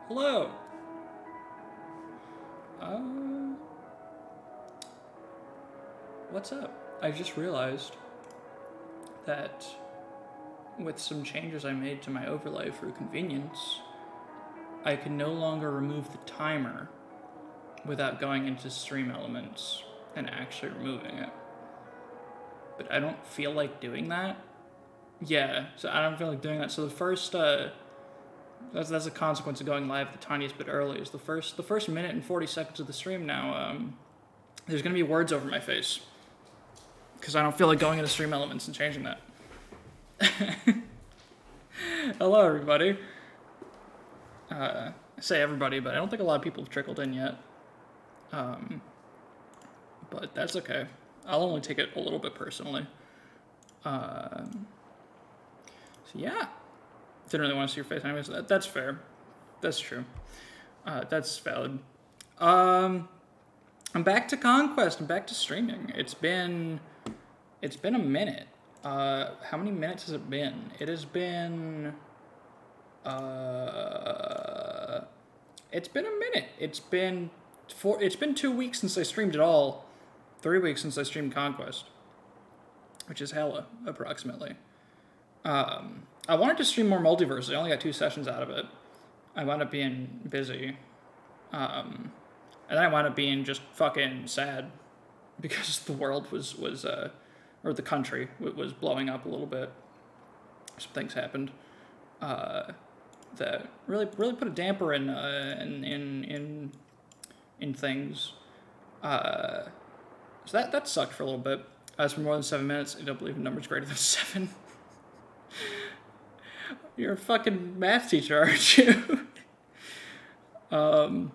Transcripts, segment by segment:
Hello. What's up? I just realized that with some changes I made to my overlay for convenience, I can no longer remove the timer without going into stream elements and actually removing it. But I don't feel like doing that. Yeah, so I don't feel like doing that. So the first, that's a consequence of going live the tiniest bit early. Is the first minute and 40 seconds of the stream now. There's gonna be words over my face because I don't feel like going into stream elements and changing that. Hello, everybody. I say everybody, but I don't think a lot of people have trickled in yet. But that's okay. I'll only take it a little bit personally. So yeah, didn't really want to see your face anyways. That's fair. That's true. That's valid. I'm back to Conquest. I'm back to streaming. It's been a minute. How many minutes has it been? It has been it's been a minute. It's been 2 weeks since I streamed at all. 3 weeks since I streamed Conquest, which is hella, approximately. I wanted to stream more Multiverse. I only got 2 sessions out of it. I wound up being busy. And then I wound up being just fucking sad because the world was or the country was blowing up a little bit. Some things happened that really put a damper in things. So that sucked for a little bit. It's for more than 7 minutes. I don't believe the number's greater than 7. You're a fucking math teacher, aren't you? But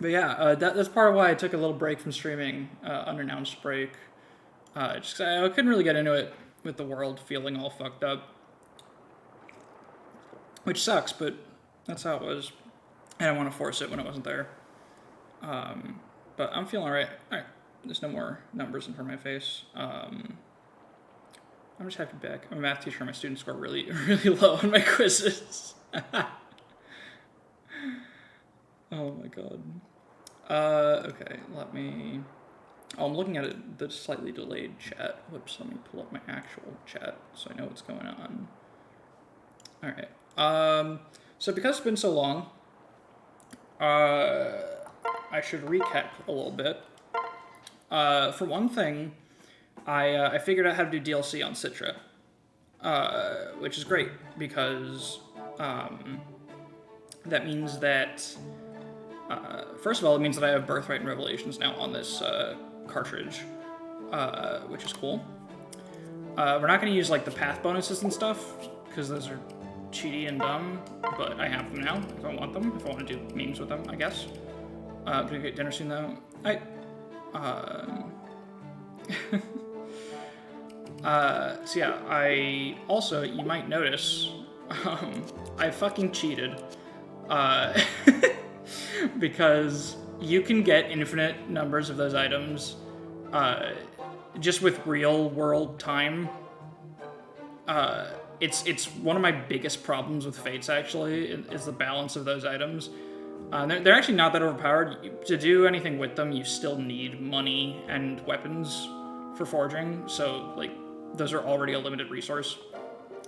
yeah, that's part of why I took a little break from streaming, unannounced break. Just 'cause I couldn't really get into it with the world feeling all fucked up. Which sucks, but that's how it was. I didn't want to force it when it wasn't there. But I'm feeling alright. Alright, there's no more numbers in front of my face. I'm just happy to be back. I'm a math teacher and my students score really, really low on my quizzes. Oh my god. Okay, let me... Oh, I'm looking at the slightly delayed chat. Whoops, let me pull up my actual chat so I know what's going on. Alright. So because it's been so long, I should recap a little bit. For one thing, I figured out how to do DLC on Citra, which is great because that means that first of all, it means that I have Birthright and Revelations now on this cartridge, which is cool. We're not going to use like the path bonuses and stuff because those are cheaty and dumb, but I have them now if I want them. If I want to do memes with them, I guess. Did we get dinner soon though? So yeah, I also, you might notice, I fucking cheated, because you can get infinite numbers of those items, just with real world time. It's one of my biggest problems with Fates, actually, is the balance of those items. They're actually not that overpowered. To do anything with them, you still need money and weapons for forging, so, like, those are already a limited resource.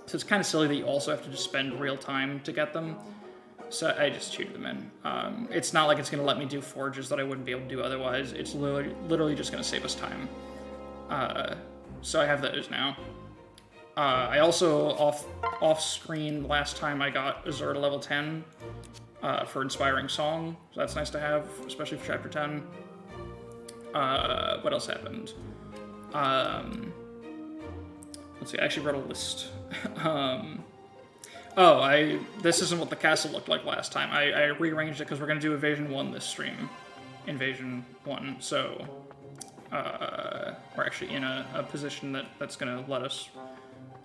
So it's kind of silly that you also have to just spend real time to get them. So I just cheated them in. It's not like it's going to let me do forges that I wouldn't be able to do otherwise. It's literally just going to save us time. So I have those now. I also, off-screen, last time I got Azure to level 10 for Inspiring Song. So that's nice to have, especially for Chapter 10. What else happened? Let's see, I actually wrote a list. This isn't what the castle looked like last time. I rearranged it because we're going to do Invasion 1 this stream. Invasion 1, so we're actually in a position that's going to let us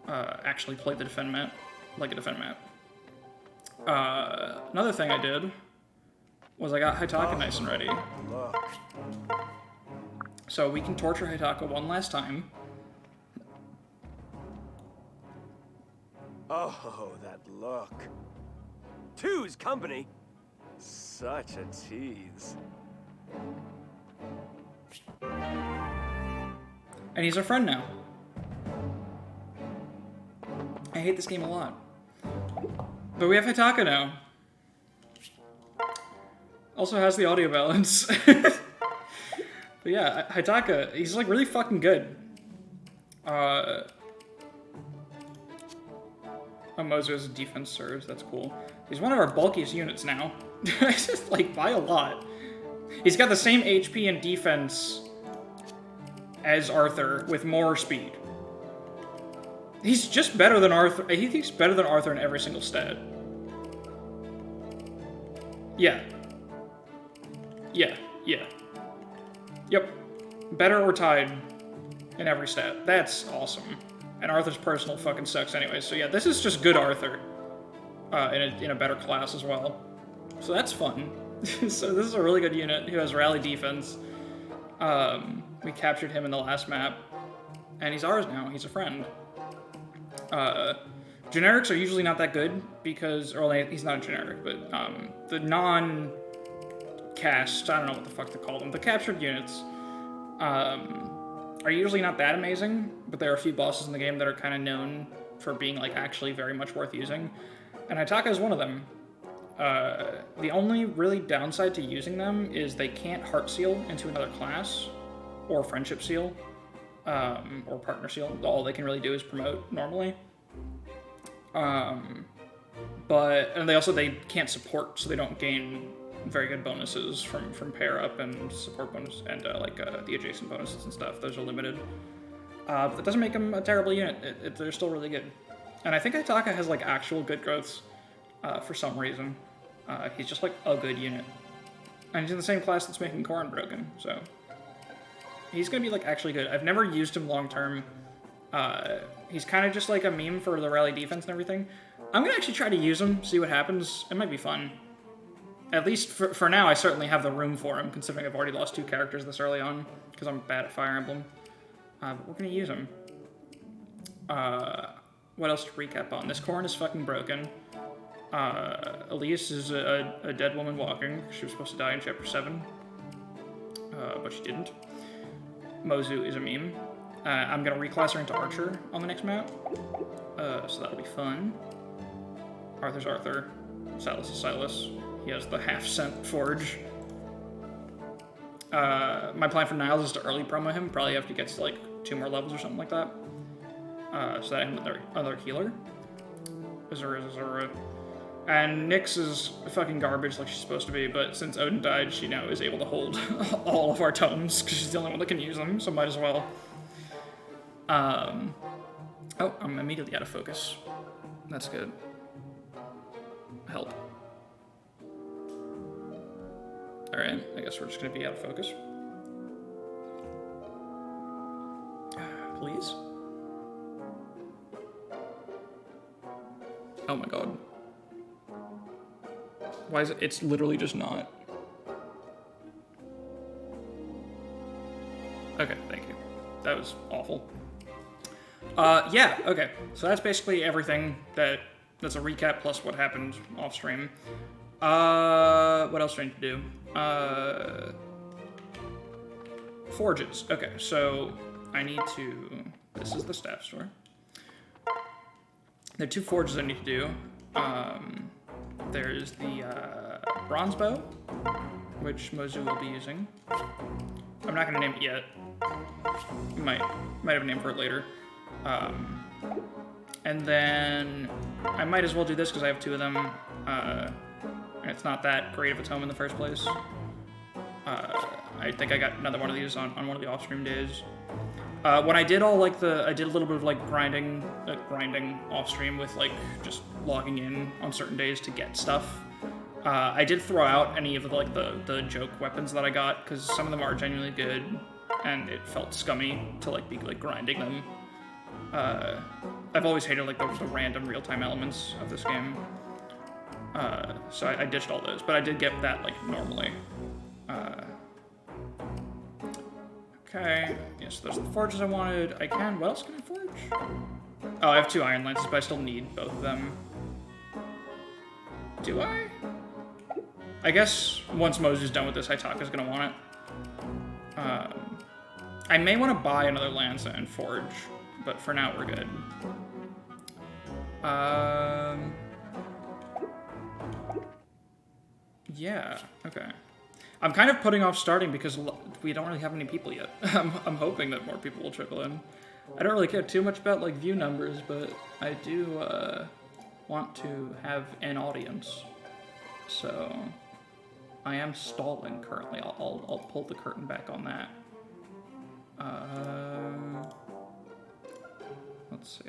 actually play the defend map, like a defend map. Another thing I did was I got Hitaka nice and ready. So we can torture Hitaka one last time. Oh, that look. Two's company. Such a tease. And he's our friend now. I hate this game a lot. But we have Hitaka now. Also has the audio balance. But yeah, Hitaka, he's like really fucking good. Mozu as a defense serves, that's cool. He's one of our bulkiest units now. Just like by a lot. He's got the same HP and defense as Arthur with more speed. He's just better than Arthur. He's better than Arthur in every single stat. Yeah. Yeah. Yep. Better or tied in every stat. That's awesome. And Arthur's personal fucking sucks anyway. So yeah, this is just good Arthur. In a better class as well. So that's fun. So this is a really good unit who has rally defense. We captured him in the last map. And he's ours now. He's a friend. Generics are usually not that good because, or he's not a generic, but the non-cast, I don't know what the fuck to call them, the captured units are usually not that amazing, but there are a few bosses in the game that are kind of known for being like actually very much worth using. And Hitaka is one of them. The only really downside to using them is they can't heart seal into another class, or friendship seal, or partner seal. All they can really do is promote normally. But they can't support, so they don't gain very good bonuses from pair up and support bonus and the adjacent bonuses and stuff. Those are limited. But that doesn't make them a terrible unit. They're still really good. And I think Hitaka has like actual good growths for some reason. He's just like a good unit. And he's in the same class that's making Corrin broken, so he's gonna be like actually good. I've never used him long term. He's kind of just like a meme for the rally defense and everything. I'm gonna actually try to use him, see what happens. It might be fun. At least for now, I certainly have the room for him, considering I've already lost 2 characters this early on, because I'm bad at Fire Emblem. But we're gonna use him. What else to recap on? This Corrin is fucking broken. Elise is a dead woman walking. She was supposed to die in Chapter 7. But she didn't. Mozu is a meme. I'm gonna reclass her into Archer on the next map. So that'll be fun. Arthur's Arthur. Silas is Silas. He has the half-cent forge. My plan for Niles is to early promo him, probably after he gets like 2 more levels or something like that. So that I have another healer. Azura. And Nyx is fucking garbage like she's supposed to be, but since Odin died, she now is able to hold all of our tomes, because she's the only one that can use them, so might as well. Oh, I'm immediately out of focus. That's good. Help. Alright, I guess we're just gonna be out of focus. Please? Oh my god. Why is it? It's literally just not. Okay, thank you. That was awful. Yeah, okay. So that's basically everything that's a recap plus what happened off stream. What else do I need to do? Forges. Okay, so I need to... This is the staff store. There are 2 forges I need to do. There's the bronze bow, which Mozu will be using. I'm not going to name it yet. Might have a name for it later. And then I might as well do this because I have 2 of them. And it's not that great of a tome in the first place. I think I got another one of these on one of the off-stream days. When I did I did a little bit of like grinding off-stream with like just logging in on certain days to get stuff. I did throw out any of the joke weapons that I got because some of them are genuinely good, and it felt scummy to be grinding them. I've always hated the random real-time elements of this game. So I ditched all those, but I did get that normally. Okay, yes, those are the forges I wanted. What else can I forge? Oh, I have 2 iron lances, but I still need both of them. Do I? I guess once Mozu's done with this, Hitaka's gonna want it. I may want to buy another Lanza and Forge, but for now we're good. Yeah, okay. I'm kind of putting off starting because we don't really have any people yet. I'm hoping that more people will trickle in. I don't really care too much about like view numbers, but I do want to have an audience. So I am stalling currently. I'll pull the curtain back on that. Let's see.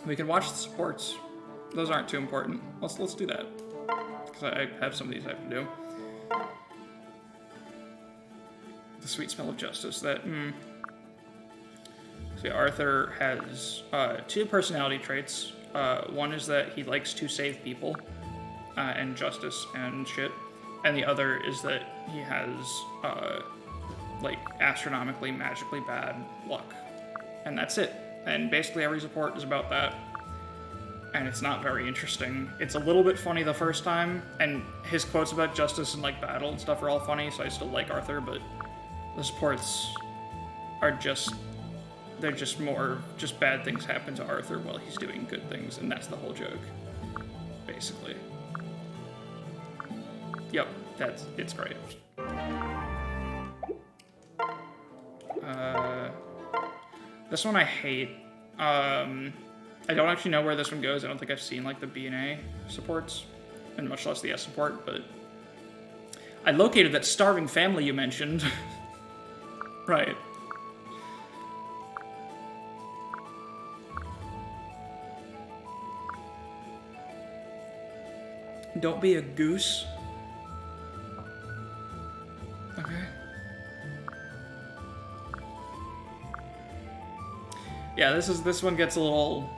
We can watch the supports. Those aren't too important. Let's do that. Because I have some of these I have to do. The sweet smell of justice. That. See, Arthur has 2 personality traits. One is that he likes to save people and justice and shit, and the other is that he has like astronomically, magically bad luck, and that's it. And basically every support is about that, and it's not very interesting. It's a little bit funny the first time, and his quotes about justice and like battle and stuff are all funny, so I still like Arthur, but the supports are just, they're just more, just bad things happen to Arthur while he's doing good things, and that's the whole joke, basically. Yep, it's great. This one I hate. I don't actually know where this one goes. I don't think I've seen like the B and A supports, and much less the S support, but I located that starving family you mentioned. Right. Don't be a goose. Okay. Yeah, this one gets a little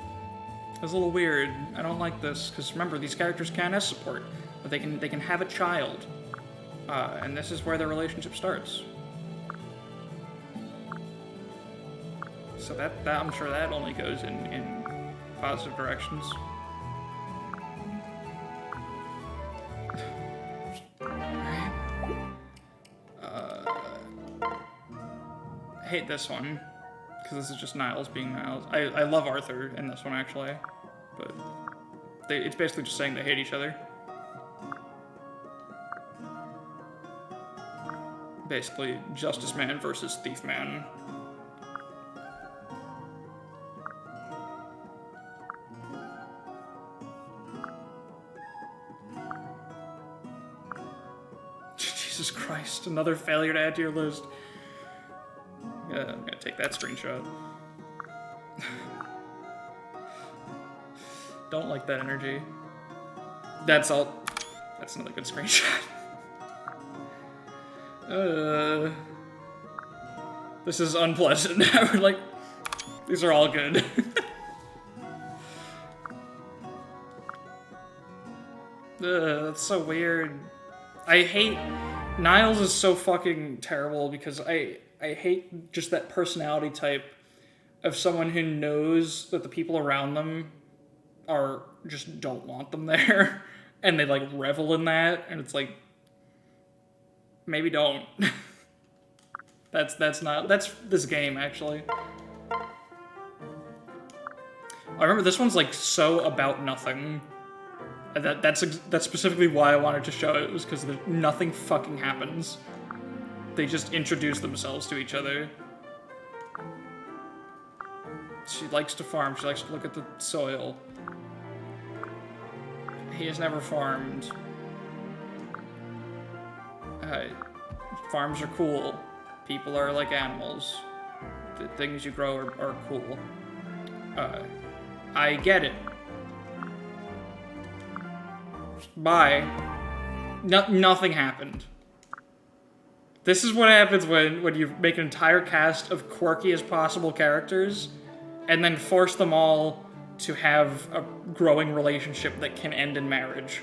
weird. I don't like this because remember these characters can S support, but they can have a child, and this is where their relationship starts. So that I'm sure that only goes in positive directions. Hate this one because this is just Niles being Niles. I love Arthur in this one actually, but it's basically just saying they hate each other. Basically, Justice Man versus Thief Man. Jesus Christ, another failure to add to your list. Yeah, I'm gonna take that screenshot. Don't like that energy. That's another good screenshot. This is unpleasant. Like, these are all good. That's so weird. I hate... Niles is so fucking terrible because I hate just that personality type of someone who knows that the people around them are just don't want them there, and they like revel in that, and it's like, maybe don't. that's this game actually. I remember this one's like so about nothing. That's specifically why I wanted to show it, was because nothing fucking happens. They just introduce themselves to each other. She likes to farm. She likes to look at the soil. He has never farmed. Farms are cool. People are like animals. The things you grow are cool. I get it. Bye. Nothing happened. This is what happens when you make an entire cast of quirky as possible characters and then force them all to have a growing relationship that can end in marriage.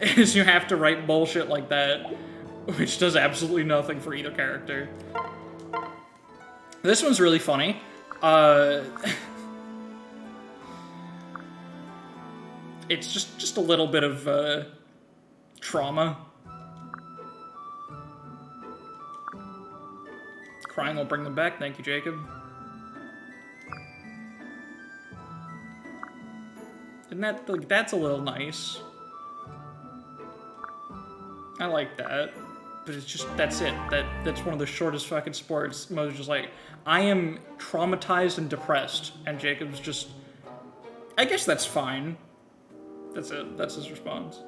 Is you have to write bullshit like that, which does absolutely nothing for either character. This one's really funny. It's just a little bit of trauma. Crying will bring them back. Thank you, Jacob. Isn't that, like, that's a little nice. I like that. But it's just, that's it. That's one of the shortest fucking sports. Mo's just like, I am traumatized and depressed. And Jacob's just, I guess that's fine. That's it. That's his response.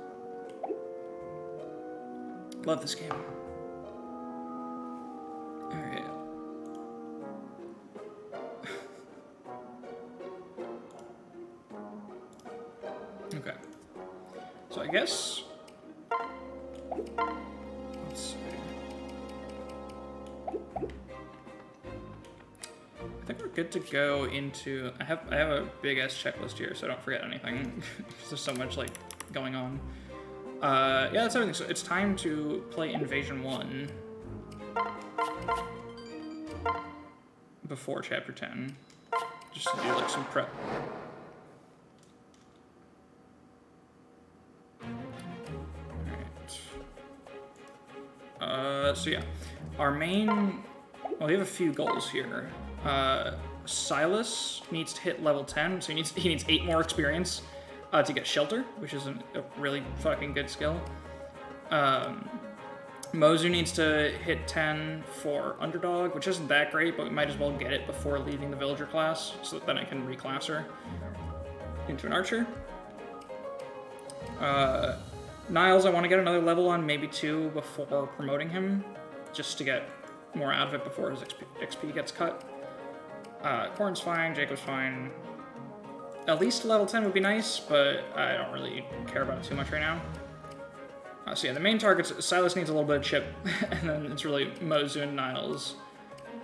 Love this game. Alright. Okay. So I guess... Let's see. I think we're good to go into... I have a big-ass checklist here, so I don't forget anything. Because there's so much, like, going on. Yeah, that's everything. So it's time to play Invasion 1. Before Chapter 10. Just to do, like, some prep. So yeah, our main, well, we have a few goals here. Silas needs to hit level 10, so he needs 8 more experience to get Shelter, which is a really fucking good skill. Mozu needs to hit 10 for Underdog, which isn't that great, but we might as well get it before leaving the Villager class, so that then I can reclass her into an Archer. Niles, I want to get another level on, maybe 2 before promoting him, just to get more out of it before his XP gets cut. Corn's fine, Jacob's fine. At least level 10 would be nice, but I don't really care about it too much right now. So yeah, the main targets, Silas needs a little bit of chip, and then it's really Mozu and Niles.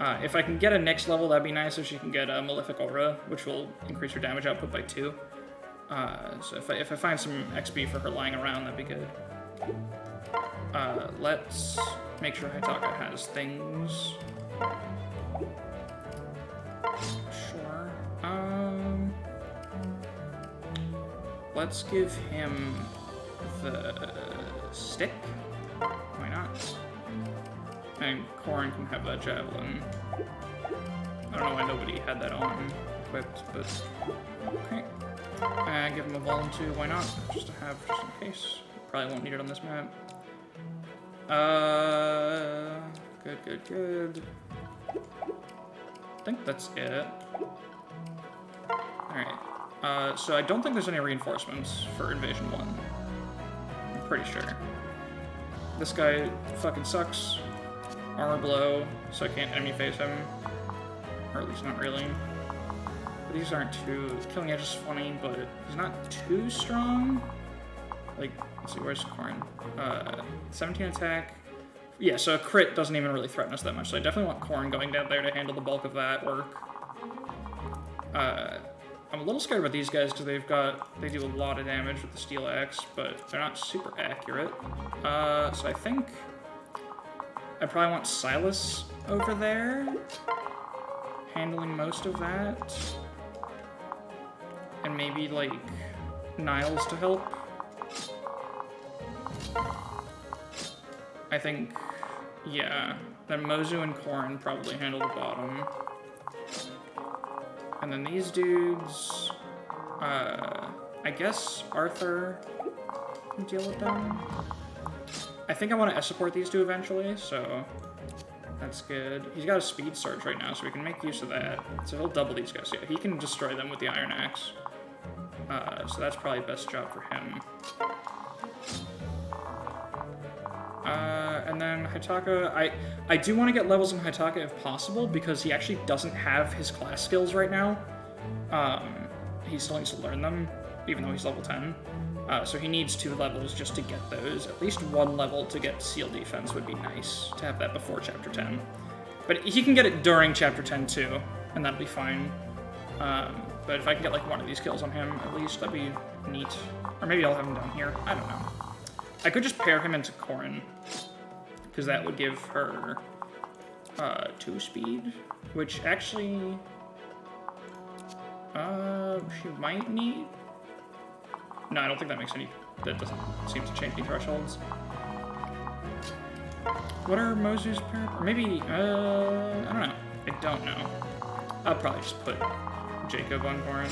If I can get a Nyx level, that'd be nice, if she can get a Malefic Aura, which will increase her damage output by 2. So if I find some XP for her lying around, that'd be good. Let's make sure Hitaka has things. Sure. Let's give him the stick. Why not? And Corrin can have that javelin. I don't know why nobody had that on equipped, but okay. Give him a Volum too, why not? Just to have, just in case. Probably won't need it on this map. Good. I think that's it. Alright. So I don't think there's any reinforcements for Invasion 1. I'm pretty sure. This guy fucking sucks. Armor blow, so I can't enemy face him. Or at least not really. But these aren't too... Killing Edge is funny, but he's not too strong. Like, let's see, where's Corrin? 17 attack. Yeah, so a crit doesn't even really threaten us that much, so I definitely want Corrin going down there to handle the bulk of that work. I'm a little scared about these guys because they do a lot of damage with the Steel Axe, but they're not super accurate. So I think I probably want Silas over there, handling most of that. And maybe, like, Niles to help. I think, yeah. Then Mozu and Corrin probably handle the bottom. And then these dudes, I guess Arthur can deal with them. I think I want to support these two eventually, so that's good. He's got a speed surge right now, so we can make use of that. So he'll double these guys. Yeah, he can destroy them with the Iron Axe. So that's probably the best job for him. And then Hitaka, I do want to get levels in Hitaka if possible, because he actually doesn't have his class skills right now. He still needs to learn them, even though he's level 10. So he needs 2 levels just to get those. At least 1 level to get Seal Defense would be nice, to have that before Chapter 10. But he can get it during Chapter 10 too, and that'll be fine. But if I can get like one of these kills on him, at least, that'd be neat. Or maybe I'll have him down here, I don't know. I could just pair him into Corrin, because that would give her 2 speed, which actually, she might need. No, I don't think that makes any. That doesn't seem to change any thresholds. What are Mozu's pair? Or maybe, I don't know. I don't know. I'll probably just put Jacob on Goran,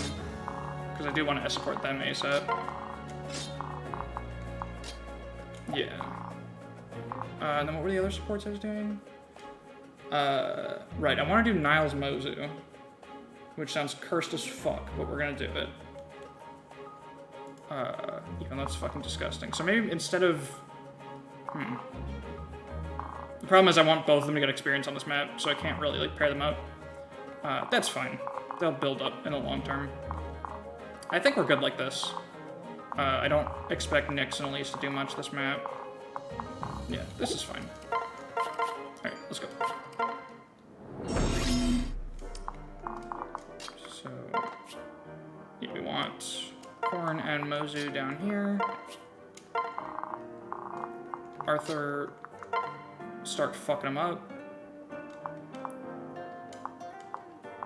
because I do want to support them ASAP. Yeah. And then what were the other supports I was doing? Right, I want to do Niles Mozu, which sounds cursed as fuck, but we're gonna do it. Even though it's fucking disgusting. So maybe instead of... The problem is I want both of them to get experience on this map, so I can't really, like, pair them up. That's fine. They'll build up in the long term. I think we're good like this. I don't expect Nyx and Elise to do much this map. Yeah, this is fine. Alright, let's go. So... yeah, we want Korn and Mozu down here. Arthur... start fucking them up.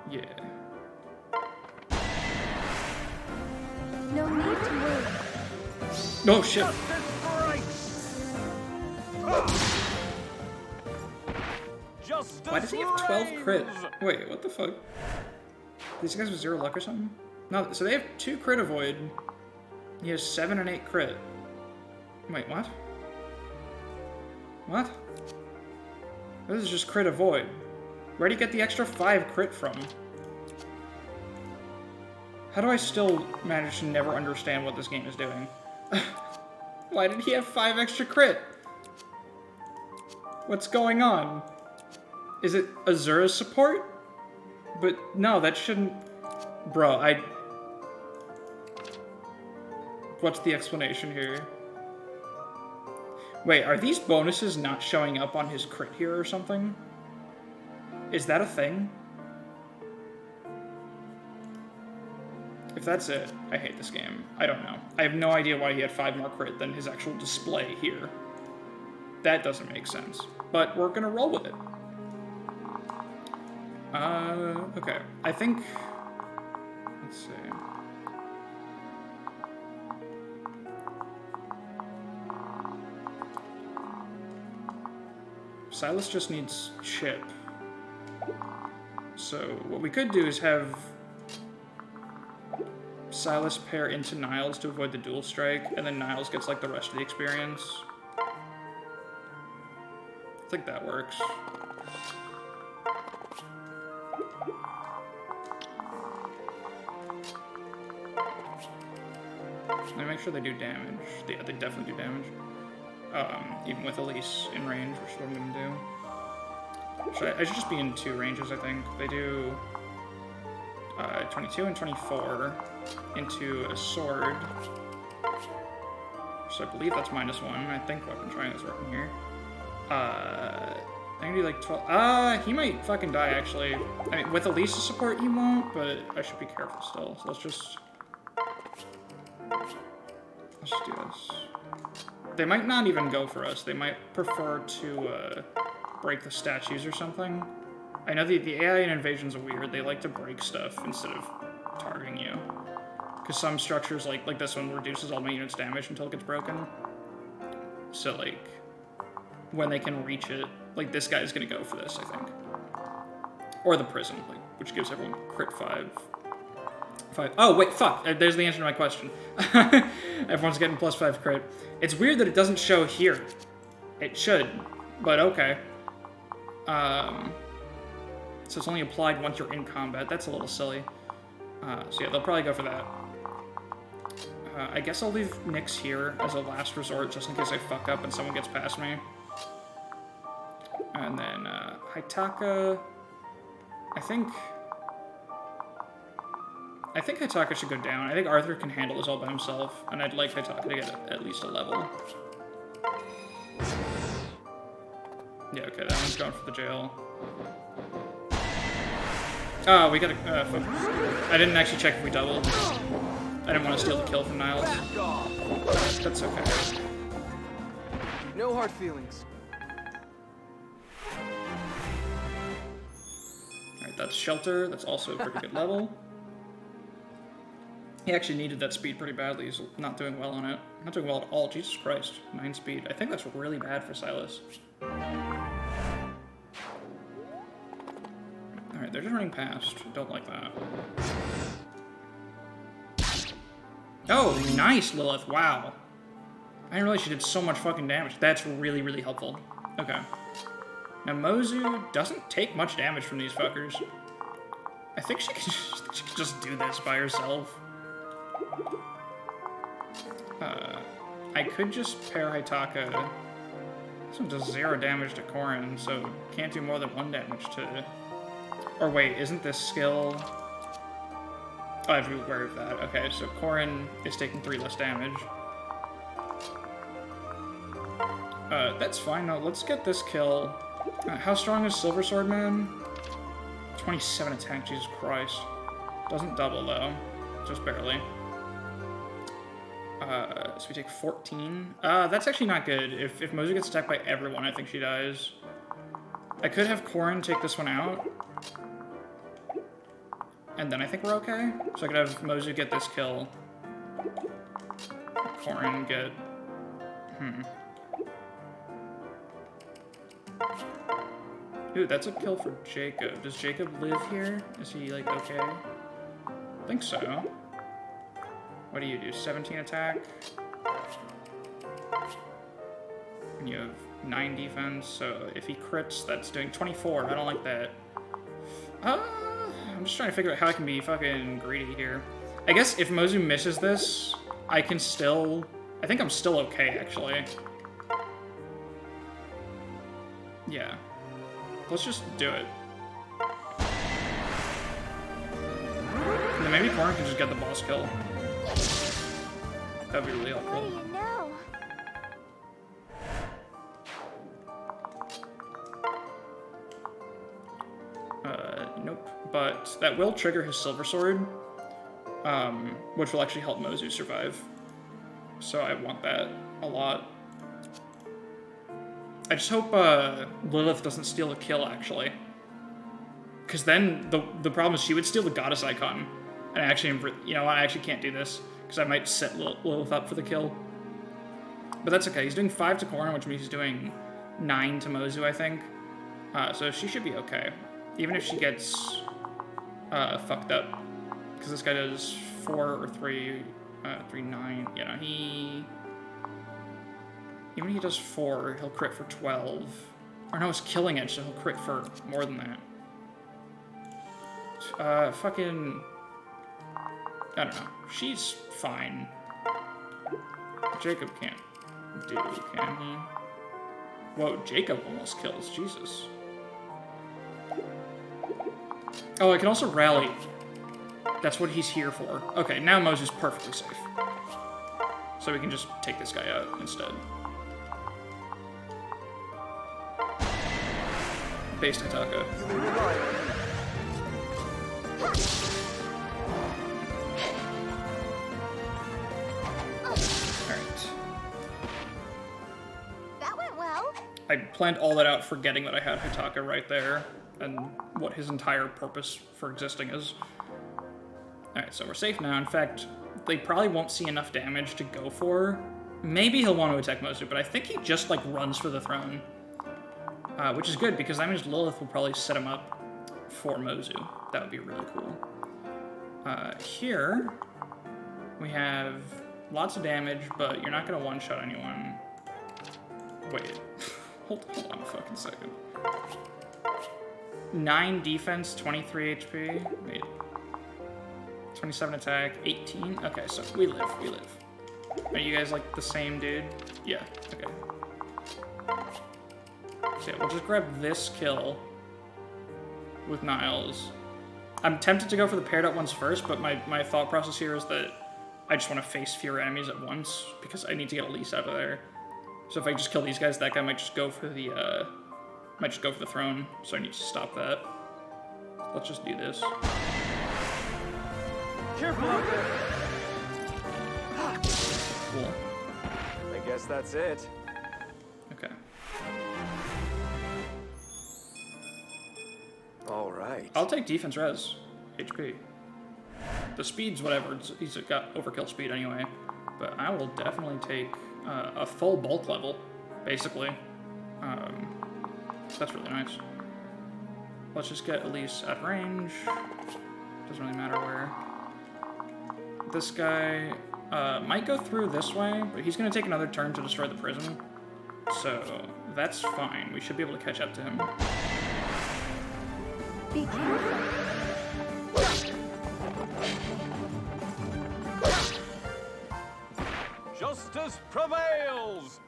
Yeah. No need to worry. Oh shit. Why does he have 12 crit? Wait, what the fuck? These guys with 0 luck or something? No, so they have 2 crit avoid. He has 7 and 8 crit. Wait, what? What? This is just crit avoid. Where do you get the extra 5 crit from? How do I still manage to never understand what this game is doing? Why did he have 5 extra crit? What's going on? Is it Azura's support? But no, that shouldn't... Bro, What's the explanation here? Wait, are these bonuses not showing up on his crit here or something? Is that a thing? If that's it, I hate this game. I don't know. I have no idea why he had 5 more crit than his actual display here. That doesn't make sense. But we're gonna roll with it. Okay. I think... let's see. Silas just needs chip. So what we could do is have Silas pair into Niles to avoid the dual strike, and then Niles gets like the rest of the experience. I think that works. Let me make sure they do damage. Yeah, they definitely do damage. Even with Elise in range, which is what I'm gonna do. I should just be in 2 ranges, I think. They do 22 and 24 into a sword. So I believe that's -1. I think Weapon Triangle is working here. I can do like 12. He might fucking die actually. I mean, with Elise's support, he won't, but I should be careful still. So let's just do this. They might not even go for us. They might prefer to break the statues or something. I know the AI in Invasion's weird. They like to break stuff instead of targeting you. Because some structures, like this one, reduces all my units' damage until it gets broken. So, like, when they can reach it, like, this guy's gonna go for this, I think. Or the prison, like, which gives everyone crit 5. Oh, wait, fuck. There's the answer to my question. Everyone's getting +5 crit. It's weird that it doesn't show here. It should, but okay. So it's only applied once you're in combat. That's a little silly. So yeah, they'll probably go for that. I guess I'll leave Nyx here as a last resort, just in case I fuck up and someone gets past me. And then, Hitaka... I think Hitaka should go down. I think Arthur can handle this all by himself, and I'd like Hitaka to get at least a level. Yeah, okay, that one's going for the jail. Oh, we gotta focus. I didn't actually check if we doubled. I didn't want to steal the kill from Niles. That's okay. No hard feelings. that's Shelter. That's also a pretty good level. He actually needed that speed pretty badly. He's not doing well on it. Not doing well at all. Jesus Christ. 9 speed. I think that's really bad for Silas. Alright, they're just running past. Don't like that. Oh, nice, Lilith. Wow. I didn't realize she did so much fucking damage. That's really, really helpful. Okay. Now, Mozu doesn't take much damage from these fuckers. I think she can just do this by herself. I could just pair Hitaka. This one does 0 damage to Corrin, so can't do more than 1 damage to... Or wait, isn't this skill... Oh, I have to be aware of that. Okay, so Corrin is taking 3 less damage. That's fine. No, let's get this kill. How strong is Silver Sword Man? 27 attack, Jesus Christ. Doesn't double, though. Just barely. So we take 14. That's actually not good. If Mozu gets attacked by everyone, I think she dies. I could have Corrin take this one out. And then I think we're okay. So I could have Mozu get this kill. Corrin get... Dude, that's a kill for Jacob. Does Jacob live here? Is he, like, okay? I think so. What do you do? 17 attack? And you have 9 defense, so if he crits, that's doing 24. I don't like that. I'm just trying to figure out how I can be fucking greedy here. I guess if Mozu misses this, I can still... I think I'm still okay, actually. Yeah. Let's just do it. And then maybe Corrin can just get the boss kill. That'd be really helpful. What do you know? Nope. But that will trigger his Silver Sword, which will actually help Mozu survive. So I want that a lot. I just hope Lilith doesn't steal a kill, actually. Because then the problem is she would steal the goddess icon. And I actually, you know, I actually can't do this. Because I might set Lilith up for the kill. But that's okay. He's doing 5 to Corrin, which means he's doing 9 to Mozu, I think. So she should be okay. Even if she gets fucked up. Because this guy does 4 or 3, 3, 9. You know, even if he does 4, he'll crit for 12. Or no, it's Killing Edge, so he'll crit for more than that. Fucking... I don't know. She's fine. Jacob can't do, can he? Whoa, Jacob almost kills. Jesus. Oh, I can also rally. That's what he's here for. Okay, now Mozu's perfectly safe. So we can just take this guy out instead. Based Hitaka. That went well. I planned all that out forgetting that I had Hitaka right there, and what his entire purpose for existing is. Alright, so we're safe now. In fact, they probably won't see enough damage to go for. Maybe he'll want to attack Mozu, but I think he just, like, runs for the throne. Which is good, because that means Lilith will probably set him up for Mozu. That would be really cool. Here, we have lots of damage, but you're not going to one-shot anyone. Wait. Hold on a fucking second. 9 defense, 23 HP. Wait. 27 attack, 18? Okay, so we live. Are you guys, like, the same dude? Yeah, okay. Okay, we'll just grab this kill with Niles. I'm tempted to go for the paired up ones first, but my thought process here is that I just want to face fewer enemies at once, because I need to get Elise out of there. So if I just kill these guys, that guy might just go for the, throne, so I need to stop that. Let's just do this. Careful out there. Cool. I guess that's it. Okay. All right. I'll take defense res. HP. The speed's whatever. He's got overkill speed anyway. But I will definitely take a full bulk level, basically. That's really nice. Let's just get Elise at range. Doesn't really matter where. This guy might go through this way, but he's going to take another turn to destroy the prison. So that's fine. We should be able to catch up to him. Be careful. Justice prevails!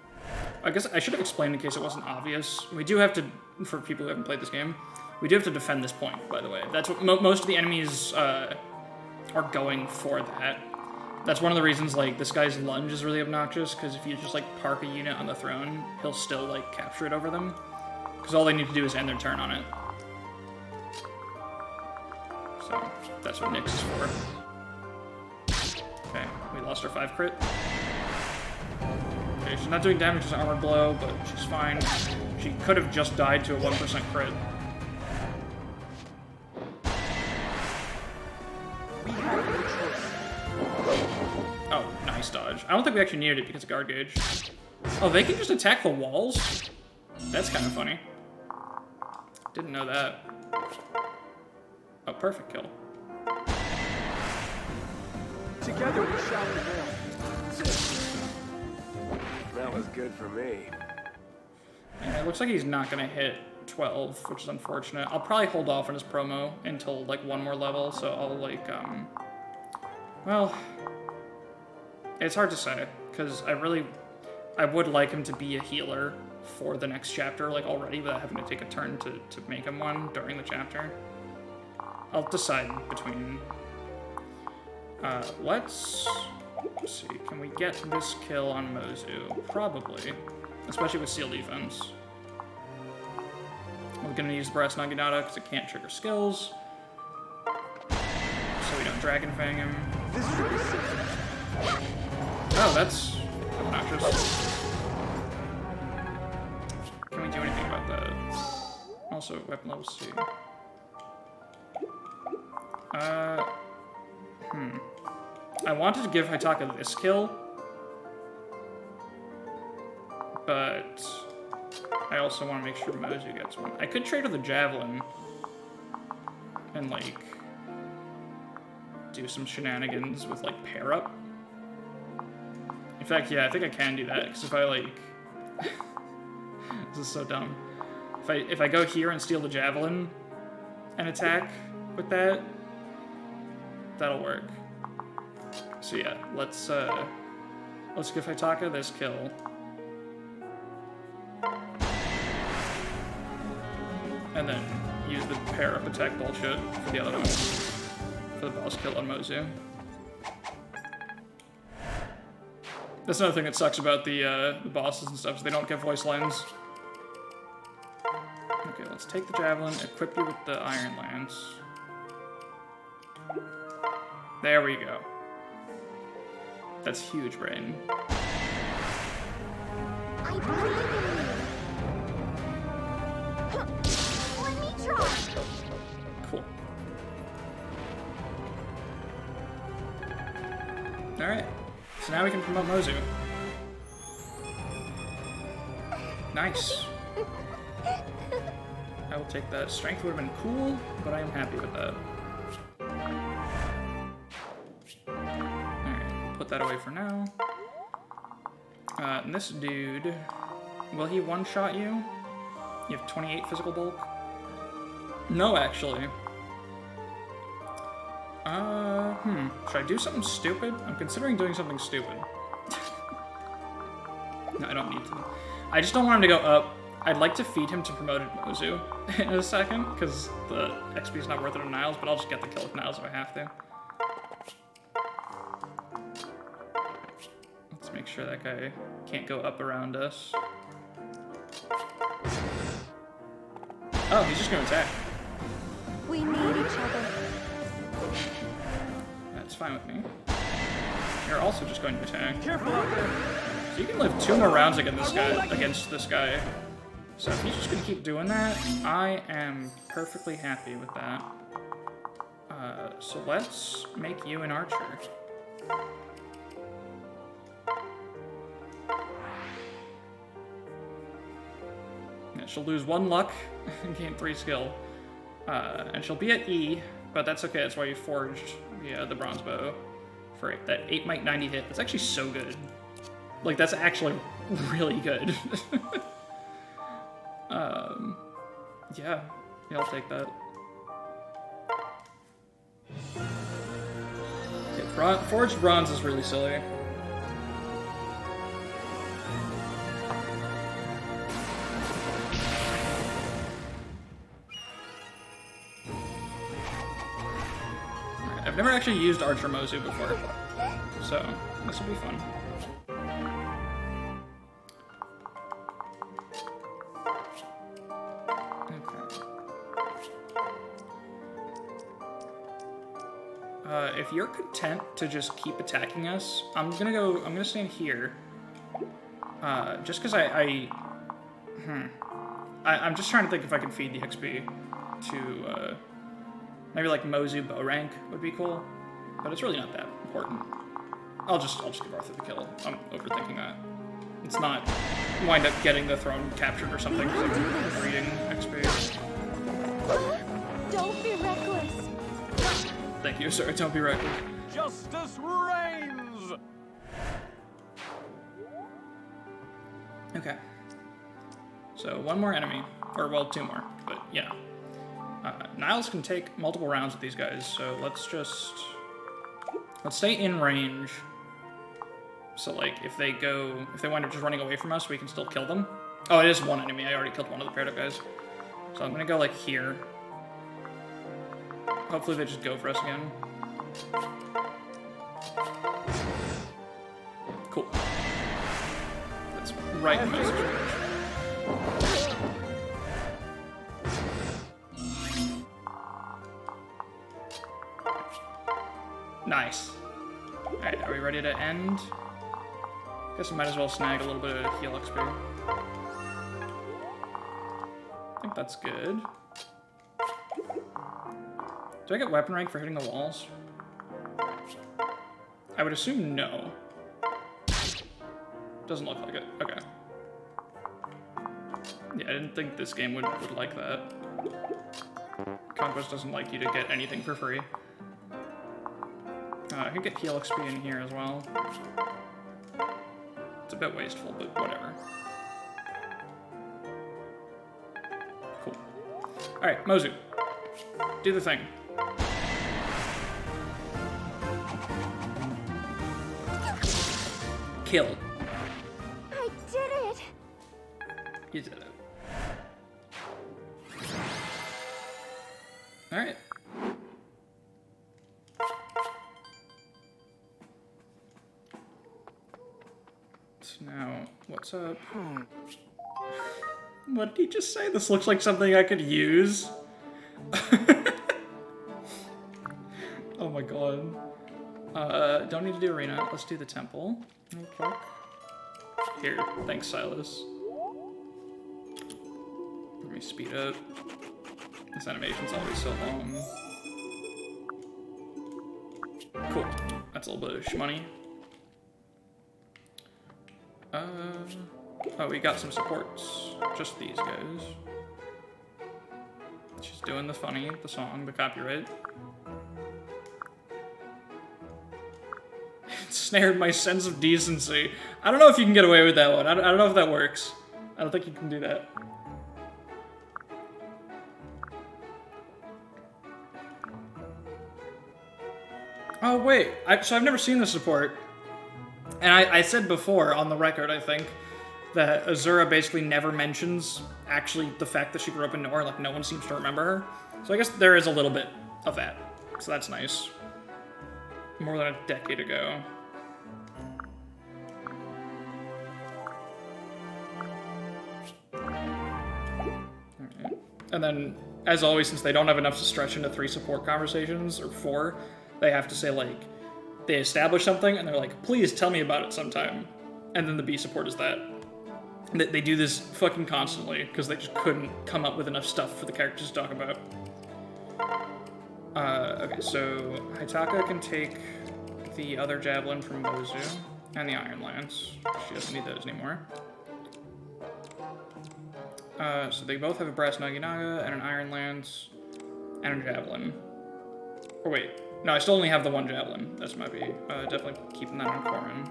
I guess I should have explained in case it wasn't obvious. We do have to, for people who haven't played this game, we do have to defend this point, by the way. That's what most of the enemies are going for that. That's one of the reasons, like, this guy's lunge is really obnoxious, because if you just, like, park a unit on the throne, he'll still, like, capture it over them. Because all they need to do is end their turn on it. So, that's what Nyx is for. Okay, we lost our 5 crit. Okay, she's not doing damage to armor blow, but she's fine. She could have just died to a 1% crit. Oh, nice dodge. I don't think we actually needed it because of guard gauge. Oh, they can just attack the walls? That's kind of funny. Didn't know that. Oh, perfect kill. Together we shall prevail. That was good for me. Yeah, it looks like he's not going to hit 12, which is unfortunate. I'll probably hold off on his promo until, like, one more level, so I'll, like, well, it's hard to say, because I would like him to be a healer for the next chapter, like, already, without having to take a turn to make him one during the chapter. I'll decide between... let's see, can we get this kill on Mozu? Probably, especially with seal defense. We're gonna use Brass Naginata because it can't trigger skills, so we don't Dragon Fang him. Oh, that's obnoxious. Can we do anything about that? Also, weapon level C. I wanted to give Hitaka this kill, but I also want to make sure Mozu gets one. I could trade her the Javelin and, like, do some shenanigans with, like, pair up. In fact, yeah, I think I can do that, because if I, like... This is so dumb. If I go here and steal the Javelin and attack with that, that'll work. So yeah, let's give Hitaka this kill. And then use the pair up attack bullshit for the other one. For the boss kill on Mozu. That's another thing that sucks about the bosses and stuff, is they don't get voice lines. Okay, let's take the Javelin, equip you with the Iron Lance. There we go. That's huge, Brain. I believe in you. Let me try. Cool. Alright. So now we can promote Mozu. Nice. I will take that. Strength would have been cool, but I am happy with that. Alright, put that away for now. And this dude, will he one-shot you? You have 28 physical bulk? No, actually. Should I do something stupid? I'm considering doing something stupid. No, I don't need to. I just don't want him to go up. I'd like to feed him to promoted Mozu in a second, because the XP is not worth it on Niles, but I'll just get the kill with Niles if I have to. Let's make sure that guy can't go up around us. Oh, he's just going to attack. We need each other. That's fine with me. You're also just going to attack. Careful out there. So you can live 2 more rounds against this guy. So if he's just gonna keep doing that, I am perfectly happy with that. So let's make you an archer. Yeah, she'll lose 1 luck and gain 3 skill. And she'll be at E, but that's okay, that's why you forged the bronze bow. For that 8 might 90 hit. That's actually so good. Like, that's actually really good. Yeah, I'll take that. Okay, forged bronze is really silly. I've never actually used Archer Mozu before, so this will be fun. Okay. If you're content to just keep attacking us, I'm gonna stand here. Just because I'm just trying to think if I can feed the XP to, maybe like Mozu bow rank would be cool, but it's really not that important. I'll just give Arthur the kill. I'm overthinking that. It's not wind up getting the throne captured or something because I'm reading XP. Don't be reckless. Thank you, sir. Don't be reckless. Justice reigns! Okay. So 1 more enemy, or well, 2 more, but yeah. Niles can take multiple rounds with these guys, so let's stay in range. So like, if they wind up just running away from us, we can still kill them. Oh, it is 1 enemy. I already killed one of the paired up guys. So I'm gonna go like here. Hopefully they just go for us again. Cool. That's right in my situation. Nice. Alright, are we ready to end? Guess I might as well snag a little bit of heal XP. I think that's good. Do I get weapon rank for hitting the walls? I would assume no. Doesn't look like it. Okay. Yeah, I didn't think this game would like that. Conquest doesn't like you to get anything for free. I could get heal XP in here as well. It's a bit wasteful, but whatever. Cool. Alright, Mozu. Do the thing. Kill. I did it. You did it. Alright. So now, what's up? What did he just say? This looks like something I could use. Oh my god. Don't need to do arena. Let's do the temple. Okay. Here, thanks, Silas. Let me speed up. This animation's always so long. Cool. That's a little bit of shmoney. Oh, we got some supports. Just these guys. She's doing the funny, the song, the copyright. It snared my sense of decency. I don't know if you can get away with that one. I don't know if that works. I don't think you can do that. Oh, wait. So I've never seen the support. And I said before, on the record, I think, that Azura basically never mentions, actually, the fact that she grew up in Nor. Like, no one seems to remember her. So I guess there is a little bit of that. So that's nice. More than a decade ago. Alright. And then, as always, since they don't have enough to stretch into 3 support conversations, or 4, they have to say, like, they establish something, and they're like, please tell me about it sometime. And then the B support is that. They do this fucking constantly because they just couldn't come up with enough stuff for the characters to talk about. Okay, so Hitaka can take the other javelin from Mozu and the Iron Lance. She doesn't need those anymore. So they both have a brass Naginaga and an Iron Lance and a javelin. Or wait, no, I still only have the one javelin. This might be definitely keeping that on Corrin.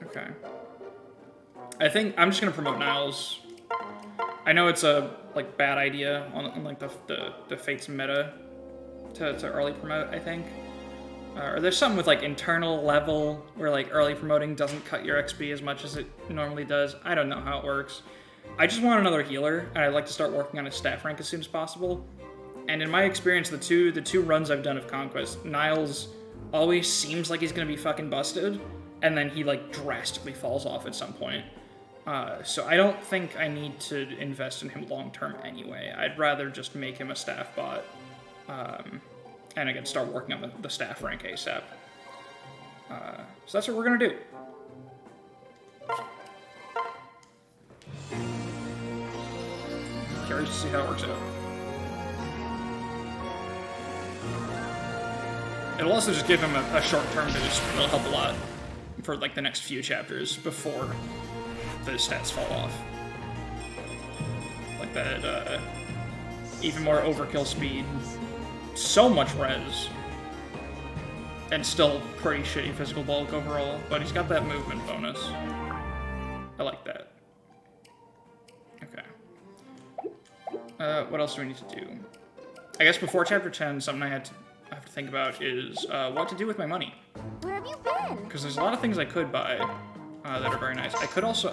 Okay. I think I'm just gonna promote Niles. I know it's a like bad idea on like the Fates meta to early promote, I think. Or there's something with like internal level where like early promoting doesn't cut your XP as much as it normally does. I don't know how it works. I just want another healer, and I'd like to start working on a staff rank as soon as possible. And in my experience, the two runs I've done of Conquest, Niles always seems like he's gonna be fucking busted, and then he like drastically falls off at some point. So I don't think I need to invest in him long term anyway. I'd rather just make him a staff bot. And again, start working on the staff rank ASAP. So that's what we're gonna do. Curious to see how it works out. It'll also just give him a short-term boost. It'll help a lot for like the next few chapters before the stats fall off. Like that, even more overkill speed. So much res. And still pretty shitty physical bulk overall, but he's got that movement bonus. I like that. Okay. What else do we need to do? I guess before chapter 10, something I have to think about is what to do with my money. Where have you been? Because there's a lot of things I could buy that are very nice. I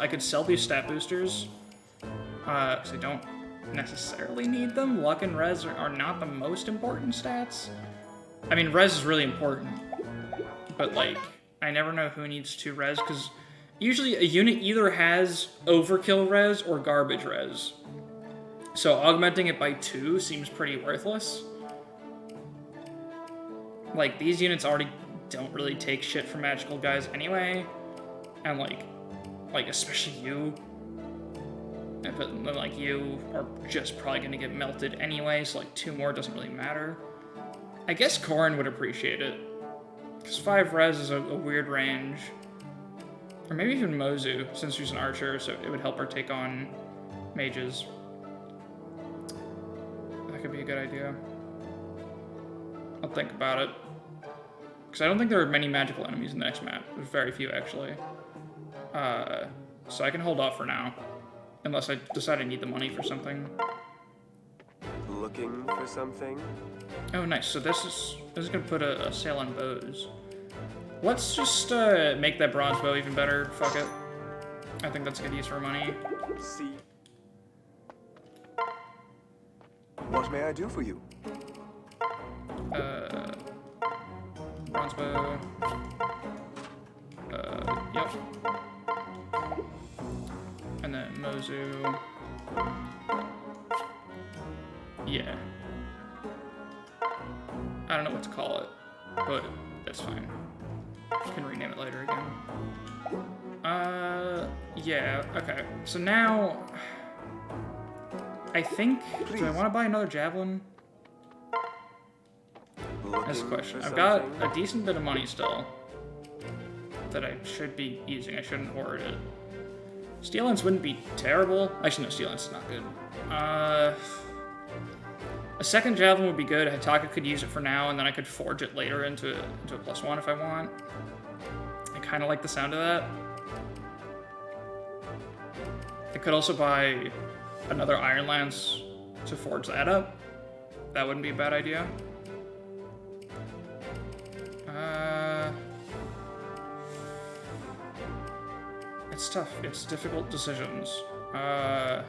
could sell these stat boosters, because I don't necessarily need them. Luck and res are not the most important stats. I mean, res is really important, but like, I never know who needs 2 res, because usually a unit either has overkill res or garbage res. So augmenting it by 2 seems pretty worthless. Like, these units already don't really take shit from magical guys anyway, and like especially you. But like you are just probably gonna get melted anyway, so like 2 more doesn't really matter. I guess Corrin would appreciate it, because 5 res is a weird range. Or maybe even Mozu, since she's an archer, so it would help her take on mages. That could be a good idea. I'll think about it. Because I don't think there are many magical enemies in the next map. There's very few, actually. So I can hold off for now. Unless I decide I need the money for something. Looking for something? Oh, nice. So this is gonna put a sale on bows. Let's just make that bronze bow even better. Fuck it. I think that's a good use for money. See. What may I do for you? Bronze bow. Yep. And then Mozu. Yeah. I don't know what to call it, but that's fine. I can rename it later again. Yeah, okay. So now, I think, do I want to buy another javelin? That's the question. I've got a decent bit of money still that I should be using. I shouldn't hoard it. Steel Lance wouldn't be terrible. Actually, no, Steel Lance is not good. A second javelin would be good. Hitaka could use it for now, and then I could forge it later into a +1 if I want. I kind of like the sound of that. I could also buy another Iron Lance to forge that up. That wouldn't be a bad idea. It's tough. It's difficult decisions. And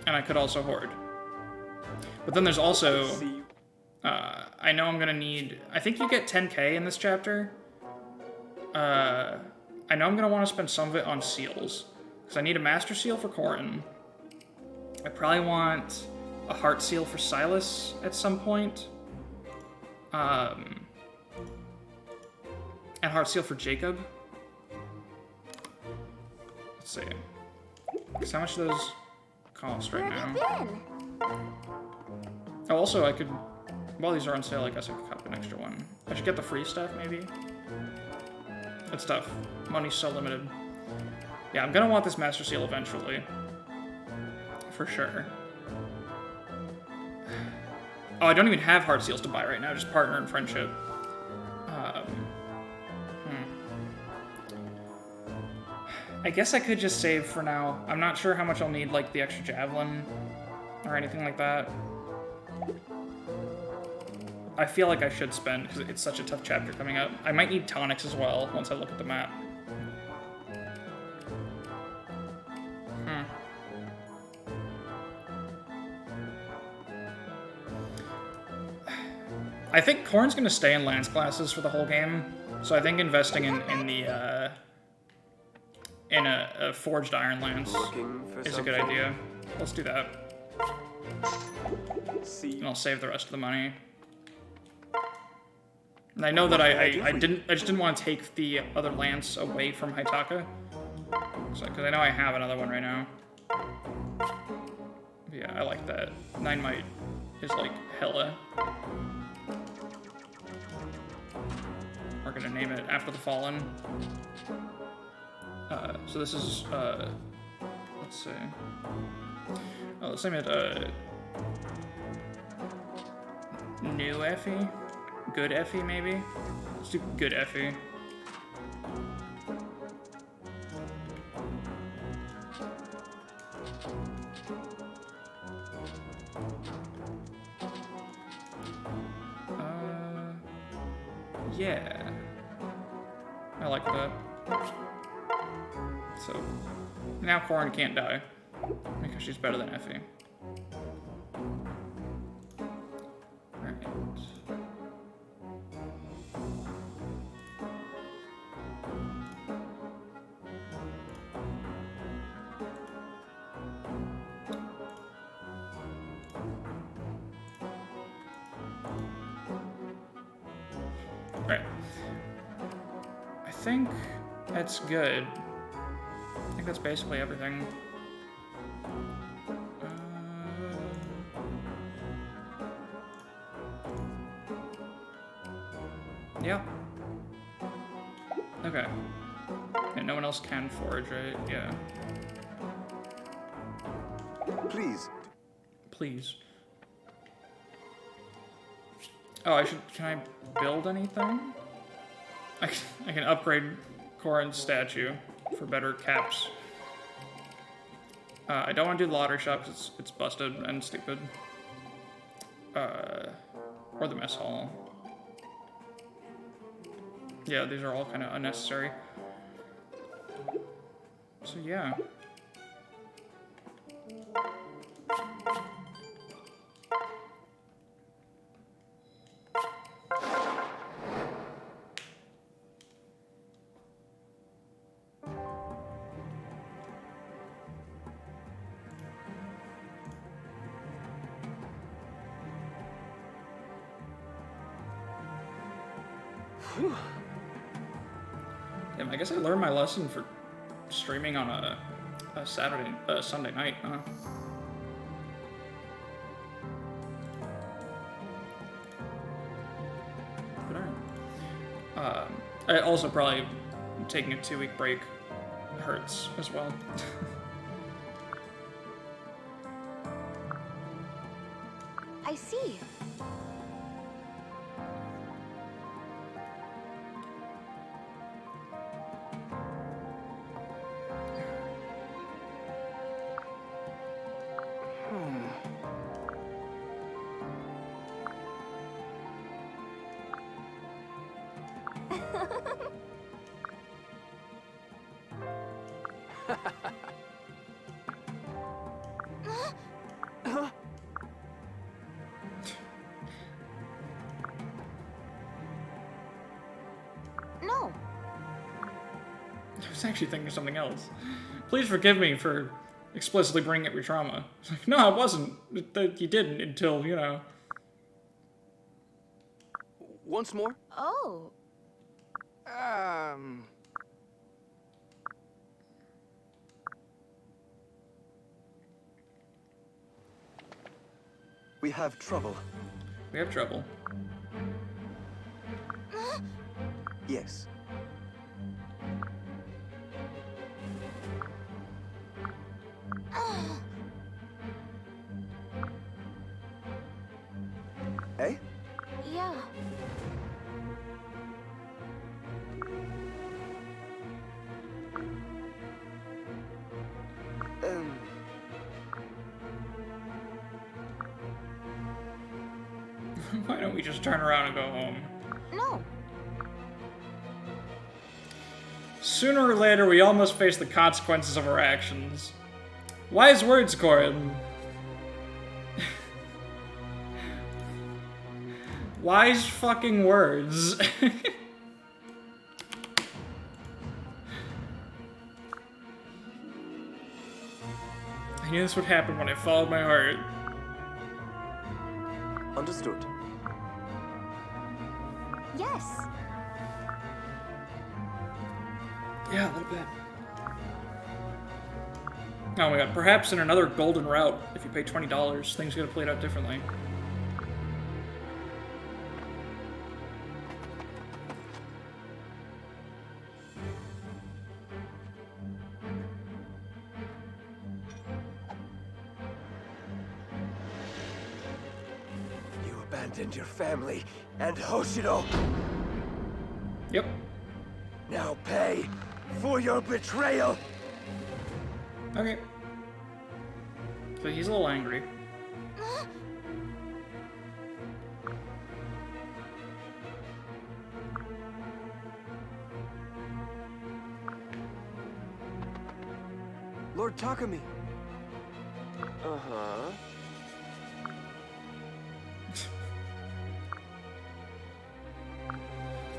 I could also hoard. But then there's also... I know I'm gonna need... I think you get 10k in this chapter. I know I'm gonna want to spend some of it on seals. Because I need a Master Seal for Corrin. I probably want a Heart Seal for Silas at some point. And Heart Seal for Jacob. Let's see. 'Cause how much do those cost right Where now? have you been? Oh, also, I could... While these are on sale, I guess I could cop an extra one. I should get the free stuff, maybe? It's tough. Money's so limited. Yeah, I'm gonna want this Master Seal eventually. For sure. Oh, I don't even have hard seals to buy right now, just partner and friendship. I guess I could just save for now. I'm not sure how much I'll need, like, the extra javelin or anything like that. I feel like I should spend, because it's such a tough chapter coming up. I might need tonics as well, once I look at the map. I think Corn's gonna stay in Lance classes for the whole game, so I think investing in a forged iron lance Looking for is a good something? idea. Let's do that, See, and I'll save the rest of the money. And I know that I just didn't want to take the other lance away from Haitaka, because I know I have another one right now. But yeah, I like that. 9 might is like hella. We're gonna name it after the Fallen. So this is, let's see. Oh, let's name it, New Effie? Good Effie, maybe? Let's do Good Effie. Yeah. I like that. So, now Corrin can't die, because she's better than Effie. Alright. Alright. I think that's good. I think that's basically everything. Yeah. Okay. And no one else can forage, right? Yeah. please. Please. Oh, can I build anything? I can upgrade Corrin's statue for better caps. I don't want to do the lottery shop because it's busted and stupid. Or the mess hall. Yeah, these are all kind of unnecessary. So yeah. Damn, I guess I learned my lesson for streaming on a Sunday night, huh? But alright. I also probably taking a 2-week break hurts as well. I see. No. I was actually thinking of something else. Please forgive me for explicitly bringing up your trauma. It's like, no, it wasn't. You didn't until, you know. Once more? We have trouble. We have trouble. Yes. Eh? Yeah. Why don't we just turn around and go home? No. Sooner or later, we all must face the consequences of our actions. Wise words, Corin. Wise fucking words. I knew this would happen when I followed my heart. Understood. Yes. Yeah, a little bit. Oh my god, perhaps in another golden route, if you pay $20, things get played out differently. You abandoned your family and Hoshido. Yep. Now pay for your betrayal. Okay. So he's a little angry. Lord Takumi. Uh-huh.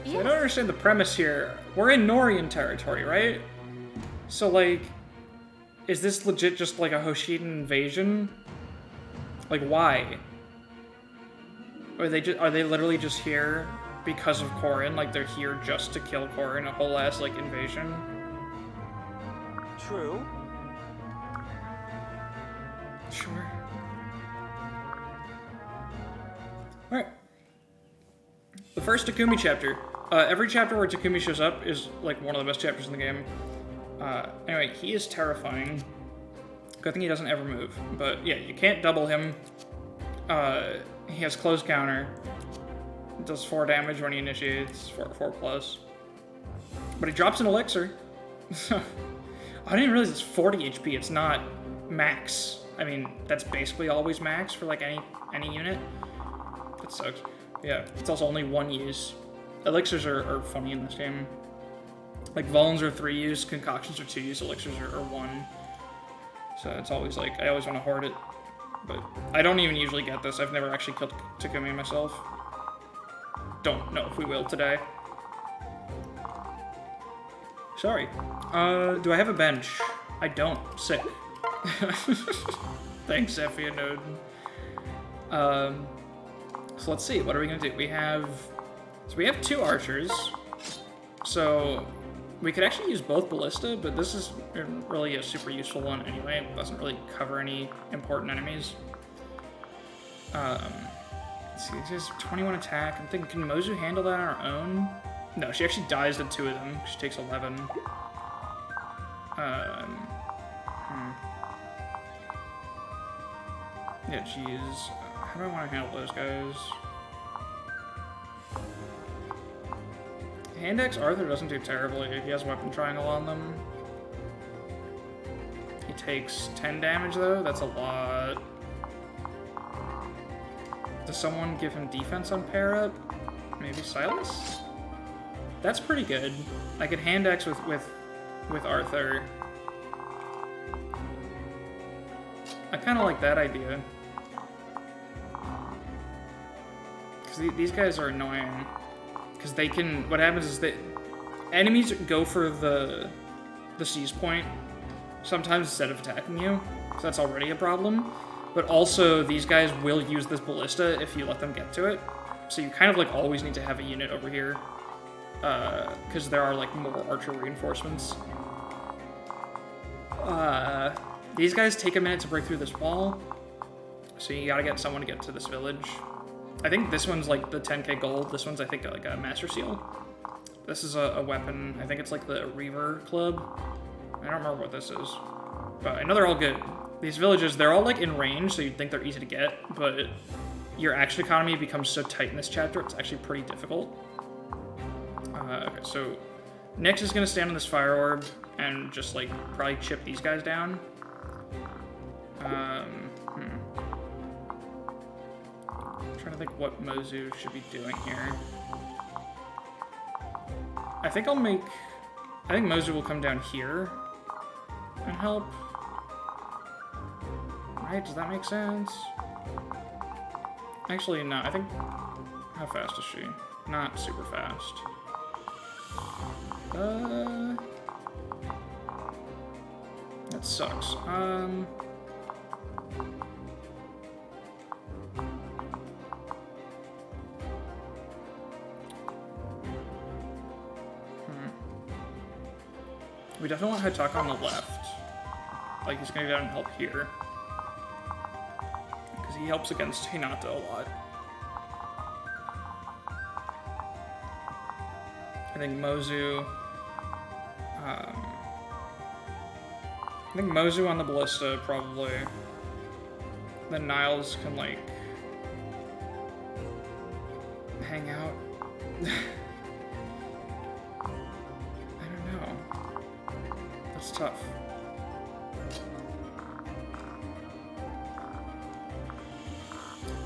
So I don't understand the premise here. We're in Norian territory, right? So, like, is this legit just like a Hoshidan invasion? Like, why? Or are they literally just here because of Corin? Like, they're here just to kill Corin, a whole ass, like, invasion? True. Sure. Alright. The first Takumi chapter. Every chapter where Takumi shows up is, like, one of the best chapters in the game. Anyway, he is terrifying. Good thing he doesn't ever move. But, yeah, you can't double him. He has close counter. Does 4 damage when he initiates, 4 plus. But he drops an elixir. I didn't realize it's 40 HP, it's not max. I mean, that's basically always max for, like, any unit. That sucks. Yeah, it's also only 1 use. Elixirs are funny in this game. Like, Vulns are 3 use, concoctions are 2 use, elixirs are 1. So it's always like, I always want to hoard it. But I don't even usually get this. I've never actually killed Takumi myself. Don't know if we will today. Sorry. Do I have a bench? I don't. Sick. Thanks, Zephyr Node. So let's see, what are we gonna do? We have 2 archers. So we could actually use both ballista, but this is really a super useful one anyway. It doesn't really cover any important enemies. Let's see, she has 21 attack. I'm thinking, can Mozu handle that on her own? No, she actually dies to 2 of them. She takes 11. Yeah, geez. How do I want to handle those guys? Hand-axe Arthur doesn't do terribly. He has weapon triangle on them. He takes 10 damage though. That's a lot. Does someone give him defense on pair up? Maybe Silas? That's pretty good. I could hand-axe with Arthur. I kind of like that idea. Because these guys are annoying. Because they can... What happens is that enemies go for the seize point sometimes instead of attacking you. So that's already a problem. But also, these guys will use this ballista if you let them get to it. So you kind of like always need to have a unit over here. Because there are like more archer reinforcements. These guys take a minute to break through this wall. So you gotta get someone to get to this village. I think this one's like the 10k gold. This one's, I think, like a Master Seal. This is a weapon. I think it's like the Reaver Club. I don't remember what this is. But I know they're all good. These villages, they're all like in range, so you'd think they're easy to get, but your action economy becomes so tight in this chapter, it's actually pretty difficult. Okay, so Nyx is gonna stand on this fire orb and just like probably chip these guys down. I'm trying to think what Mozu should be doing here. I think Mozu will come down here and help. Right, does that make sense? Actually, no, I think... How fast is she? Not super fast. That sucks. We definitely want Hitaka on the left. Like, he's gonna go down and help here. Because he helps against Hinata a lot. I think Mozu... I think Mozu on the Ballista, probably. Then Niles can, like... hang out. I don't know. That's tough.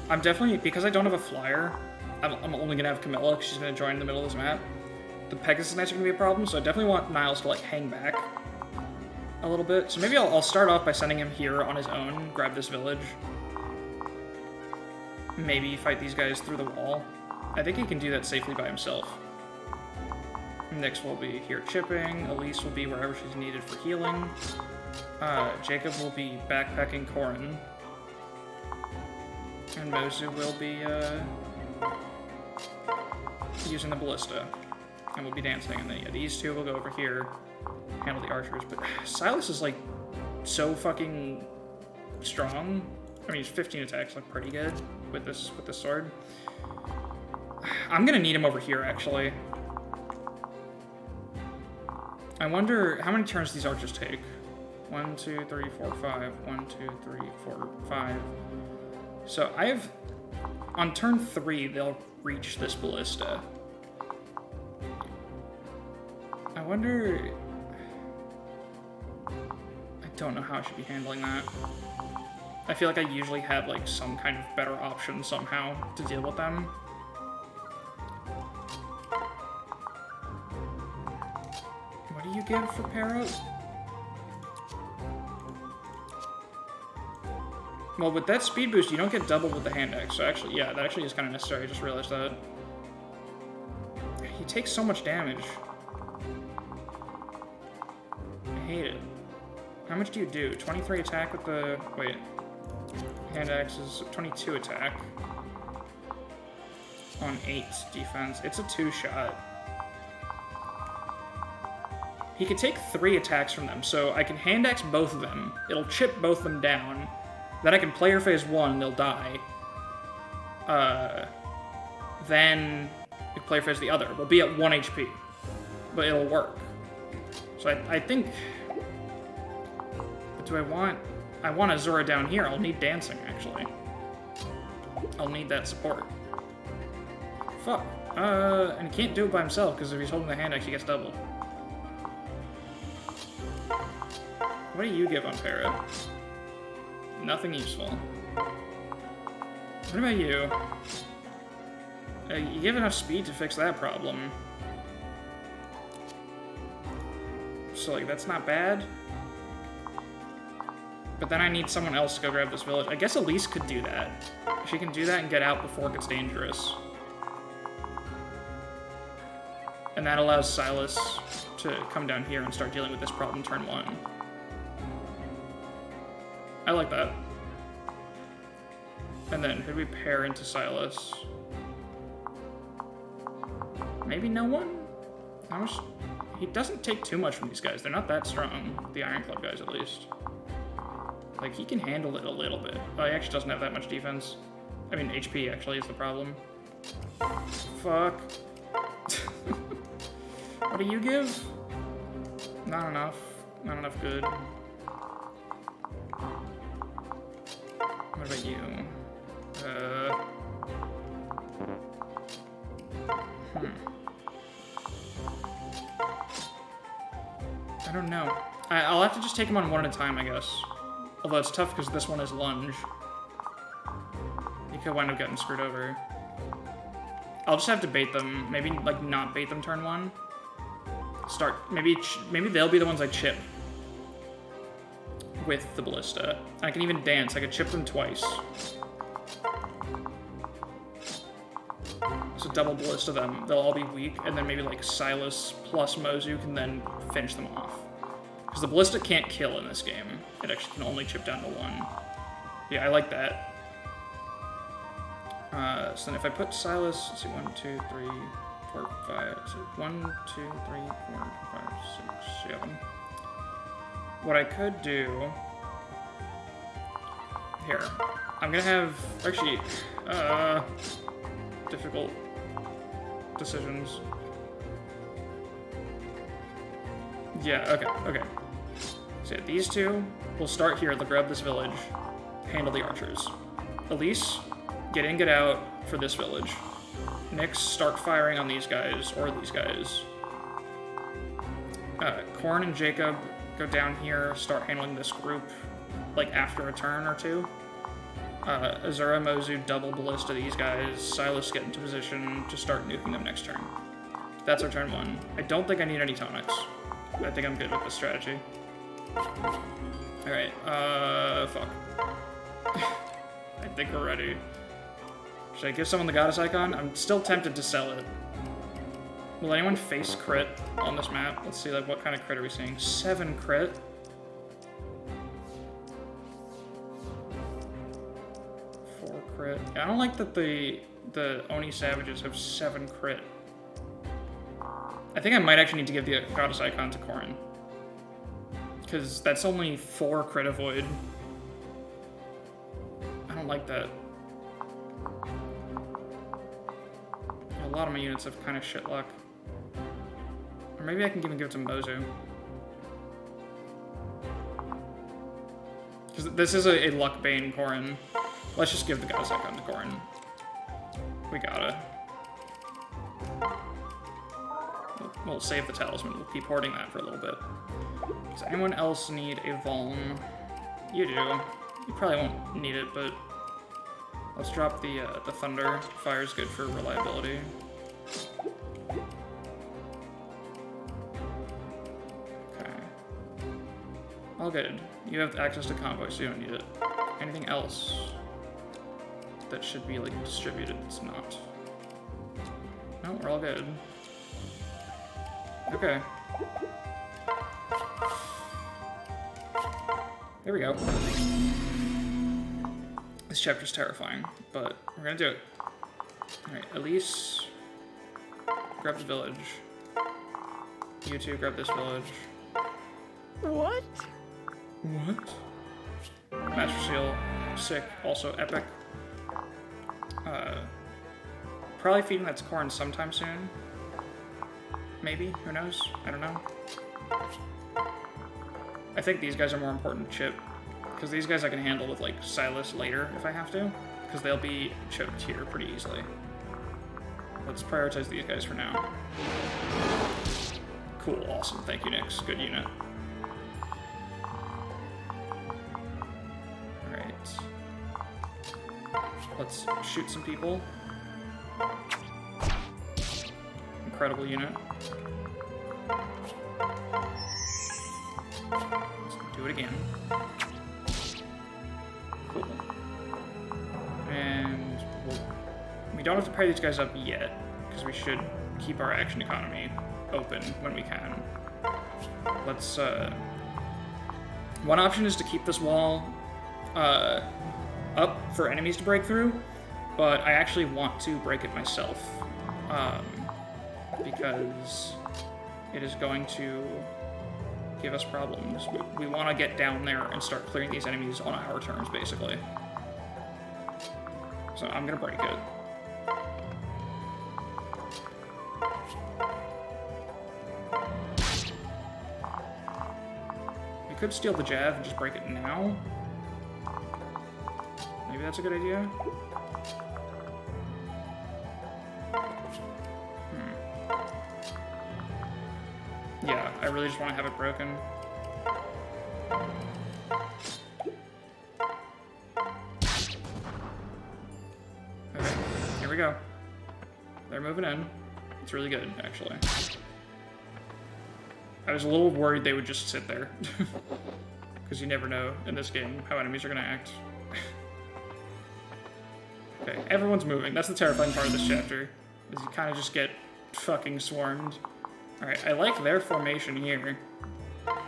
I'm definitely, because I don't have a flyer, I'm only gonna have Camilla, because she's gonna join in the middle of this map. The Pegasus Knights are gonna be a problem, so I definitely want Niles to like hang back a little bit. So maybe I'll start off by sending him here on his own, grab this village. Maybe fight these guys through the wall. I think he can do that safely by himself. Nyx will be here chipping, Elise will be wherever she's needed for healing. Jacob will be backpacking Corrin. And Mozu will be using the Ballista. And we'll be dancing, and then yeah, these two will go over here, handle the archers. But Silas is like so fucking strong. I mean, his 15 attacks look pretty good with this sword. I'm gonna need him over here actually. I wonder how many turns these archers take. 1, 2, 3, 4, 5. 1, 2, 3, 4, 5. So I have, on turn 3, they'll reach this Ballista. I wonder, I don't know how I should be handling that. I feel like I usually have like some kind of better option somehow to deal with them. What do you give for Parrot? Well, with that speed boost, you don't get doubled with the hand axe. So actually, yeah, that actually is kind of necessary. I just realized that. He takes so much damage. I hate it. How much do you do? 23 attack with the... Wait. Hand axe is 22 attack. On 8 defense. It's a 2-shot. He could take 3 attacks from them, so I can hand axe both of them. It'll chip both of them down. Then I can player phase 1, they'll die. Then I can player phase the other. We'll be at 1 HP. But it'll work. So I think... What do I want? I want Azura down here. I'll need dancing, actually. I'll need that support. Fuck. And he can't do it by himself, because if he's holding the hand axe, he gets doubled. What do you give on Parrot? Nothing useful. What about you? You give enough speed to fix that problem. So, like, that's not bad. But then I need someone else to go grab this village. I guess Elise could do that. She can do that and get out before it gets dangerous. And that allows Silas to come down here and start dealing with this problem turn 1. I like that. And then, who do we pair into Silas? Maybe no one? How much? He doesn't take too much from these guys. They're not that strong. The Iron Club guys, at least. Like, he can handle it a little bit. Oh, he actually doesn't have that much defense. I mean, HP actually is the problem. Fuck. What do you give? Not enough. Not enough good. What about you? I don't know. I'll have to just take them on one at a time, I guess. Although it's tough because this one is lunge. You could wind up getting screwed over. I'll just have to bait them. Maybe, like, not bait them turn one. Start, maybe they'll be the ones I chip with the ballista. I can even dance. I could chip them twice. So double ballista them. They'll all be weak, and then maybe like Silas plus Mozu can then finish them off. Because the ballista can't kill in this game. It actually can only chip down to one. Yeah, I like that. So then if I put Silas, let's see, 1, 2, 3, 4, 5, so 1, 2, 3, 4, 5, 6, 7. What I could do here, I'm gonna have, actually, difficult decisions. Yeah, okay. So yeah, these two will start here, they'll grab this village, handle the archers. Elise, get in, get out for this village. Nyx, start firing on these guys, or these guys. Korn and Jacob, go down here, start handling this group, like after a turn or two. Azura, Mozu, double ballista these guys. Silas, get into position to start nuking them next turn. That's our turn one. I don't think I need any tonics. I think I'm good with this strategy. Alright, fuck. I think we're ready. Should I give someone the goddess icon? I'm still tempted to sell it. Will anyone face crit on this map? Let's see, like, what kind of crit are we seeing? 7 crit? Crit. Yeah, I don't like that the Oni Savages have 7 crit. I think I might actually need to give the goddess icon to Corrin. Because that's only 4 crit avoid. I don't like that. A lot of my units have kind of shit luck. Or maybe I can even give it to Mozu. Because this is a luck bane Corrin. Let's just give the goddess icon to Corrin. We gotta. We'll save the talisman. We'll keep hoarding that for a little bit. Does anyone else need a Vuln? You do. You probably won't need it, but let's drop the Thunder. Fire's good for reliability. Okay. All good. You have access to convoy, so you don't need it. Anything else that should be, like, distributed? It's not. No, we're all good. Okay. There we go. This chapter's terrifying, but we're gonna do it. Alright, Elise, grab the village. You two, grab this village. What? What? Master Seal, sick, also epic. Probably feeding that to Corrin sometime soon. Maybe, who knows? I don't know. I think these guys are more important to chip, because these guys I can handle with, like, Silas later if I have to, because they'll be choked here pretty easily. Let's prioritize these guys for now. Cool, awesome, thank you, Nyx. Good unit. Alright. Let's shoot some people. Incredible unit. Let's do it again. Cool. And we don't have to pair these guys up yet, because we should keep our action economy open when we can. Let's, one option is to keep this wall up for enemies to break through, but I actually want to break it myself, because it is going to give us problems. We want to get down there and start clearing these enemies on our terms, basically. So I'm gonna break it. We could steal the Jav and just break it now. Maybe that's a good idea. Yeah, I really just want to have it broken. Okay, here we go. They're moving in. It's really good, actually. I was a little worried they would just sit there. Because you never know in this game how enemies are going to act. Okay, everyone's moving. That's the terrifying part of this chapter. Is you kind of just get fucking swarmed. Alright, I like their formation here.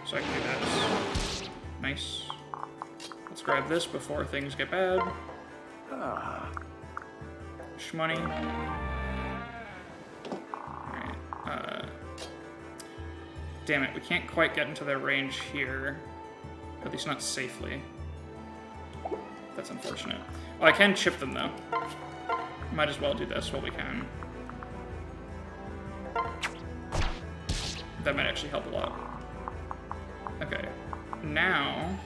So I can do this. Nice. Let's grab this before things get bad. Shmoney. Alright, damn it, we can't quite get into their range here. At least not safely. That's unfortunate. Oh, I can chip them, though. Might as well do this while we can. That might actually help a lot. Okay. Now...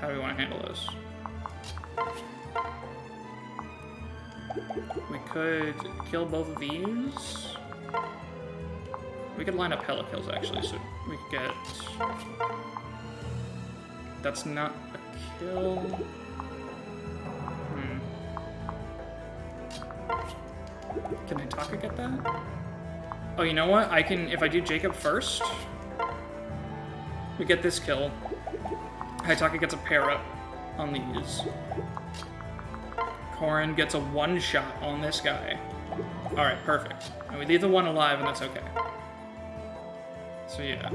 how do we want to handle this? We could kill both of these. We could line up hella kills, actually, so we could get... That's not a kill. Can Hitaka get that? Oh, you know what? I can, if I do Jacob first, we get this kill. Hitaka gets a pair up on these. Korin gets a one-shot on this guy. Alright, perfect. And we leave the one alive, and that's okay. So yeah.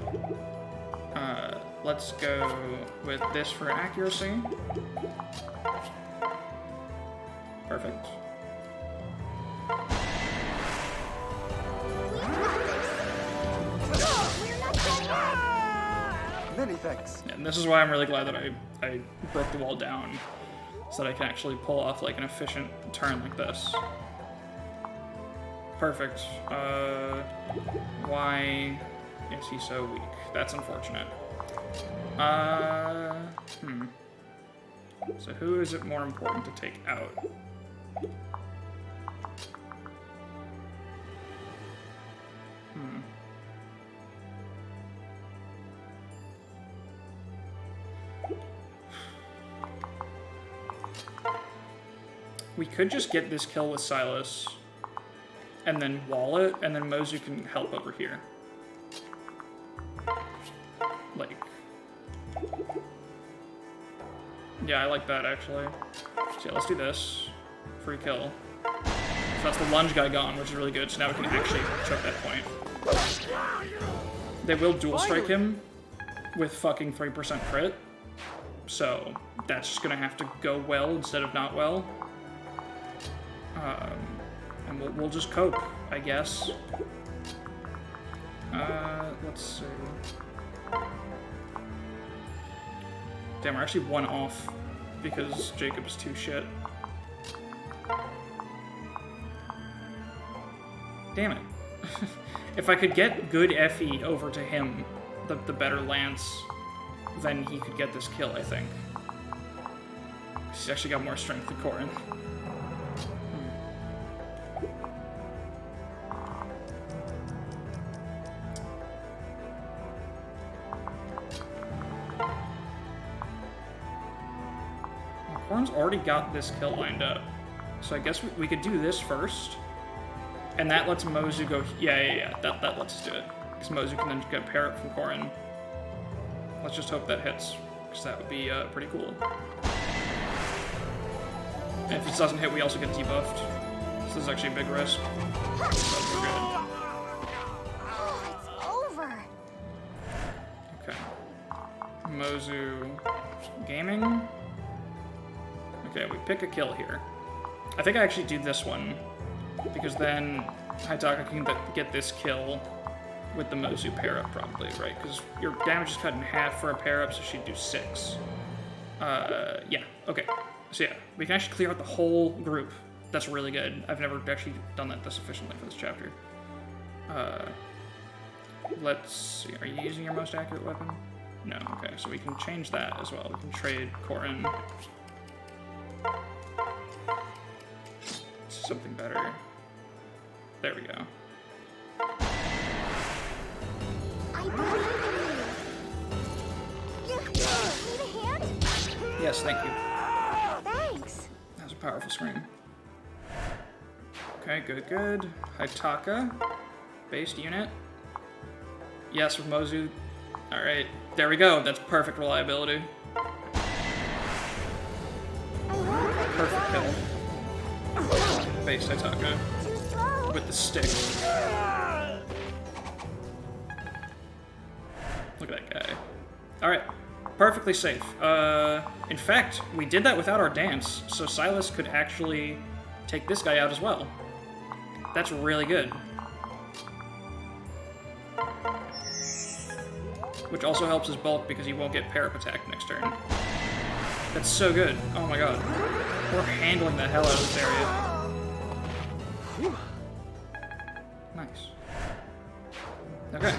Let's go with this for accuracy. Perfect. Many thanks. And this is why I'm really glad that I broke the wall down, so that I can actually pull off like an efficient turn like this. Perfect. Why is he so weak? That's unfortunate. So who is it more important to take out? We could just get this kill with Silas, and then wall it, and then Mozu can help over here. Like... yeah, I like that, actually. So yeah, let's do this. Free kill. So that's the lunge guy gone, which is really good, so now we can actually choke that point. They will dual strike him with fucking 3% crit, so that's just gonna have to go well instead of not well. And we'll just cope, I guess. Let's see. Damn, we're actually one off because Jacob is too shit. Damn it. If I could get good Effie over to him, the better Lance, then he could get this kill, I think. He's actually got more strength than Korin. Korin's already got this kill lined up. So I guess we could do this first. And that lets Mozu go... Yeah. That lets us do it. Because Mozu can then get a pair up from Korin. Let's just hope that hits. Because that would be pretty cool. And if it doesn't hit, we also get debuffed. So this is actually a big risk. But we're good. Oh, it's over. Okay. Mozu... Gaming? Okay, we pick a kill here. I think I actually do this one, because then Hitaka can get this kill with the Mozu pair up, probably, right? Because your damage is cut in half for a pair up, so she'd do 6. Yeah, okay. So yeah, we can actually clear out the whole group. That's really good. I've never actually done that this efficiently for this chapter. Let's see. Are you using your most accurate weapon? No, okay, so we can change that as well. We can trade Corin. Something better. There we go. I believe in you. Need a hand? Yes, thank you. Thanks. That was a powerful scream. Okay, good, good. Haitaka. Based unit. Yes, with Mozu. Alright, there we go. That's perfect reliability. Perfect kill. Based Haitaka. Too slow. With the stick. Look at that guy. Alright. Perfectly safe. In fact, we did that without our dance, so Silas could actually take this guy out as well. That's really good. Which also helps his bulk because he won't get pair-up attack next turn. That's so good. Oh my god. We're handling the hell out of this area. Nice. Okay.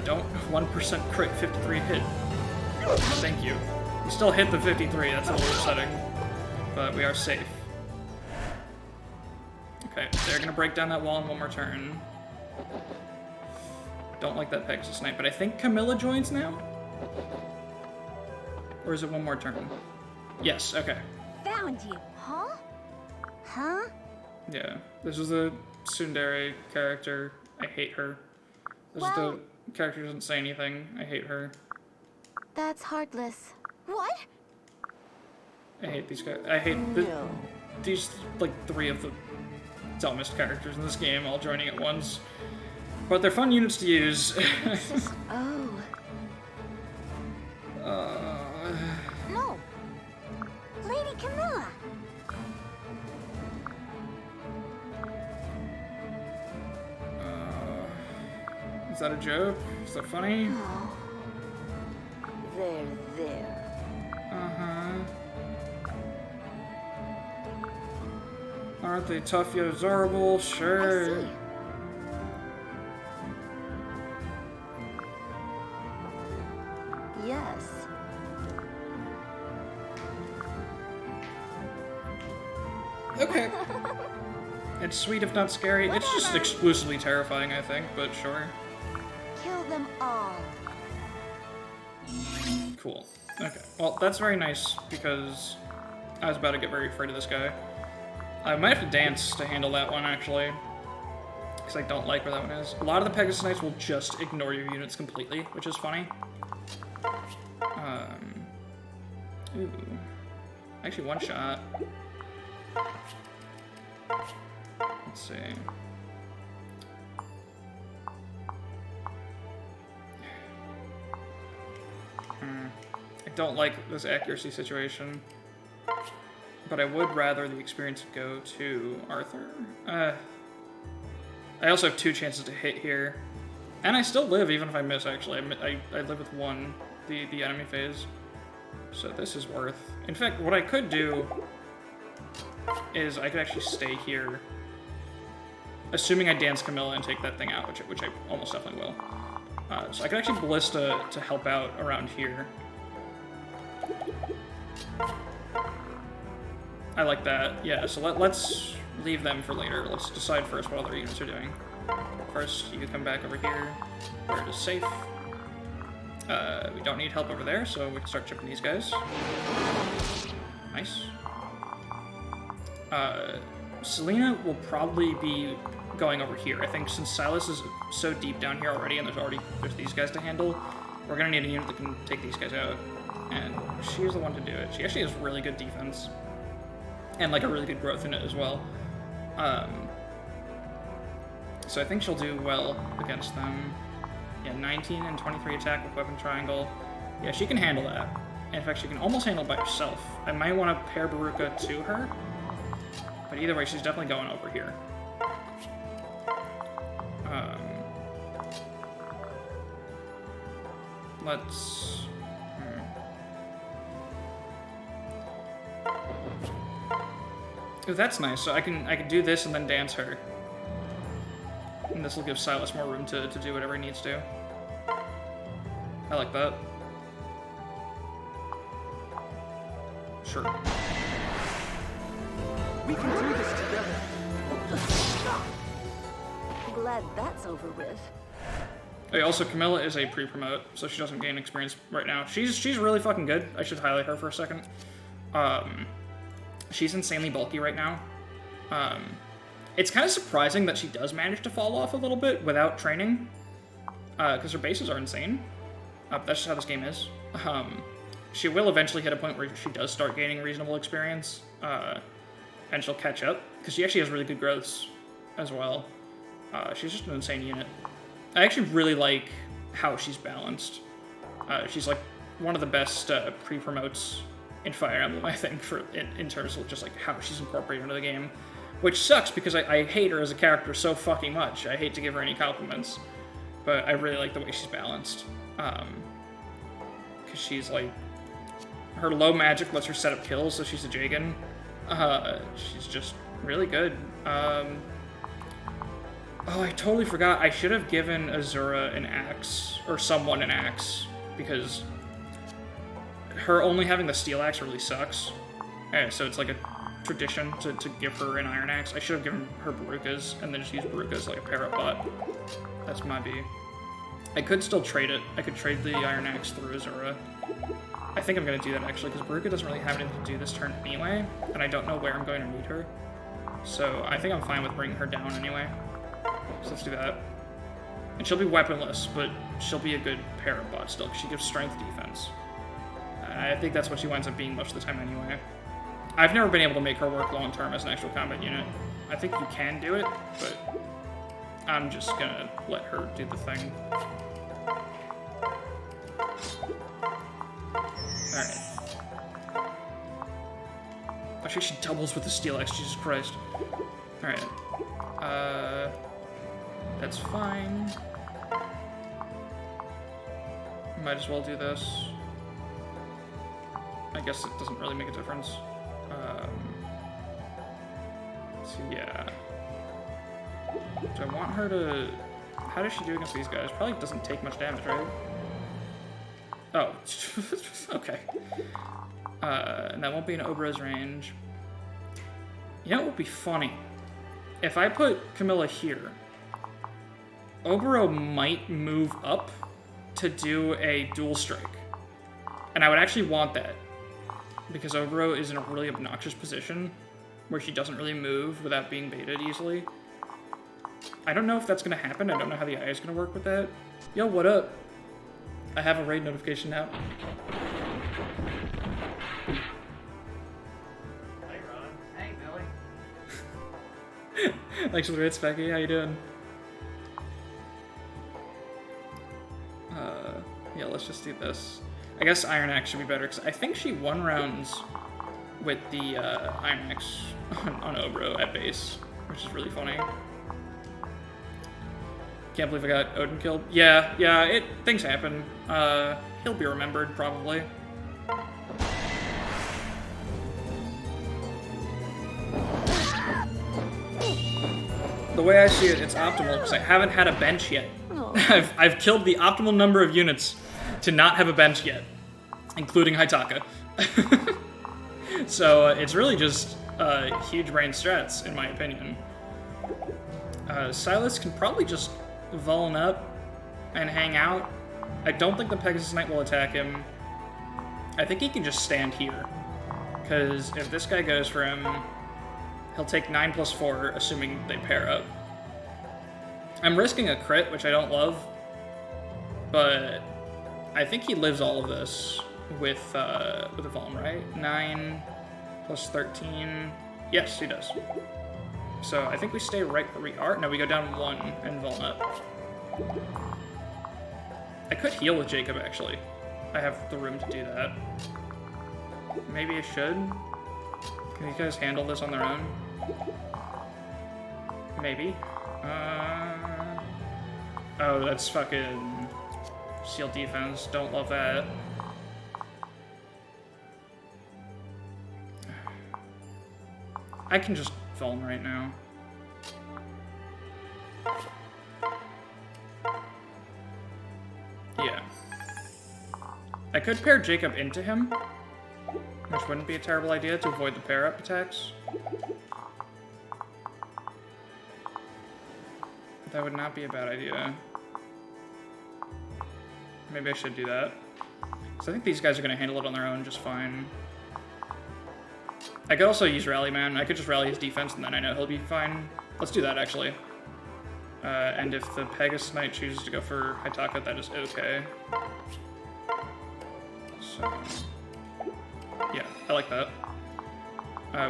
Don't 1% crit 53 hit. Thank you. We still hit the 53, that's a little upsetting. But we are safe. Okay, they're gonna break down that wall in one more turn. Don't like that Pegasus Knight, but I think Camilla joins now? Or is it one more turn? Yes, okay. Found you. Huh? Huh? Yeah, this is the tsundere character. I hate her. This is the character who doesn't say anything. I hate her. That's heartless. What? I hate these guys. I hate these, like, 3 of the dumbest characters in this game all joining at once. But they're fun units to use. Oh. No. Lady Camilla. Is that a joke? Is that funny? Oh. There. Uh-huh. Aren't they tough yet adorable? Sure. I see. Yes. Okay. It's sweet if not scary. It's just exclusively terrifying, I think, but sure. Kill them all. Cool. Okay. Well, that's very nice, because I was about to get very afraid of this guy. I might have to dance to handle that one, actually. Because I don't like where that one is. A lot of the Pegasus Knights will just ignore your units completely, which is funny. Ooh. Actually, one shot. Let's see. I don't like this accuracy situation, but I would rather the experience go to Arthur. I also have 2 chances to hit here, and I still live even if I miss, actually. I live with 1, the enemy phase, so this is worth. In fact, what I could do is I could actually stay here, assuming I dance Camilla and take that thing out, which I almost definitely will. So I could actually Ballista to help out around here. I like that. Yeah, so let's leave them for later. Let's decide first what other units are doing. First, you come back over here, where it is safe. We don't need help over there, so we can start chipping these guys. Nice. Selena will probably be going over here. I think since Silas is so deep down here already, and there's these guys to handle, we're gonna need a unit that can take these guys out. And she's the one to do it. She actually has really good defense. And like a really good growth in it as well. So I think she'll do well against them. Yeah, 19 and 23 attack with weapon triangle. Yeah, she can handle that. In fact, she can almost handle it by herself. I might want to pair Baruka to her. But either way, she's definitely going over here. Let's... Oh, that's nice. So I can do this and then dance her. And this will give Silas more room to do whatever he needs to. I like that. Sure. We can do this together. Glad that's over with. Hey, also, Camilla is a pre-promote, so she doesn't gain experience right now. She's really fucking good. I should highlight her for a second. She's insanely bulky right now. It's kind of surprising that she does manage to fall off a little bit without training, because her bases are insane. That's just how this game is. She will eventually hit a point where she does start gaining reasonable experience, and she'll catch up, because she actually has really good growths as well. She's just an insane unit. I actually really like how she's balanced. She's like one of the best pre-promotes in Fire Emblem, I think, in terms of just like how she's incorporated into the game. Which sucks because I hate her as a character so fucking much. I hate to give her any compliments. But I really like the way she's balanced. Because she's like... Her low magic lets her set up kills, so she's a Jagan. She's just really good. Oh, I totally forgot. I should have given Azura an axe, or someone an axe, because her only having the steel axe really sucks. So it's like a tradition to give her an iron axe. I should have given her Barukas, and then just use Barukas like a parrot bot. That's my B. I could still trade it. I could trade the iron axe through Azura. I think I'm going to do that, actually, because Baruka doesn't really have anything to do this turn anyway, and I don't know where I'm going to need her. So I think I'm fine with bringing her down anyway. So let's do that. And she'll be weaponless, but she'll be a good parrot bot still, because she gives strength defense. I think that's what she winds up being most of the time anyway. I've never been able to make her work long-term as an actual combat unit. I think you can do it, but I'm just gonna let her do the thing. Alright. Actually, she doubles with the steel axe, Jesus Christ. Alright. That's fine. Might as well do this. I guess it doesn't really make a difference. So yeah. Do I want her to... How does she do against these guys? Probably doesn't take much damage, right? Oh. Okay. And that won't be in Obra's range. You know what would be funny? If I put Camilla here, Oboro might move up to do a dual strike. And I would actually want that, because Oboro is in a really obnoxious position where she doesn't really move without being baited easily. I don't know if that's going to happen. I don't know how the AI is going to work with that. Yo, what up? I have a raid notification now. Hey, Ron. Hey, Billy. Thanks for the raid, Specky. How you doing? Yeah, let's just do this. I guess Iron Axe should be better, because I think she won rounds with the Iron Axe on Obro at base, which is really funny. Can't believe I got Odin killed. Yeah, things happen. He'll be remembered, probably. The way I see it, it's optimal, because I haven't had a bench yet. I've killed the optimal number of units to not have a bench yet, including Haitaka. So it's really just huge brain strats, in my opinion. Silas can probably just Vuln up and hang out. I don't think the Pegasus Knight will attack him. I think he can just stand here, because if this guy goes for him, he'll take 9+4, assuming they pair up. I'm risking a crit, which I don't love, but I think he lives all of this with a Vuln, right? 9 plus 13. Yes, he does. So I think we stay right where we are. No, we go down 1 and Vuln up. I could heal with Jacob, actually. I have the room to do that. Maybe I should? Can you guys handle this on their own? Maybe. Oh, that's fucking... Seal defense, don't love that. I can just Vuln right now. Yeah. I could pair Jacob into him, which wouldn't be a terrible idea to avoid the pair-up attacks. That would not be a bad idea. Maybe I should do that. So I think these guys are going to handle it on their own just fine. I could also use Rally Man. I could just rally his defense and then I know he'll be fine. Let's do that, actually. And if the Pegasus Knight chooses to go for Hitaka, that is okay. So, yeah, I like that.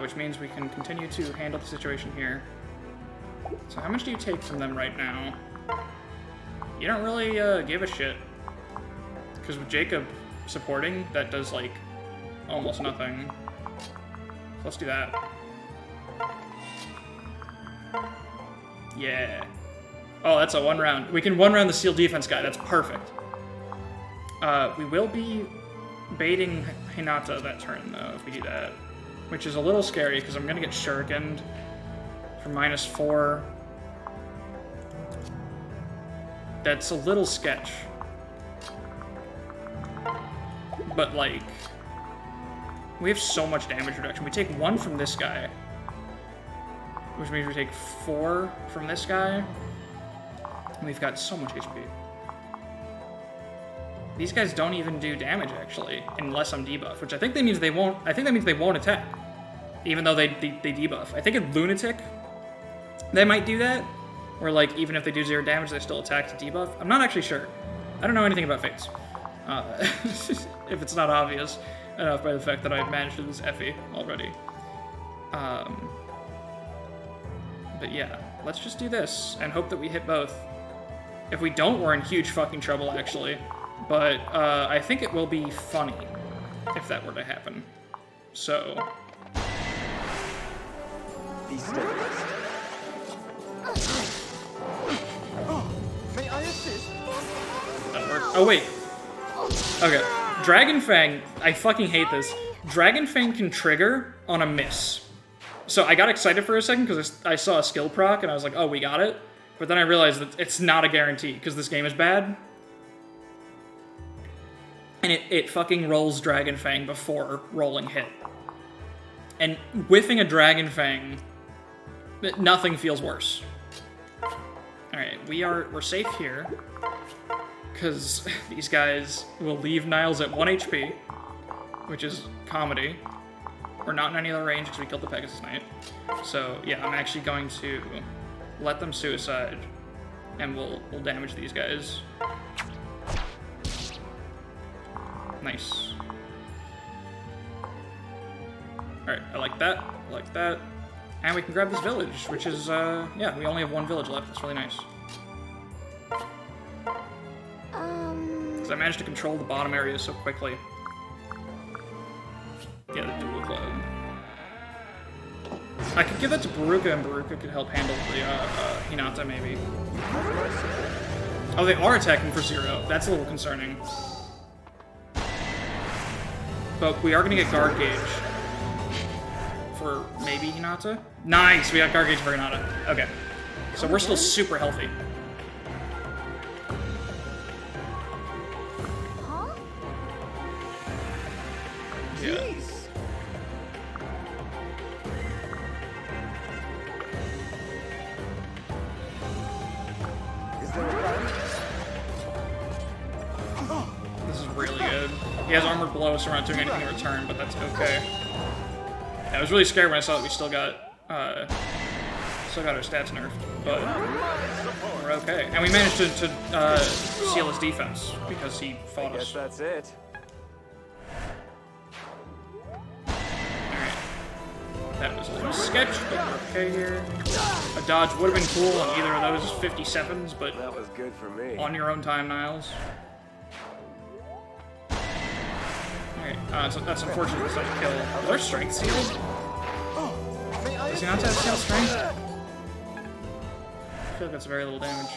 Which means we can continue to handle the situation here. So how much do you take from them right now? You don't really give a shit. Because with Jacob supporting, that does, like, almost nothing. So let's do that. Yeah. Oh, that's a 1 round. We can 1 round the seal defense guy. That's perfect. We will be baiting Hinata that turn, though, if we do that. Which is a little scary, because I'm going to get shurikened for -4. That's a little sketch. But, like, we have so much damage reduction. We take 1 from this guy, which means we take 4 from this guy. And we've got so much HP. These guys don't even do damage, actually, unless I'm debuff, which I think that means they won't. I think that means they won't attack, even though they debuff. I think in Lunatic, they might do that, where, like, even if they do 0 damage, they still attack to debuff. I'm not actually sure. I don't know anything about Fates. If it's not obvious enough by the fact that I've managed this Effie already. But yeah, let's just do this and hope that we hit both. If we don't, we're in huge fucking trouble, actually. But I think it will be funny if that were to happen. So... Be steadfast. Oh, may I assist? That worked. Oh, wait. Okay. Dragon Fang, I fucking hate this. Dragon Fang can trigger on a miss. So I got excited for a second because I saw a skill proc and I was like, oh, we got it. But then I realized that it's not a guarantee because this game is bad. And it fucking rolls Dragon Fang before rolling hit. And whiffing a Dragon Fang, nothing feels worse. Alright, we're safe here. Because these guys will leave Niles at 1 HP, which is comedy. We're not in any other range because we killed the Pegasus Knight. So yeah, I'm actually going to let them suicide, and we'll damage these guys. Nice. Alright, I like that. I like that. And we can grab this village, which is, yeah, we only have 1 village left. That's really nice. Because I managed to control the bottom area so quickly. Yeah, the dual club. I could give that to Baruka, and Baruka could help handle the Hinata, maybe. Oh, they are attacking for 0. That's a little concerning. But we are going to get guard gauge for maybe Hinata. Nice! We got guard gauge for Hinata. Okay. So we're still super healthy. Yeah. This is really good. He has armored blow, so we're not doing anything in return, but that's okay. I was really scared when I saw that we still got our stats nerfed, but we're okay. And we managed to seal his defense because he fought us. Guess that's it. That was a little sketch, but we're okay here. A dodge would have been cool on either of those 57s, but That was good for me. on your own time, Niles. Alright, so that's unfortunate it's not a kill. Is our strength sealed? Does he not have seal strength? I feel like that's very little damage.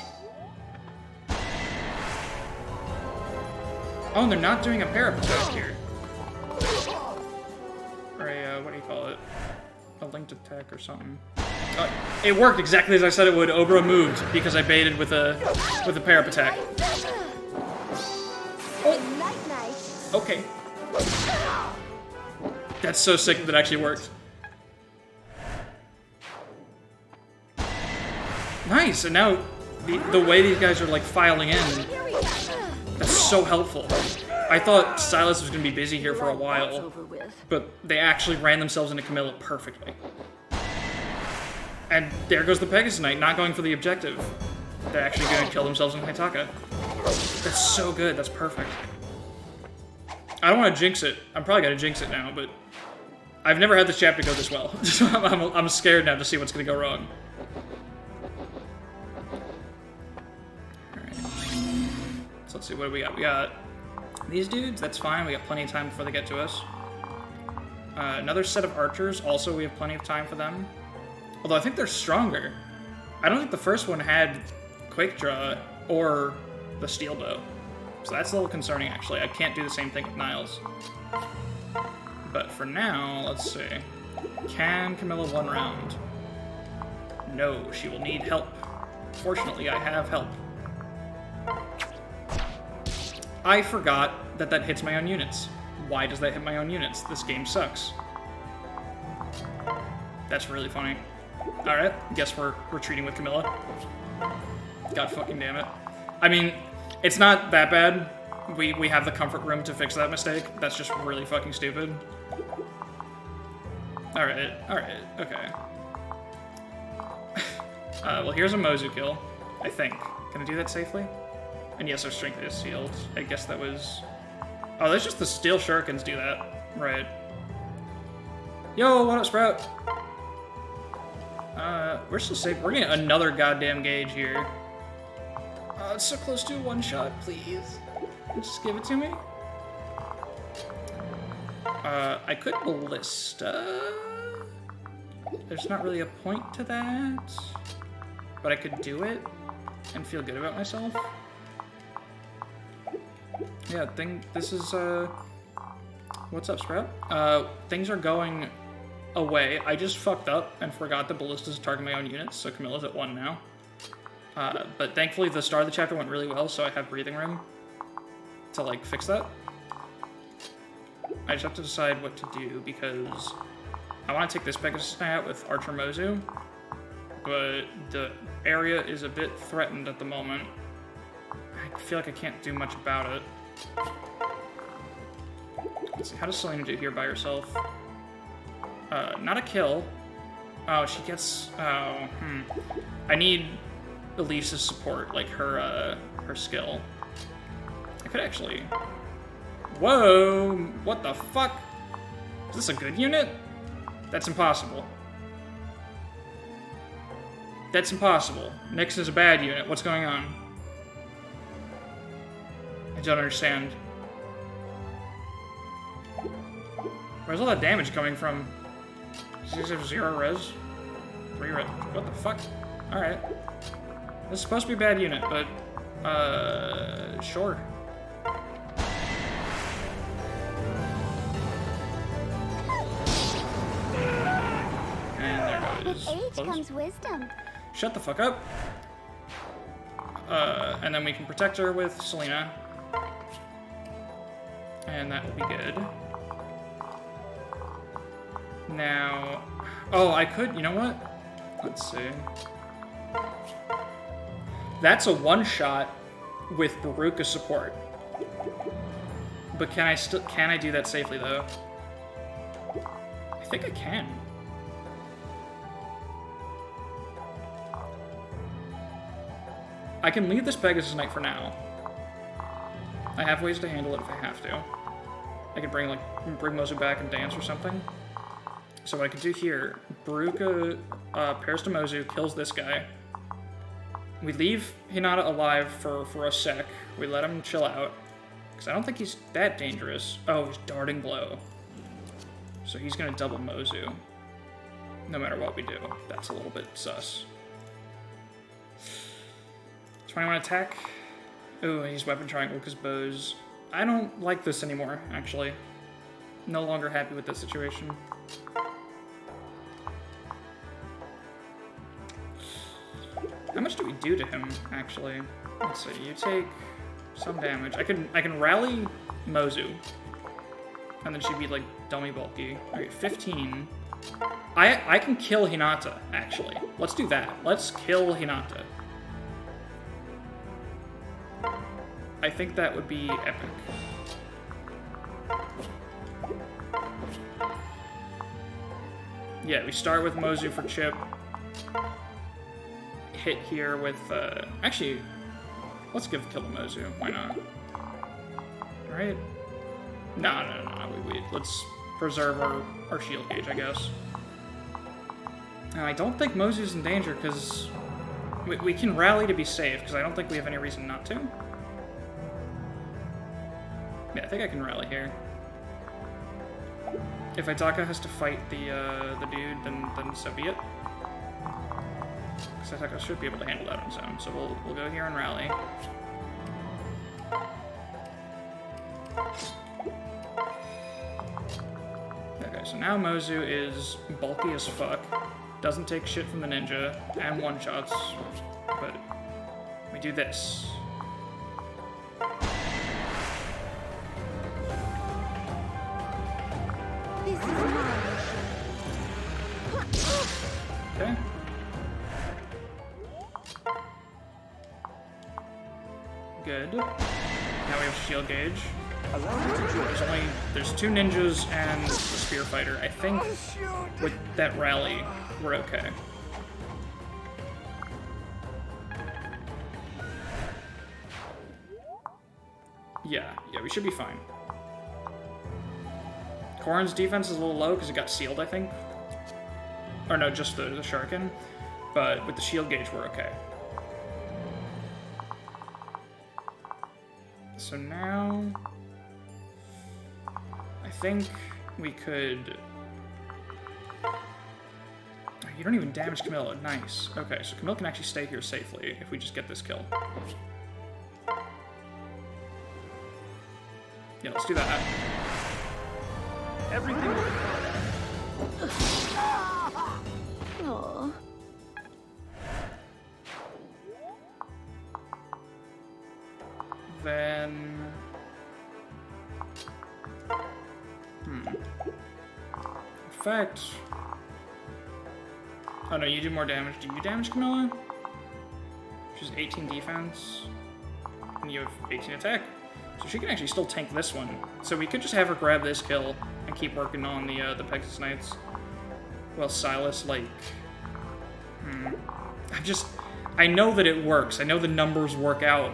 Oh, and they're not doing a parap attack here. Or a, what do you call it? A linked attack or something. It worked exactly as I said it would. Obra moved because I baited with a parap attack. Oh. Okay. That's so sick that it actually worked. Nice, and now the way these guys are like filing in, that's so helpful. I thought Silas was gonna be busy here for a while, but they actually ran themselves into Camilla perfectly. And there goes the Pegasus Knight, not going for the objective. They're actually gonna kill themselves in Haitaka. That's so good, that's perfect. I don't want to jinx it. I'm probably gonna jinx it now, but I've never had this chapter go this well. So I'm scared now to see what's gonna go wrong. Alright. So let's see, what do we got? We got these dudes, that's fine. We got plenty of time before they get to us. Another set of archers, also we have plenty of time for them. Although I think they're stronger. I don't think the first one had Quake Draw or the Steel Bow. So that's a little concerning, actually. I can't do the same thing with Niles. But for now, let's see. Can Camilla one round? No, she will need help. Fortunately, I have help. I forgot that hits my own units. Why does that hit my own units? This game sucks. That's really funny. Alright, guess we're retreating with Camilla. God fucking damn it. I mean, it's not that bad. We have the comfort room to fix that mistake. That's just really fucking stupid. Alright, okay. Well, here's a Mozu kill, I think. Can I do that safely? And yes, our strength is sealed. I guess that was... Oh, that's just the steel shurikens do that. Right. Yo, what up, Sprout? We're still safe. We're getting another goddamn gauge here. It's so close to a one-shot, please. Just give it to me. I could ballista. There's not really a point to that. But I could do it and feel good about myself. Yeah, this is, what's up, Sprout? Things are going away. I just fucked up and forgot the ballistas target my own units, so Camilla's at 1 now. But thankfully the start of the chapter went really well, so I have breathing room to, like, fix that. I just have to decide what to do, because I want to take this Pegasus Knight out with Archer Mozu, but the area is a bit threatened at the moment. I feel like I can't do much about it. Let's see, how does Selena do here by herself? Not a kill. Oh, she gets... Oh, I need Elise's support, like her skill. I could actually... Whoa! What the fuck? Is this a good unit? That's impossible. That's impossible. Nyx is a bad unit. What's going on? I don't understand. Where's all that damage coming from? Does he have 0 res? 3 res? What the fuck? Alright. This is supposed to be a bad unit, but... sure. And there goes. With age comes wisdom. Shut the fuck up. And then we can protect her with Selena. And that will be good. Now... Oh, I could... You know what? Let's see. That's a one-shot with Baruka support. But can I do that safely, though? I think I can. I can leave this Pegasus Knight for now. I have ways to handle it if I have to. I could bring Mozu back and dance or something. So what I could do here, Baruka pairs to Mozu, kills this guy. We leave Hinata alive for a sec. We let him chill out. Because I don't think he's that dangerous. Oh, he's Darting Blow. So he's going to double Mozu. No matter what we do. That's a little bit sus. 21 attack. Ooh, he's Weapon Triangle because bows I don't like this anymore, actually. No longer happy with this situation. How much do we do to him, actually? Let's see, you take some damage. I can rally Mozu. And then she'd be like dummy bulky. Okay, 15. I can kill Hinata, actually. Let's do that. Let's kill Hinata. I think that would be epic. Yeah, we start with Mozu for chip. Hit here with, actually, let's give kill to Mozu. Why not? Right? No. Let's preserve our shield gauge, I guess. And I don't think Mozu's in danger, because we can rally to be safe, because I don't think we have any reason not to. Yeah, I think I can rally here. If Itaka has to fight the dude, then so be it. Because Itaka should be able to handle that on his own, so we'll go here and rally. Okay, so now Mozu is bulky as fuck, doesn't take shit from the ninja, and one-shots, but we do this. Okay. Good. Now we have shield gauge. There's two ninjas and the spear fighter. I think with that rally, we're okay. Yeah, we should be fine. Corrin's defense is a little low because it got sealed, I think. Or no, just the Shuriken. But with the shield gauge, we're okay. So now... I think we could... Oh, you don't even damage Camilla. Nice. Okay, so Camilla can actually stay here safely if we just get this kill. Yeah, let's do that. Everything will be Aww. Then... In fact... Oh no, you do more damage. Do you damage Camilla? She's 18 defense. And you have 18 attack. So she can actually still tank this one. So we could just have her grab this kill and keep working on the Pegasus Knights. Well, Silas, like... I know that it works. I know the numbers work out.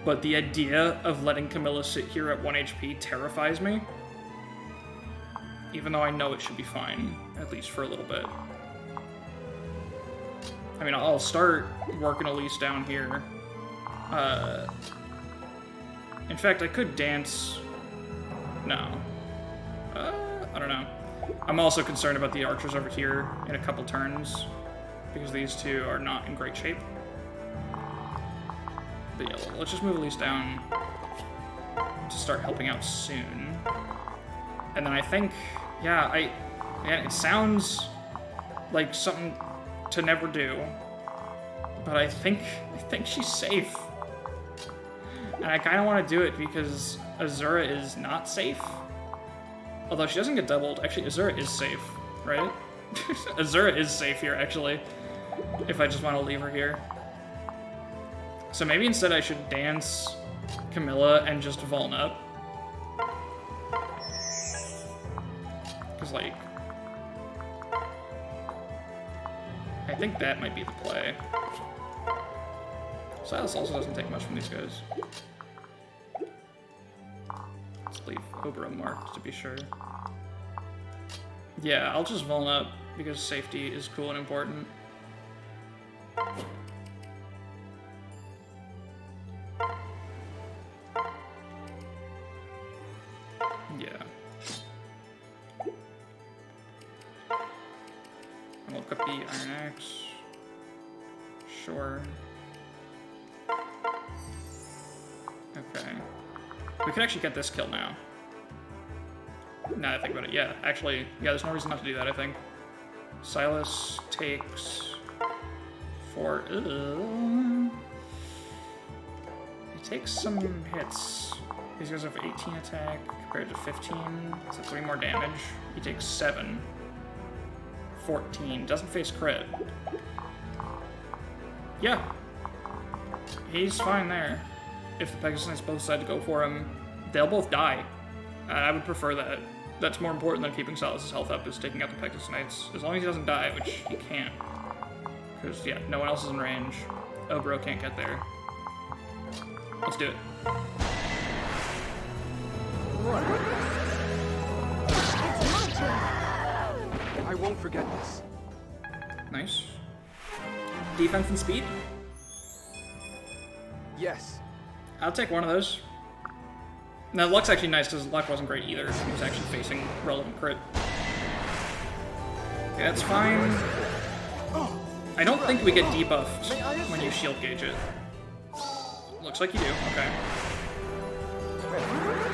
But the idea of letting Camilla sit here at 1 HP terrifies me. Even though I know it should be fine, at least for a little bit. I mean, I'll start working Elise down here. In fact, I could dance... No. I don't know. I'm also concerned about the archers over here in a couple turns, because these two are not in great shape. But yeah, let's just move Elise down to start helping out soon. And then I think, yeah, it sounds like something to never do, but I think she's safe. And I kind of want to do it because Azura is not safe. Although she doesn't get doubled. Actually, Azura is safe, right? Azura is safe here, actually, if I just want to leave her here. So maybe instead I should dance Camilla and just Vuln up. Because, like... I think that might be the play. Silas also doesn't take much from these guys. Let's leave Oberon marked to be sure. Yeah, I'll just Vuln up because safety is cool and important. Yeah. I'll look up the Iron Axe. Sure. Okay. We could actually get this kill now. Now that I think about it, yeah. Actually, yeah, there's no reason not to do that, I think. Silas takes 4... He takes some hits. These guys have 18 attack compared to 15, so 3 more damage. He takes 7. 14. Doesn't face crit. Yeah. He's fine there. If the Pegasus Knights both decide to go for him, they'll both die. I would prefer that. That's more important than keeping Silas's health up, is taking out the Pegasus Knights. As long as he doesn't die, which he can't. Because, yeah, no one else is in range. Obro can't get there. Let's do it. I won't forget this. Nice. Defense and speed? Yes. I'll take one of those. Now, luck's actually nice because luck wasn't great either. He was actually facing relevant crit. Okay, that's fine. I don't think we get debuffed when you shield gauge it. Looks like you do. Okay.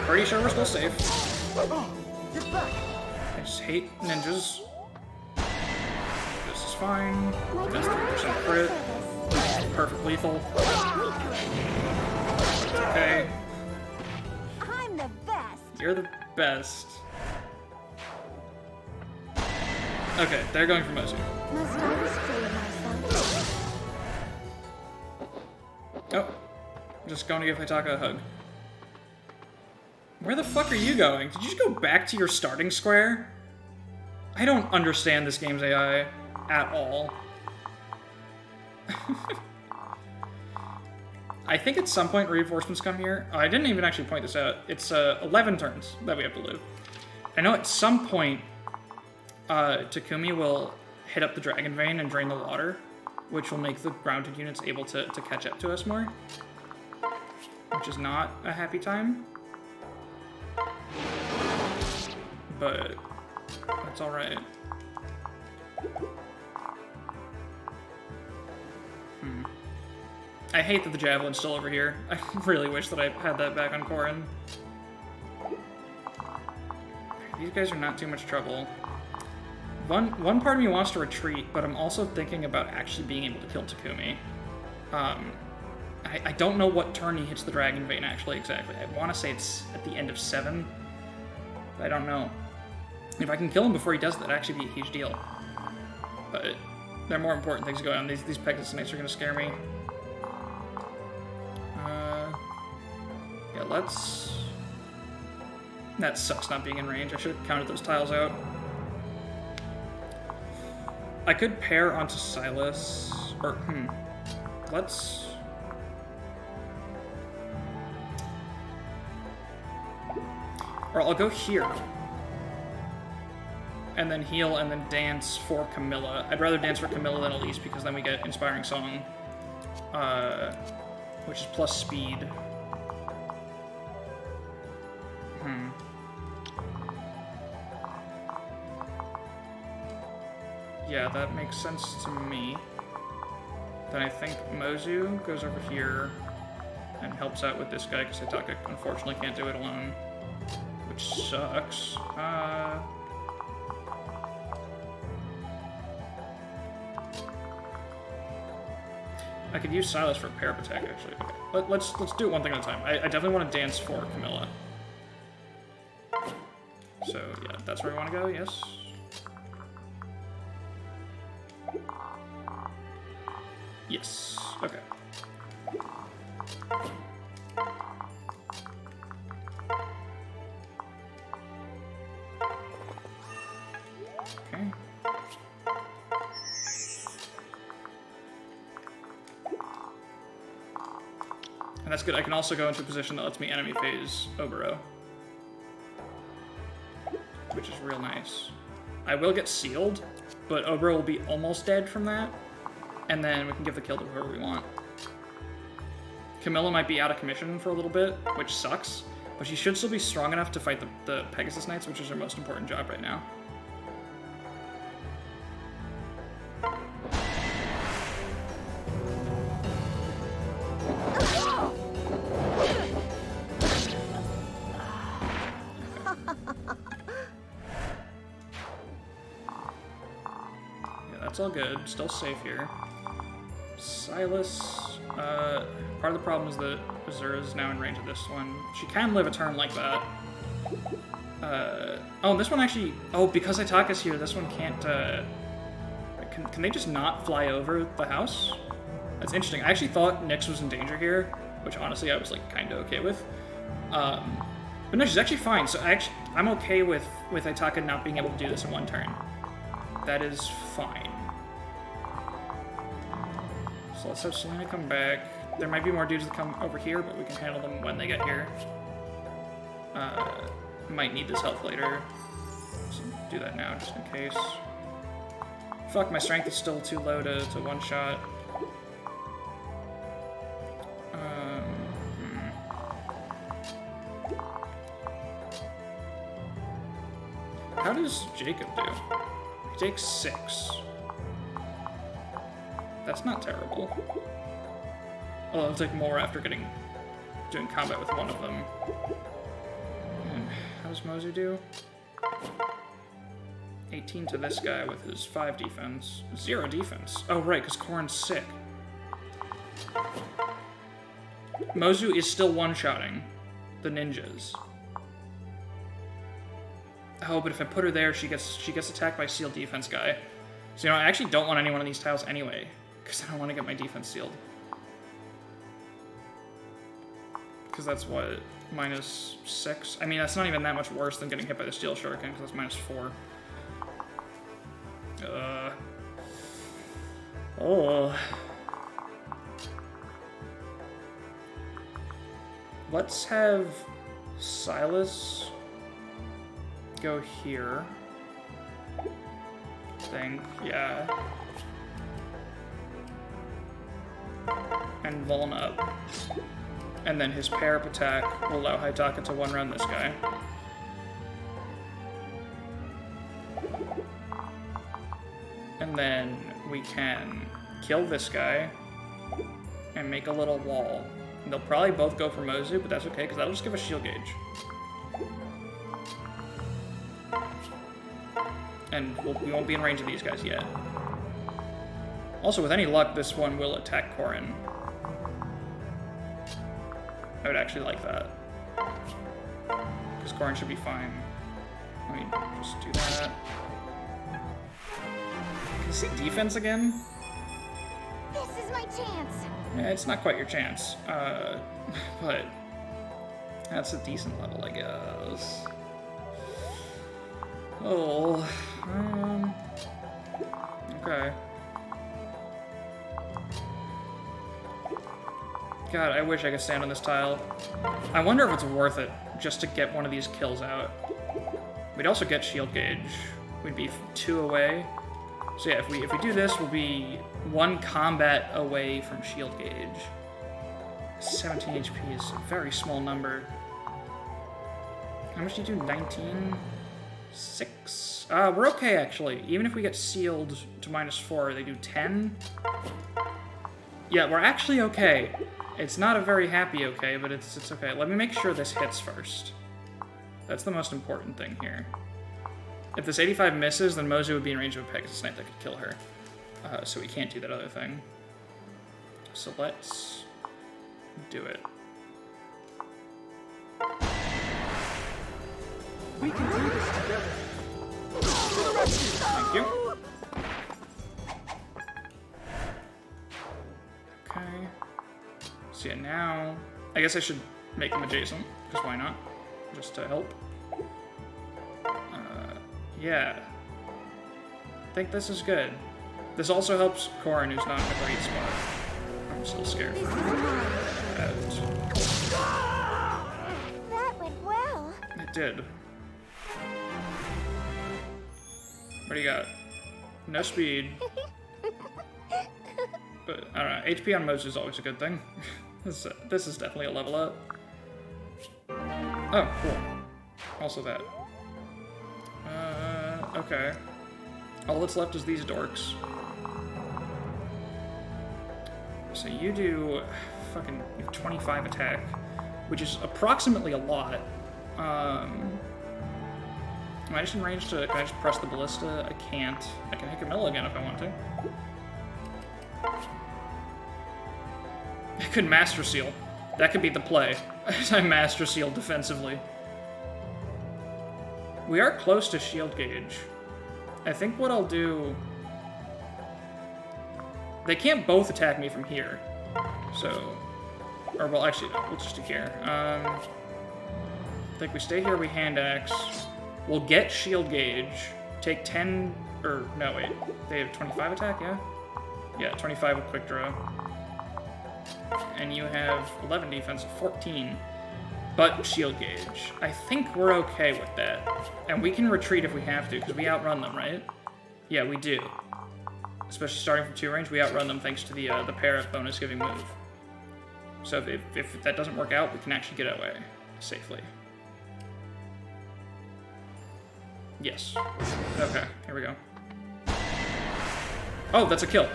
Pretty sure we're still safe. Get back. I just hate ninjas. This is fine. That's 3% crit. Perfect lethal. Okay. I'm the best. You're the best. Okay, they're going for Mozu. Must I restrain myself? Oh. Just going to give Hitaka a hug. Where the fuck are you going? Did you just go back to your starting square? I don't understand this game's AI at all. I think at some point reinforcements come here. Oh, I didn't even actually point this out. It's 11 turns that we have to live. I know at some point Takumi will hit up the Dragon Vein and drain the water, which will make the grounded units able to catch up to us more. Which is not a happy time. But that's alright. I hate that the Javelin's still over here. I really wish that I had that back on Corrin. These guys are not too much trouble. One part of me wants to retreat, but I'm also thinking about actually being able to kill Takumi. I don't know what turn he hits the Dragon Vein, actually, exactly. I want to say it's at the end of 7, but I don't know. If I can kill him before he does, that'd actually be a huge deal. But there are more important things going on. These Pegasus Knights are going to scare me. Yeah, let's... That sucks not being in range. I should have counted those tiles out. I could pair onto Silas, or, let's... Or I'll go here. And then heal, and then dance for Camilla. I'd rather dance for Camilla than Elise, because then we get Inspiring Song. Which is plus speed. Yeah, that makes sense to me. Then I think Mozu goes over here and helps out with this guy, because Hitaka unfortunately can't do it alone. Which sucks. I could use Silas for Parap attack, actually. Okay. Let's do it one thing at a time. I definitely want to dance for Camilla. So, yeah, that's where I want to go, yes? Yes. Okay. Okay. And that's good. I can also go into a position that lets me enemy phase Oboro, which is real nice. I will get sealed, but Oboro will be almost dead from that, and then we can give the kill to whoever we want. Camilla might be out of commission for a little bit, which sucks, but she should still be strong enough to fight the Pegasus Knights, which is her most important job right now. Yeah, that's all good. Still safe here. Silas. Part of the problem is that Azura is now in range of this one. She can live a turn like that. Oh, this one actually... Oh, because Itaka's here, this one can't... Can they just not fly over the house? That's interesting. I actually thought Nyx was in danger here, which honestly I was like kind of okay with. But no, she's actually fine. So I'm okay with Itaka not being able to do this in one turn. That is fine. So let's have Selena come back. There might be more dudes that come over here, but we can handle them when they get here. Might need this help later. So do that now, just in case. Fuck, my strength is still too low to one-shot. How does Jacob do? He takes 6. That's not terrible. Although it'll take more after doing combat with one of them. And how does Mozu do? 18 to this guy with his 5 defense. 0 defense. Oh, right, because Corrin's sick. Mozu is still one-shotting the ninjas. Oh, but if I put her there, she gets attacked by sealed defense guy. So, you know, I actually don't want any one of these tiles anyway, because I don't want to get my defense sealed. Because that's what, -6? I mean, that's not even that much worse than getting hit by the steel shuriken, because that's -4. Oh. Let's have Silas go here. Yeah. And Vuln up. And then his pair-up attack will allow Hayataka to one-round this guy. And then we can kill this guy and make a little wall. And they'll probably both go for Mozu, but that's okay, because that'll just give us shield gauge. And we won't be in range of these guys yet. Also, with any luck, this one will attack Corrin. I would actually like that. Because Corrin should be fine. Let me just do that. Can you see defense again? This is my chance. Yeah, it's not quite your chance. But that's a decent level, I guess. Oh, okay. God, I wish I could stand on this tile. I wonder if it's worth it just to get one of these kills out. We'd also get shield gauge. We'd be 2 away. So yeah, if we do this, we'll be 1 combat away from shield gauge. 17 HP is a very small number. How much do you do? 19? 6? We're okay, actually. Even if we get sealed to -4, they do 10? Yeah, we're actually okay. It's not a very happy okay, but it's okay. Let me make sure this hits first. That's the most important thing here. If this 85 misses, then Mozu would be in range of a Pegasus Knight that could kill her. So we can't do that other thing. So let's do it. We can do this together. To the rescue! Thank you. Okay. So yeah, now... I guess I should make them adjacent, because why not? Just to help. Yeah. I think this is good. This also helps Corrin, who's not in a great spot. I'm still scared for that. That went well. It did. What do you got? No speed. But, I don't know, HP on Mozu is always a good thing. This is definitely a level up. Oh, cool. Also that. Okay. All that's left is these dorks. So you do fucking you have 25 attack, which is approximately a lot. Am I just in range to... Can I just press the ballista? I can't. I can hit Camilla again if I want to. I could Master Seal. That could be the play. I Master Seal defensively. We are close to shield gauge. I think what I'll do... They can't both attack me from here. So... Or, well, actually, no. We'll just do here. I think we stay here, we hand axe. We'll get shield gauge. Take 10... Or, no, wait. They have 25 attack, yeah? Yeah, 25 with quick draw. And you have 11 defense, 14. But shield gauge. I think we're okay with that. And we can retreat if we have to, because we outrun them, right? Yeah, we do. Especially starting from 2 range, we outrun them thanks to the parrot bonus giving move. So if that doesn't work out, we can actually get away safely. Yes. Okay, here we go. Oh, that's a kill.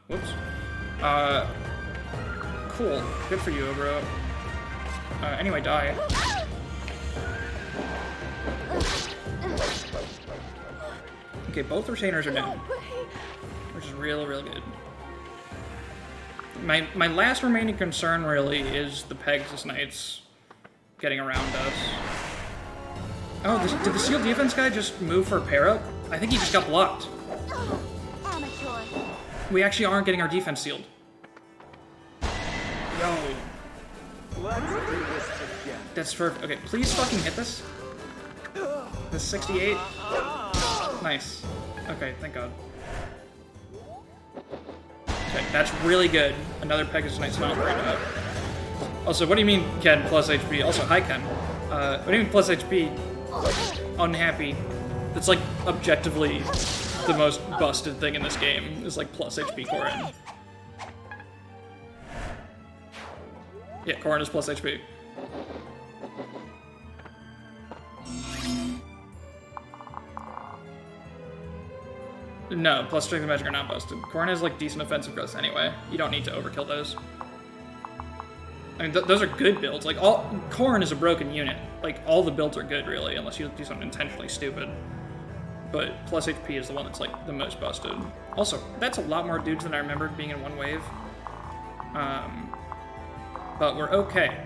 Whoops. Cool. Good for you, bro. Anyway, die. Okay, both retainers are down. Which is real good. My last remaining concern, really, is the Pegasus Knights getting around us. Oh, did the seal defense guy just move for a pair-up? I think he just got blocked. Amateur. We actually aren't getting our defense sealed. Yo. Let's do this together. That's perfect. Okay, please fucking hit this. The 68. Nice. Okay, thank God. Okay, that's really good. Another Pegasus Knight's not worried about. Also, what do you mean, Ken, plus HP? Also, hi, Ken. What do you mean plus HP? Unhappy. That's, like, objectively the most busted thing in this game, is, like, plus HP Corrin. Yeah, Corrin is plus HP. No, plus strength and magic are not busted. Corrin has, like, decent offensive growth anyway. You don't need to overkill those. I mean, those are good builds. Like, Corrin is a broken unit. Like, all the builds are good, really, unless you do something intentionally stupid. But plus HP is the one that's, like, the most busted. Also, that's a lot more dudes than I remembered being in one wave. But we're okay.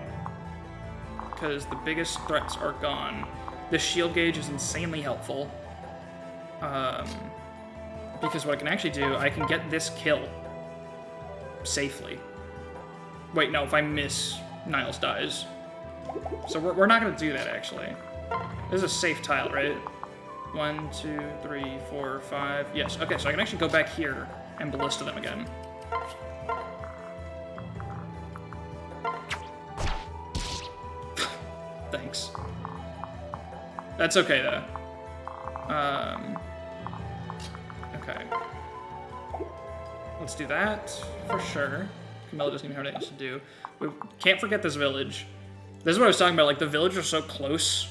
Because the biggest threats are gone. The shield gauge is insanely helpful. Because what I can actually do, I can get this kill safely. Wait, no, if I miss, Niles dies. So we're not going to do that, actually. This is a safe tile, right? 1, 2, 3, 4, 5. Yes, okay, so I can actually go back here and ballista them again. Thanks. That's okay, though. Okay. Let's do that, for sure. Camilla doesn't even have anything else to do. We can't forget this village. This is what I was talking about, like, the villagers are so close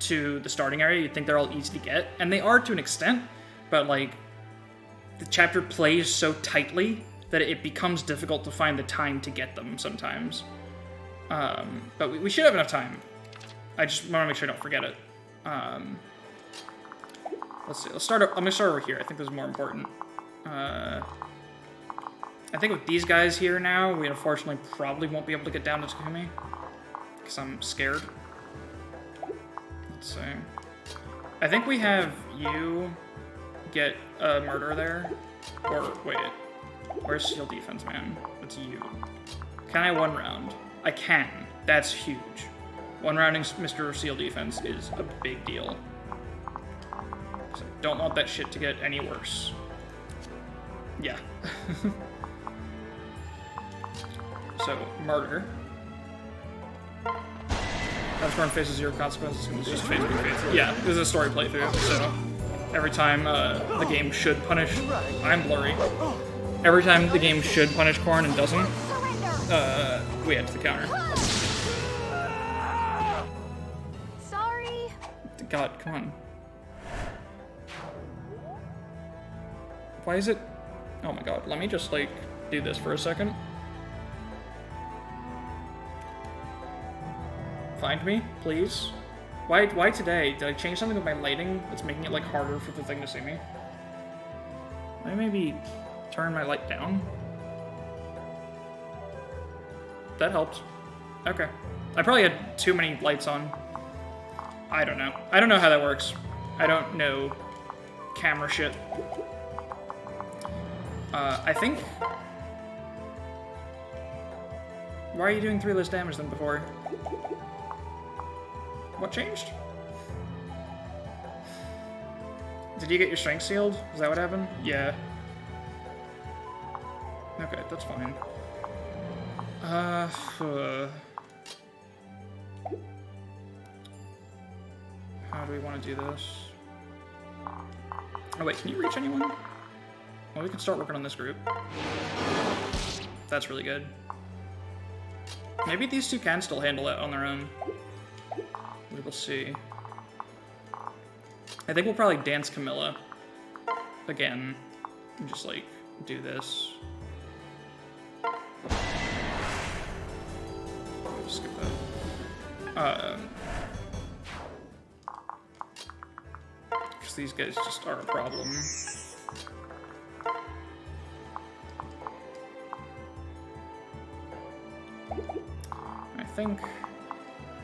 to the starting area, you'd think they're all easy to get. And they are to an extent, but, like, the chapter plays so tightly that it becomes difficult to find the time to get them sometimes. But we should have enough time. I just want to make sure I don't forget it. Let's see. I'm gonna start over here. I think this is more important. I think with these guys here now, we unfortunately probably won't be able to get down to Takumi. Because I'm scared. Let's see. I think we have you get a murder there. Or, wait. Where's shield defense, man? It's you. Can I one round? I can. That's huge. One rounding Mr. Seal defense is a big deal. So don't want that shit to get any worse. Yeah. So, murder. Corrin faces zero consequences. It's just face be face. Yeah, this is a story playthrough, so every time the game should punish... I'm blurry. Every time the game should punish Corrin and doesn't, we head to the counter. Sorry. God, come on. Why is it... Oh my god, let me just, like, do this for a second. Find me, please. Why today? Did I change something with my lighting that's making it, like, harder for the thing to see me? I maybe turn my light down? That helped. Okay. I probably had too many lights on. I don't know. I don't know how that works. I don't know camera shit. I think... Why are you doing 3 less damage than before? What changed? Did you get your strength sealed? Is that what happened? Yeah. Okay, that's fine. How do we want to do this? Oh wait, can you reach anyone? Well, we can start working on this group. That's really good. Maybe these two can still handle it on their own. We will see. I think we'll probably dance Camilla again. And just, like, do this. Skip that. Because these guys just are a problem. I think...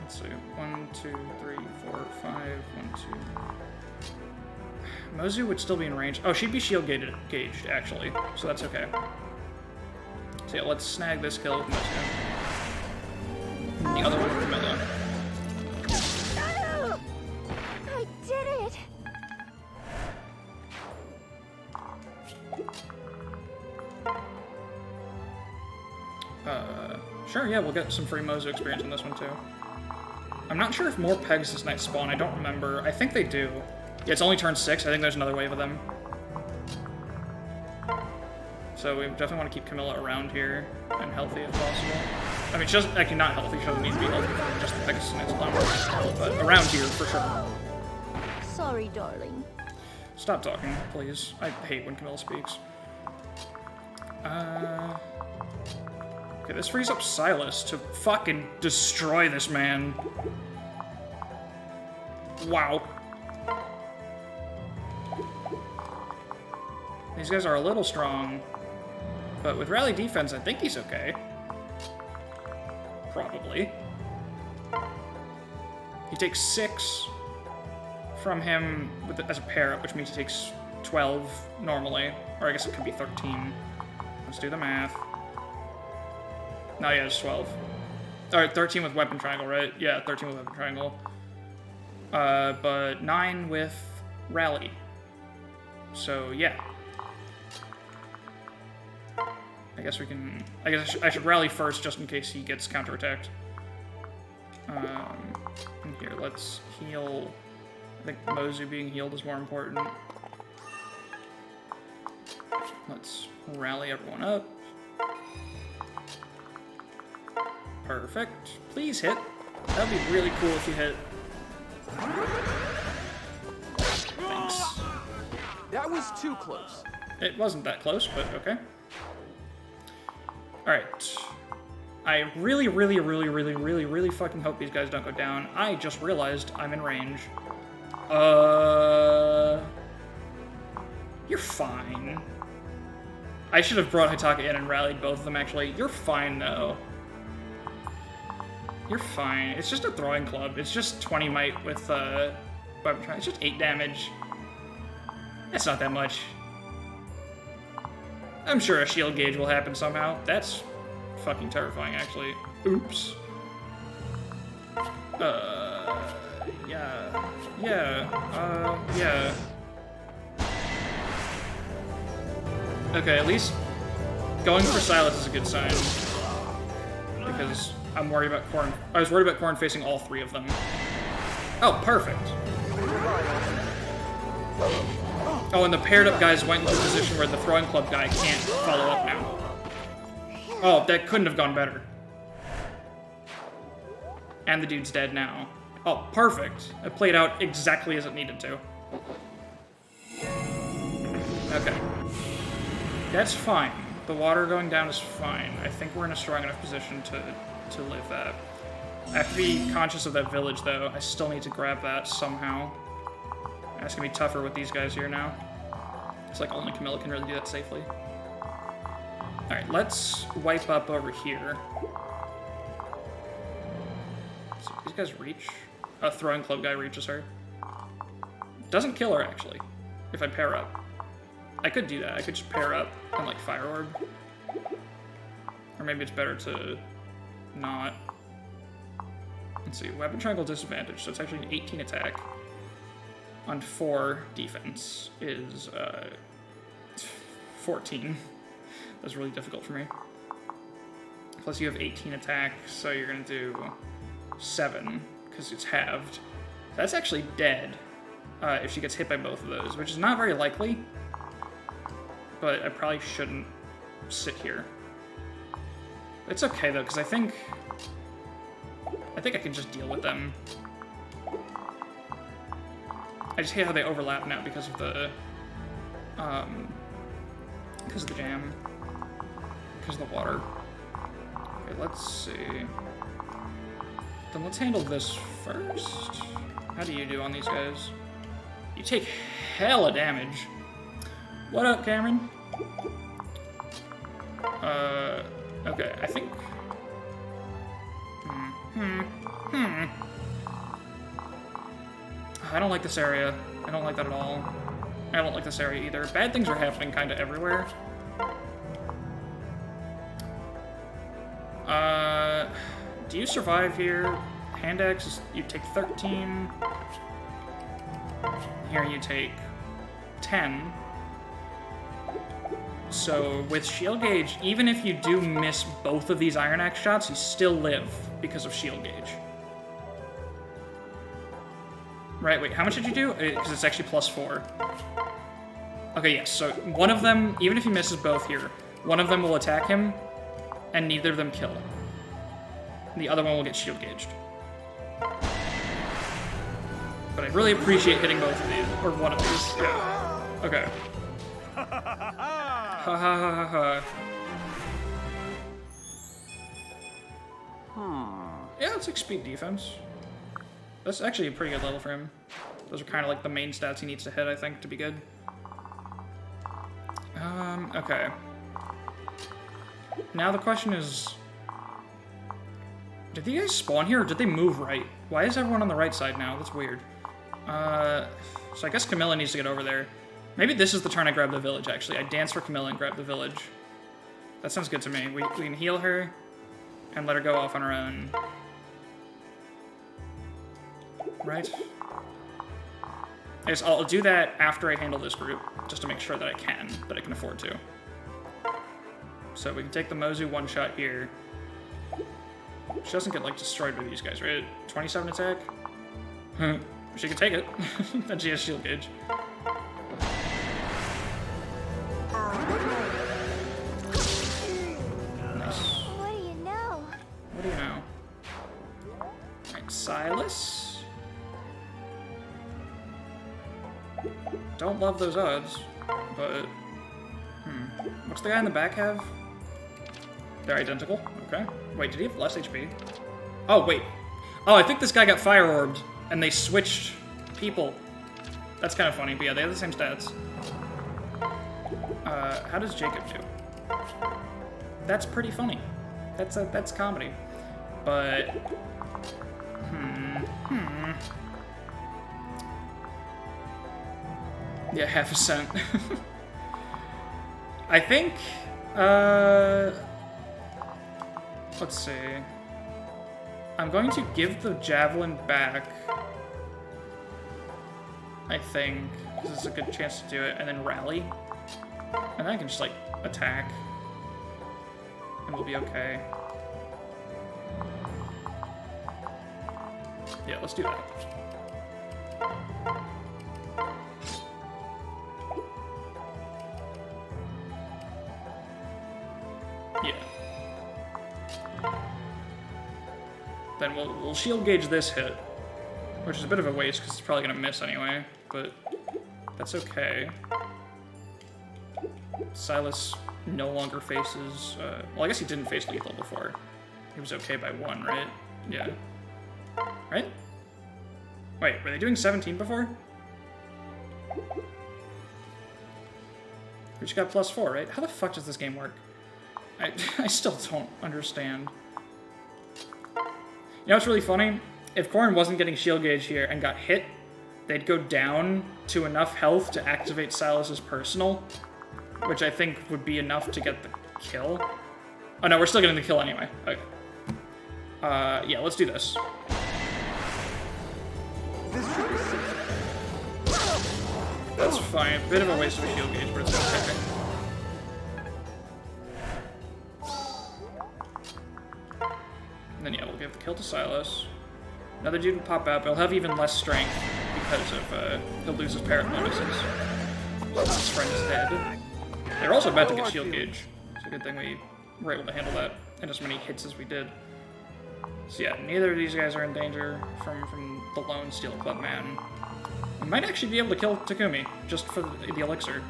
Let's see. 1, 2, 3, 4, 5. 1, 2. Mozu would still be in range. Oh, she'd be shield gauged, actually. So that's okay. So yeah, let's snag this kill with Mozu. The other one with Camilla. I did it! Sure, yeah, we'll get some free Mozu experience in this one, too. I'm not sure if more pegs this night spawn. I don't remember. I think they do. Yeah, it's only turn 6. I think there's another wave of them. So we definitely want to keep Camilla around here and healthy if possible. I mean, she doesn't, actually not healthy. She doesn't need to be healthy for just the Pegasus Knight's alone. But around here, for sure. Sorry, darling. Stop talking, please. I hate when Camilla speaks. Okay, this frees up Silas to fucking destroy this man. Wow. These guys are a little strong, but with rally defense, I think he's okay. Probably. He takes 6 from him as a pair up, which means he takes 12 normally, or I guess it could be 13. Let's do the math. No, yeah, it's 12. Alright, 13 with weapon triangle, right? Yeah, 13 with weapon triangle. But 9 with rally. So, yeah. I guess we can... I guess I should rally first just in case he gets counterattacked. Here, let's heal... I think Mozu being healed is more important. Let's rally everyone up. Perfect. Please hit. That'd be really cool if you hit. Thanks. That was too close. It wasn't that close, but okay. Alright. I really fucking hope these guys don't go down. I just realized I'm in range. You're fine. I should have brought Hitaka in and rallied both of them, actually. You're fine, though. You're fine. It's just a throwing club. It's just 20 might with, weapon triangle. It's just 8 damage. That's not that much. I'm sure a shield gauge will happen somehow. That's fucking terrifying, actually. Oops. Yeah. Okay, at least going for Silas is a good sign. Because I'm worried about Corn. I was worried about Corn facing all 3 of them. Oh, perfect. Oh, and the paired up guys went into a position where the throwing club guy can't follow up now. Oh, that couldn't have gone better. And the dude's dead now. Oh, perfect. It played out exactly as it needed to. Okay. That's fine. The water going down is fine. I think we're in a strong enough position to live that. I have to be conscious of that village, though. I still need to grab that somehow. That's gonna be tougher with these guys here now. It's like only Camilla can really do that safely. Alright, let's wipe up over here. So these guys reach. A throwing club guy reaches her. Doesn't kill her, actually, if I pair up. I could do that. I could just pair up and, like, Fire Orb. Or maybe it's better to not. Let's see. Weapon triangle disadvantage, so it's actually an 18 attack. On 4 defense is 14. That's really difficult for me. Plus you have 18 attack, so you're gonna do 7, because it's halved. That's actually dead if she gets hit by both of those, which is not very likely. But I probably shouldn't sit here. It's okay though, because I think I can just deal with them. I just hate how they overlap now because of the jam, because of the water. Okay, let's see. Then let's handle this first. How do you do on these guys? You take hella damage. What up, Cameron? Okay, I think. I don't like this area. I don't like that at all. I don't like this area either. Bad things are happening kind of everywhere. Do you survive here? Hand axe, you take 13. Here you take 10. So with shield gauge, even if you do miss both of these iron axe shots, you still live because of shield gauge. Right, wait, how much did you do? Because it's actually +4. Okay, yes, so one of them, even if he misses both here, one of them will attack him, and neither of them kill. The other one will get shield gauged. But I really appreciate hitting both of these, or one of these. Yeah. Okay. Ha ha ha ha ha. Yeah, let's take speed defense. That's actually a pretty good level for him. Those are kind of like the main stats he needs to hit, I think, to be good. Okay. Now the question is, did you guys spawn here, or did they move right? Why is everyone on the right side now? That's weird. So I guess Camilla needs to get over there. Maybe this is the turn I grab the village, actually. I dance for Camilla and grab the village. That sounds good to me. We can heal her and let her go off on her own. Right? I guess I'll do that after I handle this group, just to make sure that I can afford to. So we can take the Mozu one shot here. She doesn't get, like, destroyed by these guys, right? 27 attack? She can take it. Then she has shield gauge. Nice. What do you know? What do you know? Alright, Silas. Don't love those odds, but... What's the guy in the back have? They're identical? Okay. Wait, did he have less HP? Oh, wait. Oh, I think this guy got fire orbed, and they switched people. That's kind of funny, but yeah, they have the same stats. How does Jacob do? That's pretty funny. That's comedy. But... Yeah, half a cent. I think, let's see. I'm going to give the javelin back, I think, because it's a good chance to do it, and then rally. And then I can just, like, attack. And we'll be okay. Yeah, let's do that. Yeah. Then we'll shield gauge this hit, which is a bit of a waste because it's probably gonna miss anyway, but that's okay. Silas no longer faces, well, I guess he didn't face lethal before. He was okay by 1, right? Yeah. Right? Wait, were they doing 17 before? We just got +4, right? How the fuck does this game work? I still don't understand. You know what's really funny? If Corrin wasn't getting shield gauge here and got hit, they'd go down to enough health to activate Silas's personal, which I think would be enough to get the kill. Oh no, we're still getting the kill anyway. Okay. Yeah, let's do this. This should be safe. That's fine. A bit of a waste of a shield gauge, but it's okay. And then yeah, we'll give the kill to Silas. Another dude will pop out, but he'll have even less strength because of he'll lose his parrot bonuses. So his friend is dead. They're also about to get shield gauge. It's a good thing we were able to handle that in as many hits as we did. So yeah, neither of these guys are in danger from the lone Steel Club man. We might actually be able to kill Takumi just for the elixir.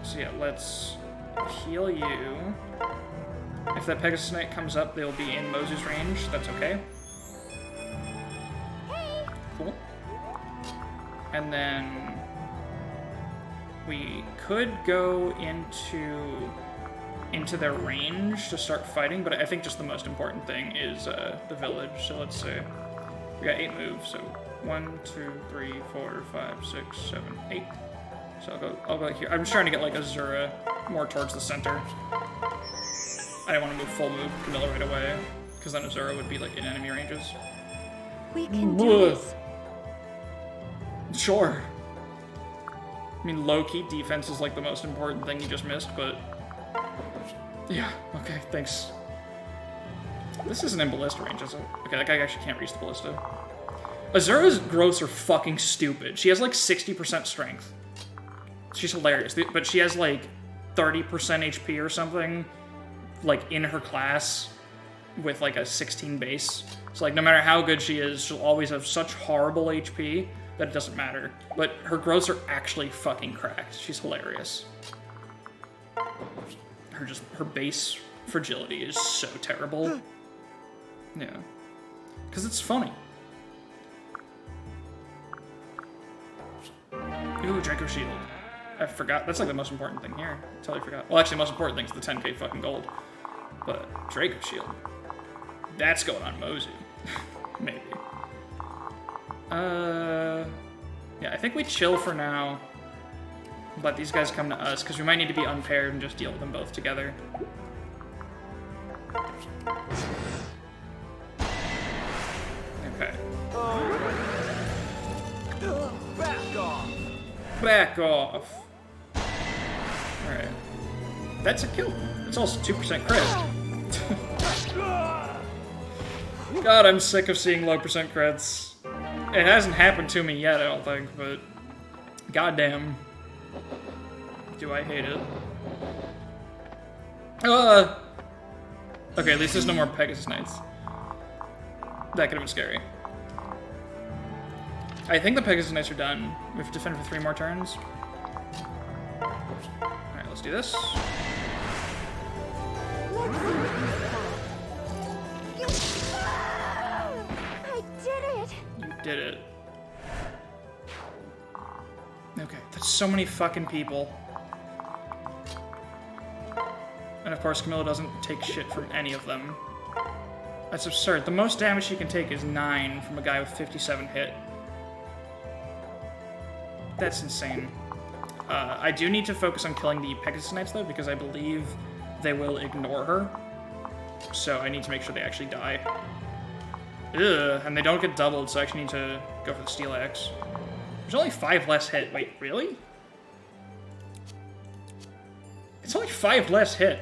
So yeah, let's heal you. If that Pegasus Knight comes up, they'll be in Mozu's range. That's okay. Cool. And then we could go into their range to start fighting, but I think just the most important thing is the village. So let's say we got 8 moves. So 1, 2, 3, 4, 5, 6, 7, 8. So I'll go here. I'm just trying to get like Azura more towards the center. I don't want to move full move Camilla right away, because then Azura would be like in enemy ranges. We can do this. Sure. I mean, low-key defense is like the most important thing you just missed, but yeah, okay, thanks. This isn't in ballista range, is it? Okay, that guy actually can't reach the ballista. Azura's growths are fucking stupid. She has like 60% strength. She's hilarious, but she has like 30% HP or something, like in her class with like a 16 base. So like no matter how good she is, she'll always have such horrible HP that it doesn't matter. But her growths are actually fucking cracked. She's hilarious. Her base fragility is so terrible. Yeah. Because it's funny. Ooh, Draco Shield. I forgot. That's like the most important thing here. I totally forgot. Well, actually, the most important thing is the 10k fucking gold. But Draco Shield. That's going on Mozu. Maybe. Yeah, I think we chill for now. Let these guys come to us, because we might need to be unpaired and just deal with them both together. Okay. Back off. Back off. Alright. That's a kill. It's also 2% crit. God, I'm sick of seeing low percent crits. It hasn't happened to me yet, I don't think, but goddamn. Do I hate it? Okay, at least there's no more Pegasus Knights. That could have been scary. I think the Pegasus Knights are done. We have to defend for 3 more turns. Alright, let's do this. I did it. You did it. Okay, that's so many fucking people. And of course, Camilla doesn't take shit from any of them. That's absurd. The most damage she can take is 9 from a guy with 57 hit. That's insane. I do need to focus on killing the Pegasus Knights, though, because I believe they will ignore her. So I need to make sure they actually die. Ugh, and they don't get doubled, so I actually need to go for the Steel Axe. There's only 5 less hit. Wait, really? It's only 5 less hit.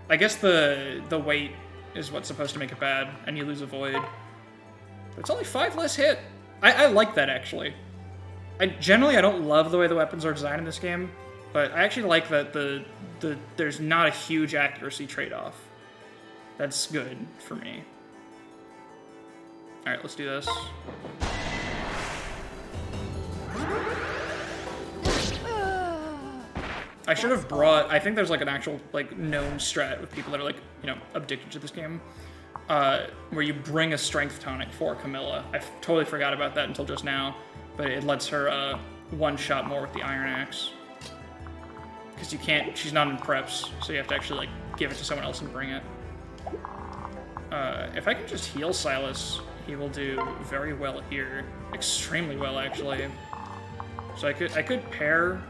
I guess the weight is what's supposed to make it bad, and you lose a void. But it's only 5 less hit. I like that, actually. Generally, I don't love the way the weapons are designed in this game, but I actually like that there's not a huge accuracy trade-off. That's good for me. Alright, let's do this. I should have brought... I think there's like an actual like known strat with people that are like, you know, addicted to this game. where you bring a strength tonic for Camilla. I totally forgot about that until just now, but it lets her one-shot more with the Iron Axe. Because you can't, she's not in preps, so you have to actually like give it to someone else and bring it. If I can just heal Silas, he will do very well here. Extremely well, actually. So I could pair.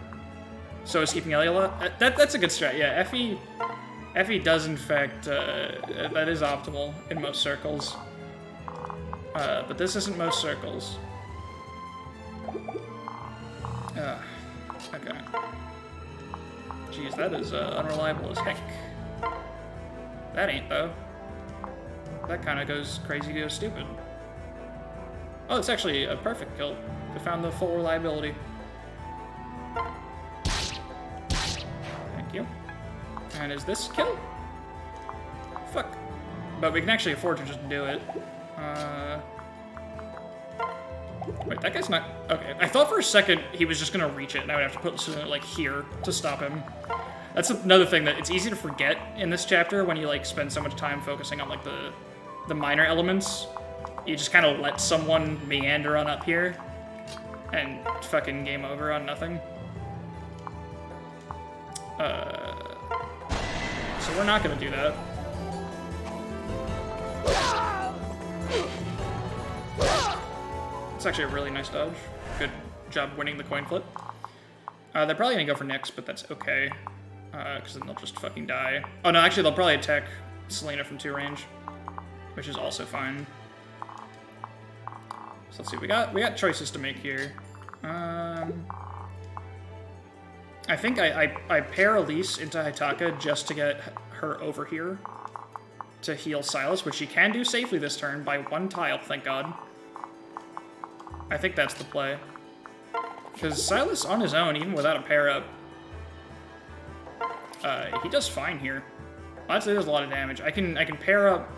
So is keeping Eliola. That's a good strat. Yeah, Effie does in fact. That is optimal in most circles. But this isn't most circles. Okay. Jeez, that is unreliable as heck. That ain't though. That kind of goes crazy, goes stupid. Oh, it's actually a perfect kill. I found the full reliability. Thank you. And is this kill? Fuck. But we can actually afford to just do it. Wait, that guy's not... Okay, I thought for a second he was just gonna reach it, and I would have to put something, like, here to stop him. That's another thing that it's easy to forget in this chapter when you, like, spend so much time focusing on, like, the minor elements. You just kind of let someone meander on up here, and fucking game over on nothing. So we're not gonna do that. It's actually a really nice dodge. Good job winning the coin flip. They're probably gonna go for Nyx, but that's okay. Because then they'll just fucking die. Oh no, actually they'll probably attack Selena from 2 range, which is also fine. So let's see, we got choices to make here. I think I pair Elise into Hitaka just to get her over here to heal Silas, which she can do safely this turn by 1 tile, thank God. I think that's the play. Because Silas on his own, even without a pair up, he does fine here. Honestly, there's a lot of damage. I can pair up.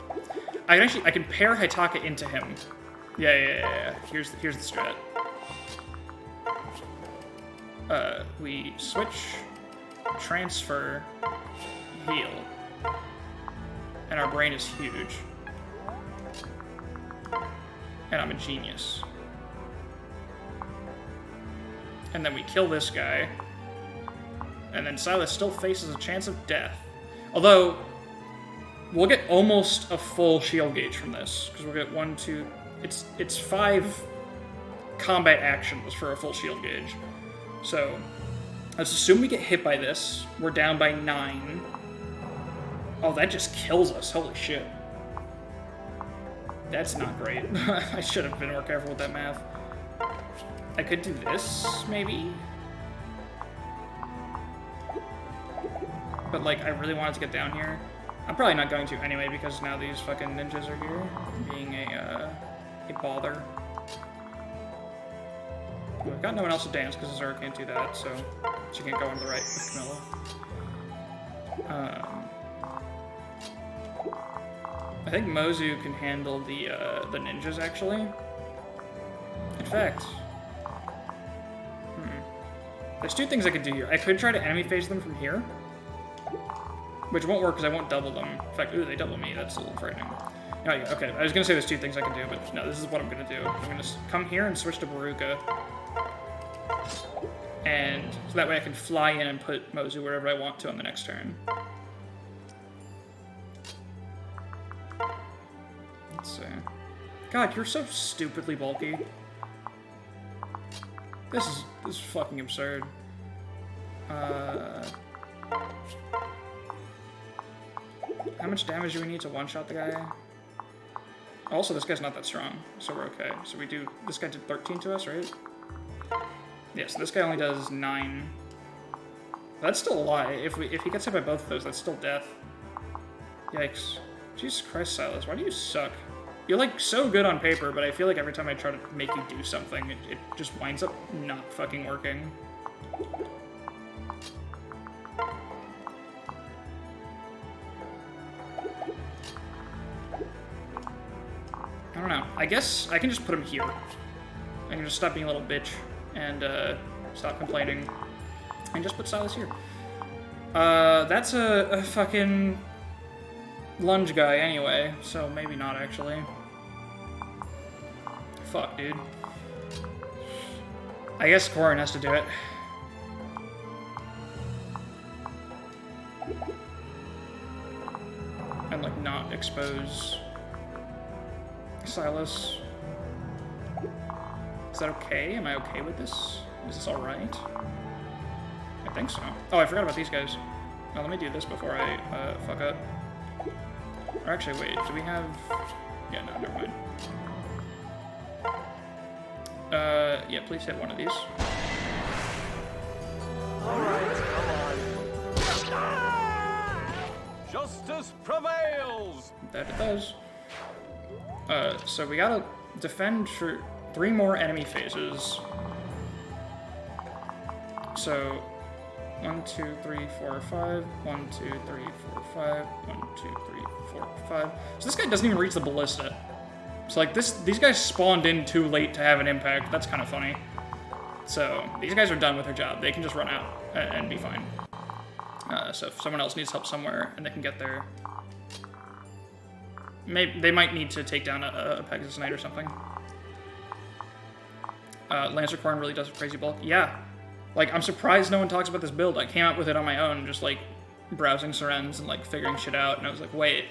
I can pair Hitaka into him. Yeah. Here's the strat. We switch, transfer, heal, and our brain is huge. And I'm a genius. And then we kill this guy. And then Silas still faces a chance of death. Although, we'll get almost a full shield gauge from this. Because we'll get 1, 2... It's 5 combat actions for a full shield gauge. So, let's assume we get hit by this. We're down by 9. Oh, that just kills us. Holy shit. That's not great. I should have been more careful with that math. I could do this, maybe? But, like, I really wanted to get down here. I'm probably not going to anyway, because now these fucking ninjas are here, being a bother. We've got no one else to dance, because Azura can't do that, so she can't go on the right with Camilla. I think Mozu can handle the ninjas, actually. In fact... There's 2 things I could do here. I could try to enemy phase them from here, which won't work because I won't double them. In fact, ooh, they double me. That's a little frightening. Oh, yeah, okay, I was going to say there's 2 things I can do, but no, this is what I'm going to do. I'm going to come here and switch to Baruka. And so that way I can fly in and put Mozu wherever I want to on the next turn. Let's see. God, you're so stupidly bulky. This is fucking absurd. How much damage do we need to one-shot the guy? Also, this guy's not that strong, so we're okay. So we do... This guy did 13 to us, right? Yeah, so this guy only does 9. That's still a lot. If he gets hit by both of those, that's still death. Yikes. Jesus Christ, Silas, why do you suck? You're, like, so good on paper, but I feel like every time I try to make you do something, it just winds up not fucking working. I don't know. I guess I can just put him here. I can just stop being a little bitch and stop complaining. And just put Silas here. That's a fucking... lunge guy anyway, so maybe not actually. Fuck, dude. I guess Corin has to do it. And, like, not expose Silas. Is that okay? Am I okay with this? Is this alright? I think so. Oh, I forgot about these guys. Now, let me do this before I fuck up. Or actually, wait, do we have... Yeah, no, never mind. Yeah, please hit one of these. Alright, come on. Justice prevails! That it does. So we gotta defend for 3 more enemy phases. So, 1, 2, 3, 4, 5. 1, 2, 3, 4, 5. 1, 2, 3, 4, 5. So this guy doesn't even reach the ballista. So like these guys spawned in too late to have an impact. That's kind of funny. So these guys are done with their job. They can just run out and be fine. So if someone else needs help somewhere and they can get there, maybe they might need to take down a Pegasus Knight or something. Lancer Corn really does a crazy bulk. Yeah. Like, I'm surprised no one talks about this build. I came up with it on my own, just, like, browsing Surens and, like, figuring shit out, and I was like, wait.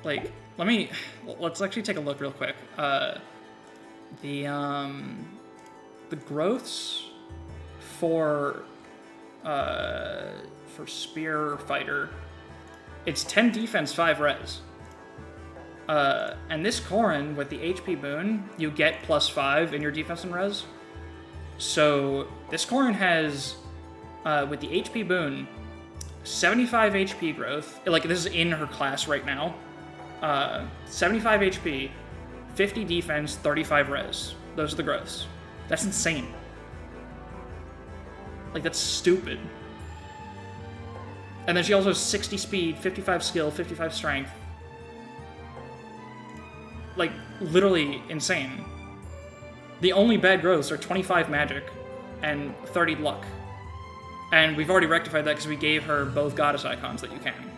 Like, let's actually take a look real quick. The growths for Spear Fighter, it's 10 defense, 5 res. And this Corrin, with the HP boon, you get +5 in your defense and res. So, this Corrin has, with the HP boon, 75 HP growth. Like, this is in her class right now. 75 HP, 50 defense, 35 res. Those are the growths. That's insane. Like, that's stupid. And then she also has 60 speed, 55 skill, 55 strength. Like, literally insane. The only bad growths are 25 magic and 30 luck. And we've already rectified that because we gave her both goddess icons that you can.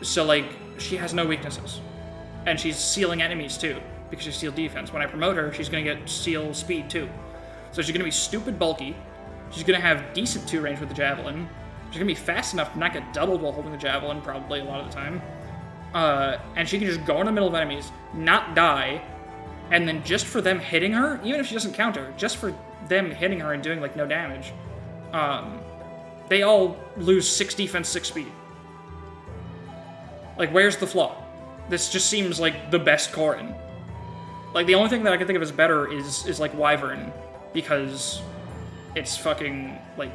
So, like, she has no weaknesses. And she's sealing enemies, too, because she's seal defense. When I promote her, she's going to get seal speed, too. So she's going to be stupid bulky. She's going to have decent 2 range with the javelin. She's going to be fast enough to not get doubled while holding the javelin, probably a lot of the time. And she can just go in the middle of enemies, not die, and then just for them hitting her, even if she doesn't counter, just for them hitting her and doing, like, no damage, they all lose 6 defense, 6 speed. Like, where's the flaw? This just seems like the best Corrin. Like, the only thing that I can think of as better is like, Wyvern, because it's fucking, like,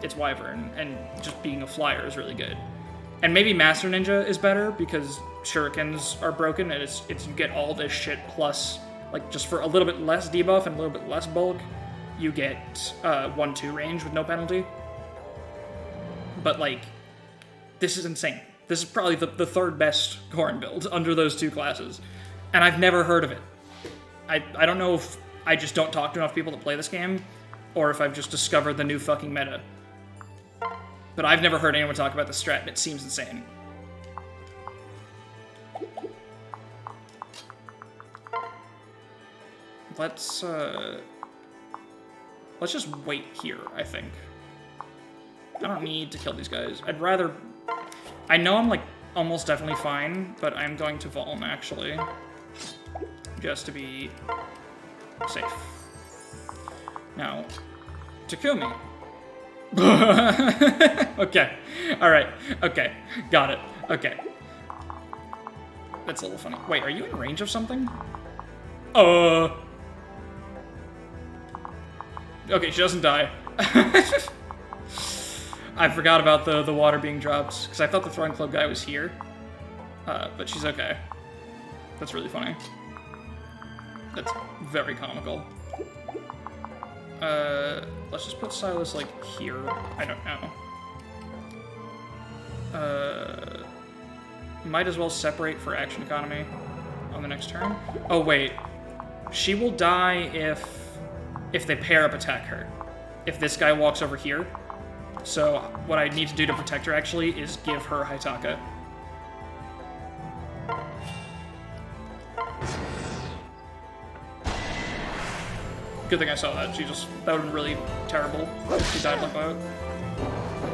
it's Wyvern, and just being a flyer is really good. And maybe Master Ninja is better, because shurikens are broken, and it's you get all this shit plus, like, just for a little bit less debuff and a little bit less bulk, you get 1-2 range with no penalty. But, like, this is insane. This is probably the third best Corrin build under those 2 classes. And I've never heard of it. I don't know if I just don't talk to enough people to play this game, or if I've just discovered the new fucking meta. But I've never heard anyone talk about the strat, and it seems insane. Let's just wait here, I think. I don't need to kill these guys. I'd rather... I know I'm, like, almost definitely fine, but I'm going to Vuln, actually. Just to be safe. Now, Takumi. Okay. Alright. Okay. Got it. Okay. That's a little funny. Wait, are you in range of something? Okay, she doesn't die. I forgot about the water being dropped, because I thought the throwing club guy was here. But she's okay. That's really funny. That's very comical. Let's just put Silas, like, here. I don't know. Might as well separate for action economy on the next turn. Oh, wait. She will die if they pair up attack her. If this guy walks over here. So what I need to do to protect her, actually, is give her Haitaka. Good thing I saw that. That would have been really terrible if she died like that.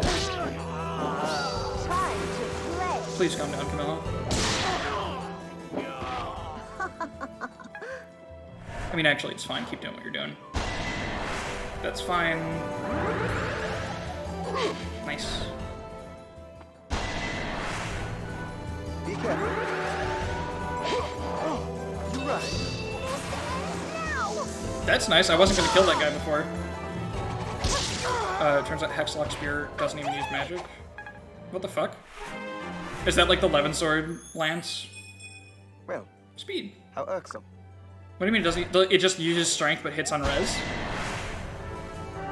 Time to play. Please calm down, Camilla. I mean, actually, it's fine. Keep doing what you're doing. That's fine. Nice. Be careful. You're right. That's nice. I wasn't going to kill that guy before. Turns out Hexlock Spear doesn't even use magic. What the fuck? Is that like the Levin Sword Lance? Well, Speed. how irksome. What do you mean it doesn't? It just uses strength but hits on res?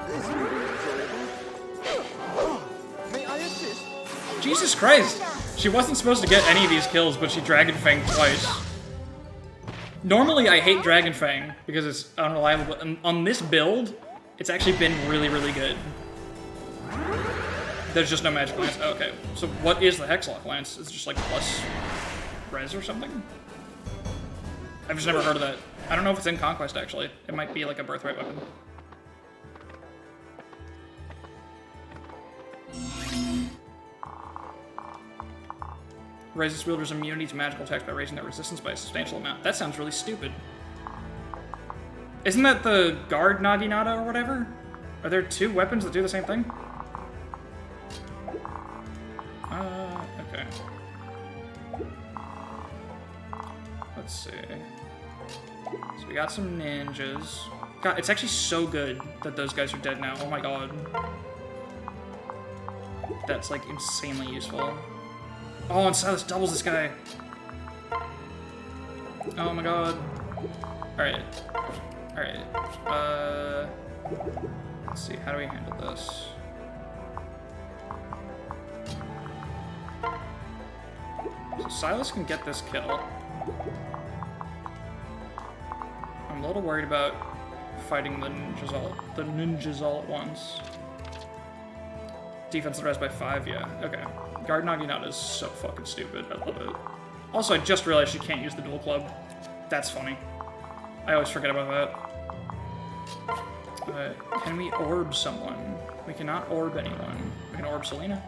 This will be enjoyable. May I assist? Jesus Christ! She wasn't supposed to get any of these kills, but she Dragon Fanged twice. Normally, I hate Dragon Fang because it's unreliable, but on this build, it's actually been really, really good. There's just no magic lance. Oh, okay, so what is the Hexlock Lance? It's just like plus res or something? I've just never heard of that. I don't know if it's in Conquest, actually. It might be like a birthright weapon. Raises wielders' immunity to magical attacks by raising their resistance by a substantial amount. That sounds really stupid. Isn't that the Guard Naginata or whatever? Are there two weapons that do the same thing? Okay. Let's see. So we got some ninjas. God, it's actually so good that those guys are dead now. Oh my god. That's like insanely useful. Oh, and Silas doubles this guy. Oh my god. Alright. Alright. Let's see, how do we handle this? So Silas can get this kill. I'm a little worried about fighting the ninjas all at once. Defense and res by 5, yeah. Okay. Guard Naginata is so fucking stupid. I love it. Also, I just realized she can't use the dual club. That's funny. I always forget about that. Can we orb someone? We cannot orb anyone. We can orb Selena.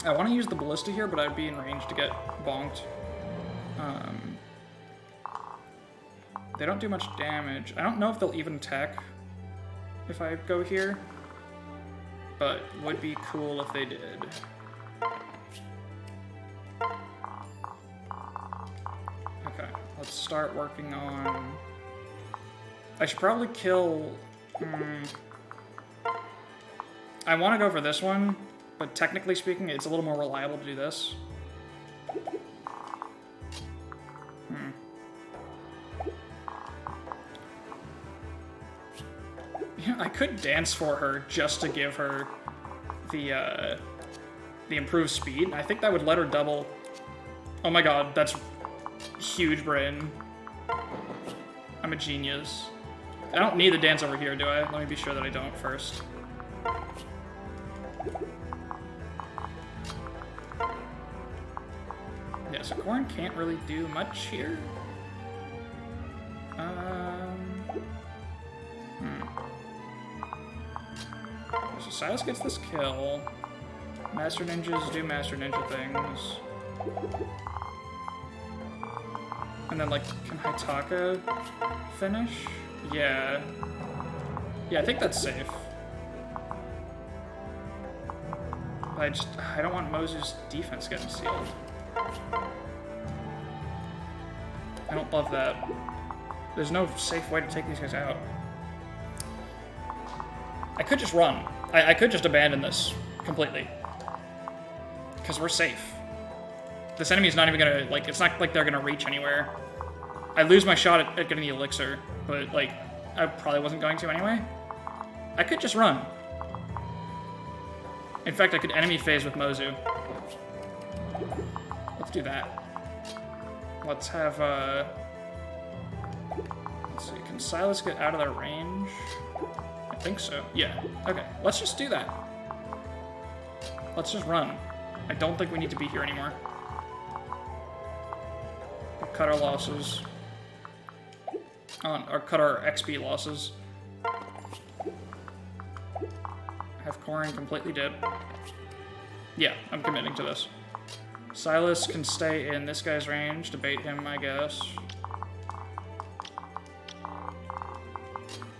I want to use the ballista here, but I'd be in range to get bonked. They don't do much damage. I don't know if they'll even attack if I go here, but would be cool if they did. Okay, let's start working on... I should probably kill... I want to go for this one, but technically speaking, it's a little more reliable to do this. Yeah, I could dance for her just to give her the improved speed. I think that would let her double. Oh my god, that's huge brain. I'm a genius. I don't need the dance over here, do I? Let me be sure that I don't first. Yeah, so Corn can't really do much here. So Silas gets this kill. Master Ninjas do Master Ninja things. And then, like, can Hitaka finish? Yeah. Yeah, I think that's safe. But I don't want Mozu's defense getting sealed. I don't love that. There's no safe way to take these guys out. I could just run. I could just abandon this completely. Because we're safe. This enemy's not even gonna, like, it's not like they're gonna reach anywhere. I lose my shot at getting the elixir, but, like, I probably wasn't going to anyway. I could just run. In fact, I could enemy phase with Mozu. Let's do that. Let's have, let's see, can Silas get out of their range? think so. Yeah. Okay. Let's just do that. Let's just run. I don't think we need to be here anymore. We'll cut our losses. Or cut our XP losses. Have Corin completely dead. Yeah, I'm committing to this. Silas can stay in this guy's range to bait him, I guess.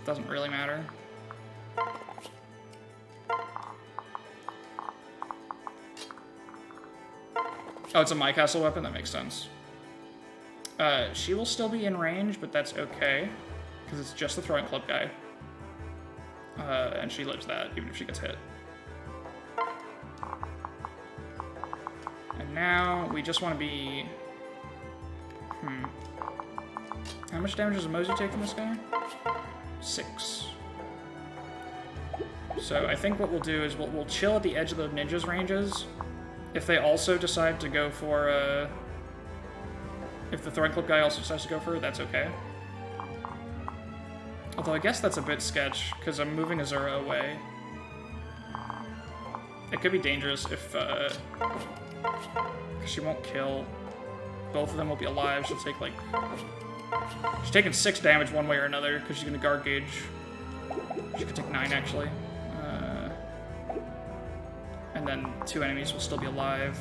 Doesn't really matter. Oh, it's a My Castle weapon? That makes sense. She will still be in range, but that's okay. Because it's just the throwing club guy. And she lives that, even if she gets hit. And now, we just want to be... How much damage does Mosey take from this guy? 6. So I think what we'll do is we'll chill at the edge of the ninjas' ranges. If they also decide to go for, if the throwing clip guy also decides to go for it, that's okay. Although I guess that's a bit sketch, because I'm moving Azura away. It could be dangerous if, because she won't kill. Both of them will be alive. She'll take, like... She's taking 6 damage one way or another, because she's going to guard gauge. She could take 9, actually. And then 2 enemies will still be alive.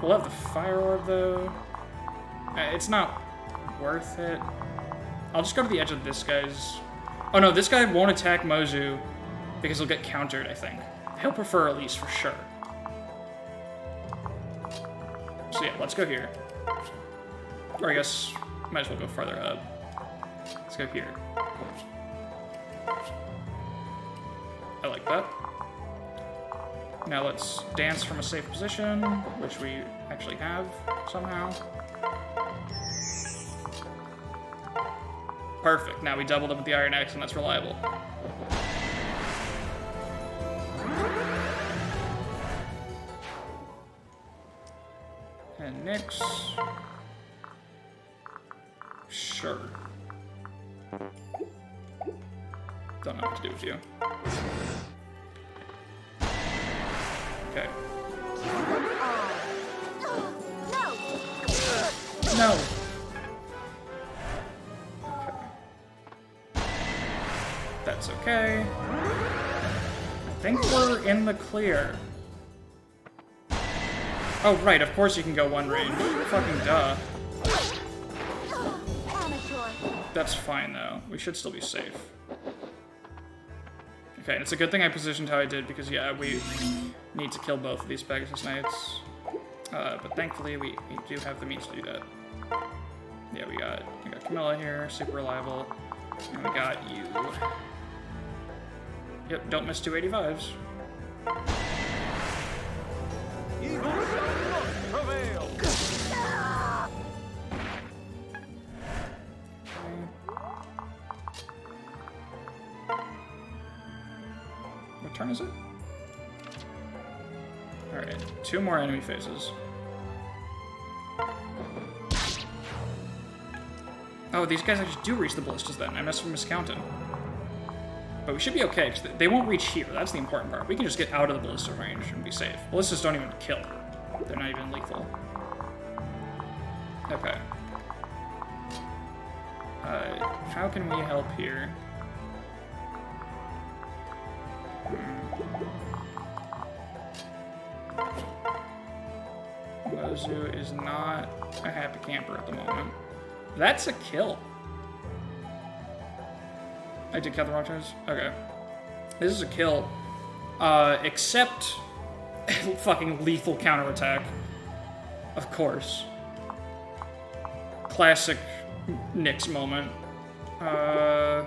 We'll have the Fire Orb, though. It's not worth it. I'll just go to the edge of this guy's... Oh no, this guy won't attack Mozu, because he'll get countered, I think. He'll prefer Elise for sure. So yeah, let's go here. Or I guess, might as well go farther up. Let's go here. I like that. Now let's dance from a safe position, which we actually have somehow. Perfect. Now we doubled up with the Iron Axe, and that's reliable. And Nyx. Sure. Don't know what to do with you. Okay. No! Okay. That's okay. I think we're in the clear. Oh, right, of course you can go one range. Fucking duh. That's fine, though. We should still be safe. Okay, and it's a good thing I positioned how I did, because, yeah, we need to kill both of these Pegasus Knights. But thankfully, we do have the means to do that. Yeah, we got Camilla here, super reliable. And we got you. Yep, don't miss 285s. Evil shall not prevail. What turn is it? Alright, 2 more enemy phases. Oh, these guys actually do reach the ballistas then. I must have miscounted. But we should be okay, because they won't reach here. That's the important part. We can just get out of the ballista range and be safe. Ballistas don't even kill. They're not even lethal. Okay. How can we help here? Mozu is not a happy camper at the moment. That's a kill. I did count the wrong turns? Okay. This is a kill. Except fucking lethal counterattack. Of course. Classic Nyx moment. How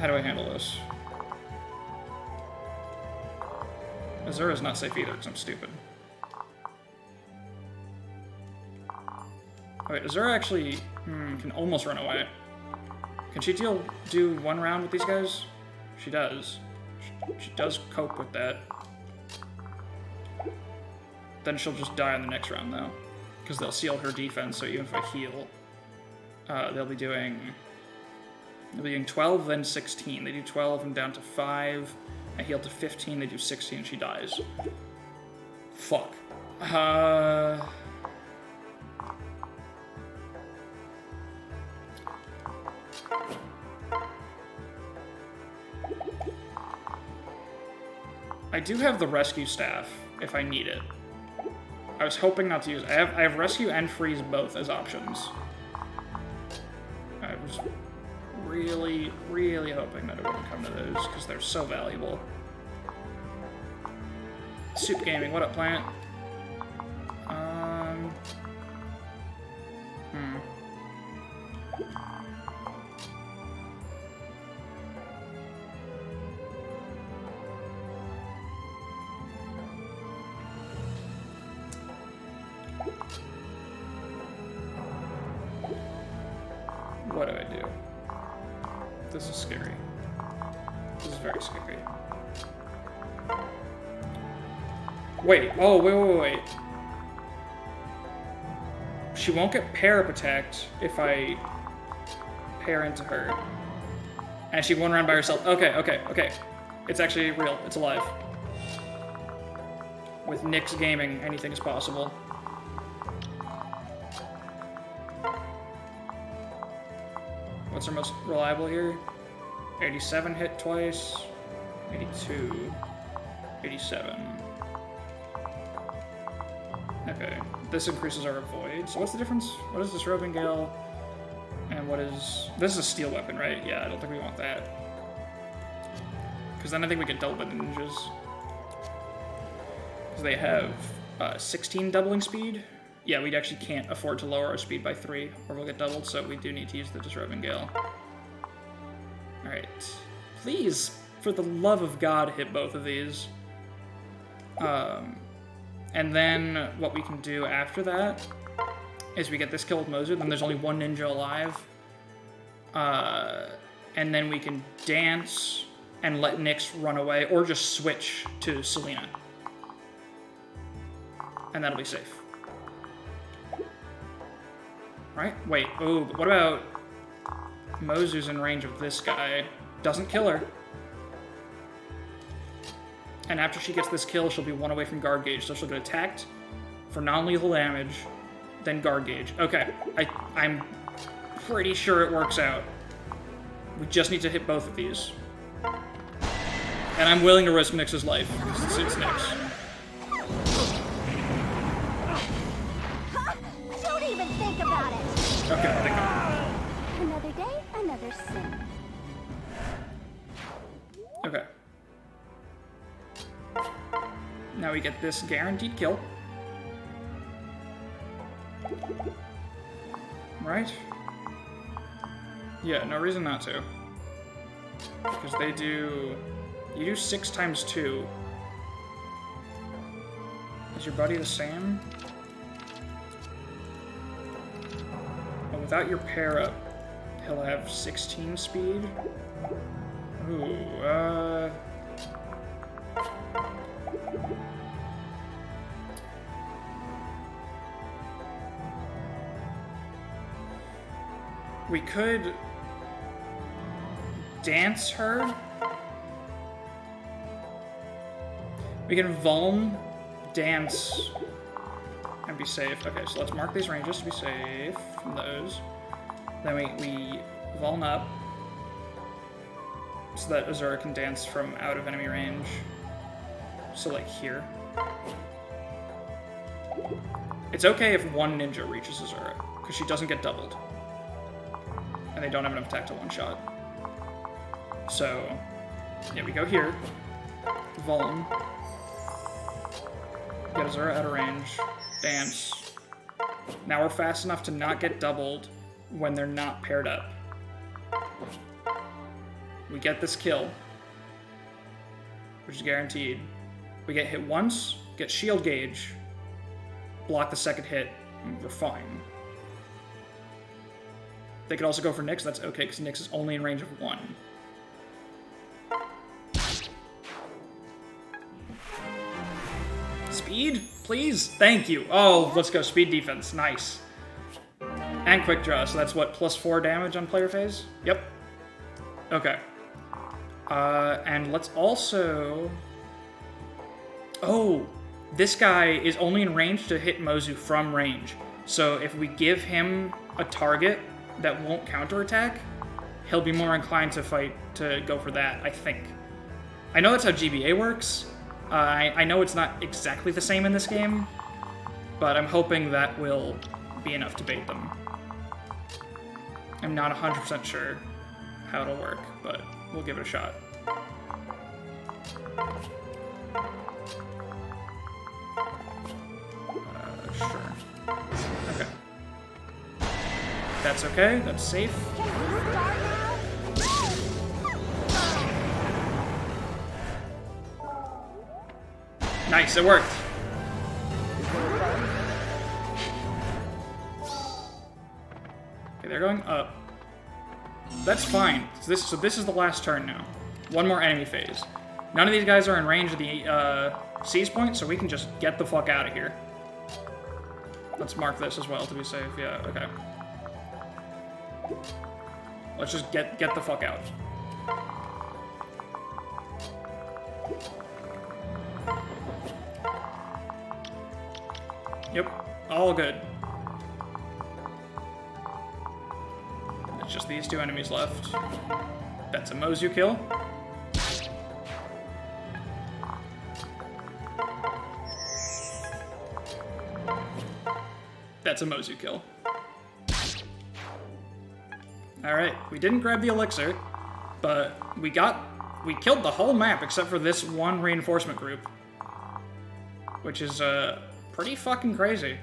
do I handle this? Azura's not safe either, because I'm stupid. Wait, Azura actually can almost run away. Can she do 1 round with these guys? She does. She does cope with that. Then she'll just die in the next round, though. Because they'll seal her defense, so even if I heal, they'll be doing 12, then 16. They do 12 and down to 5. I heal to 15, they do 16, she dies. Fuck. I do have the rescue staff, if I need it. I was hoping not to use it. I have rescue and freeze both as options. I was really, really hoping that it wouldn't come to those, because they're so valuable. Soup Gaming, what up, Plant? What do I do? This is scary. This is very scary. Wait, oh, wait. She won't get para-protect if I pair into her. And she won't run by herself. Okay. It's actually real. It's alive. With Nyx Gaming, anything is possible. What's our most reliable here? 87 hit twice. 82. 87. Okay. This increases our avoid. So what's the difference? What is this Roving Gale? And what is... This is a steel weapon, right? Yeah, I don't think we want that. Because then I think we get doubled by the ninjas. Because they have 16 doubling speed. Yeah, we actually can't afford to lower our speed by 3, or we'll get doubled, so we do need to use the Disrobing Gale. Alright. Please, for the love of God, hit both of these. And then what we can do after that is we get this kill with Mozu, then there's only one ninja alive. And then we can dance and let Nyx run away, or just switch to Selena. And that'll be safe. Right? Wait, oh, but what about Mozu's in range of this guy? Doesn't kill her. And after she gets this kill, she'll be one away from guard gauge, so she'll get attacked for non-lethal damage, then guard gauge. Okay, I'm pretty sure it works out. We just need to hit both of these. And I'm willing to risk Nyx's life, because it's Nyx. Don't even think about it. Okay, think about Another day, another sin. it. Okay. Now we get this guaranteed kill. Right? Yeah, no reason not to. Because they do... You do 6 times 2. Is your buddy the same? Oh, without your pair up, he'll have 16 speed. Ooh, we could dance her. We can Vuln, dance, and be safe. Okay, so let's mark these ranges to be safe from those. Then we Vuln up so that Azura can dance from out of enemy range. So like here. It's okay if one ninja reaches Azura, because she doesn't get doubled. And they don't have enough attack to one-shot. So, yeah, we go here. Vuln. Get Azura out of range. Dance. Now we're fast enough to not get doubled when they're not paired up. We get this kill, which is guaranteed. We get hit once, get shield gauge, block the second hit, and we're fine. They could also go for Nyx, that's okay, because Nyx is only in range of 1. Speed, please. Thank you. Oh, let's go. Speed defense. Nice. And quick draw. So that's what, +4 damage on player phase? Yep. Okay. And let's also... Oh, this guy is only in range to hit Mozu from range. So if we give him a target that won't counterattack, he'll be more inclined to fight, to go for that, I think. I know that's how GBA works. I know it's not exactly the same in this game, but I'm hoping that will be enough to bait them. I'm not 100% sure how it'll work, but we'll give it a shot. Sure. Okay. That's okay. That's safe. Can we start now? Nice, it worked. Okay, they're going up. That's fine. So this is the last turn now. One more enemy phase. None of these guys are in range of the seize point, so we can just get the fuck out of here. Let's mark this as well to be safe. Yeah, okay. Let's just get the fuck out. Yep, all good. It's just these two enemies left. That's a Mozu kill. That's a Mozu kill. Alright, we didn't grab the elixir, but we killed the whole map except for this one reinforcement group. Which is, pretty fucking crazy.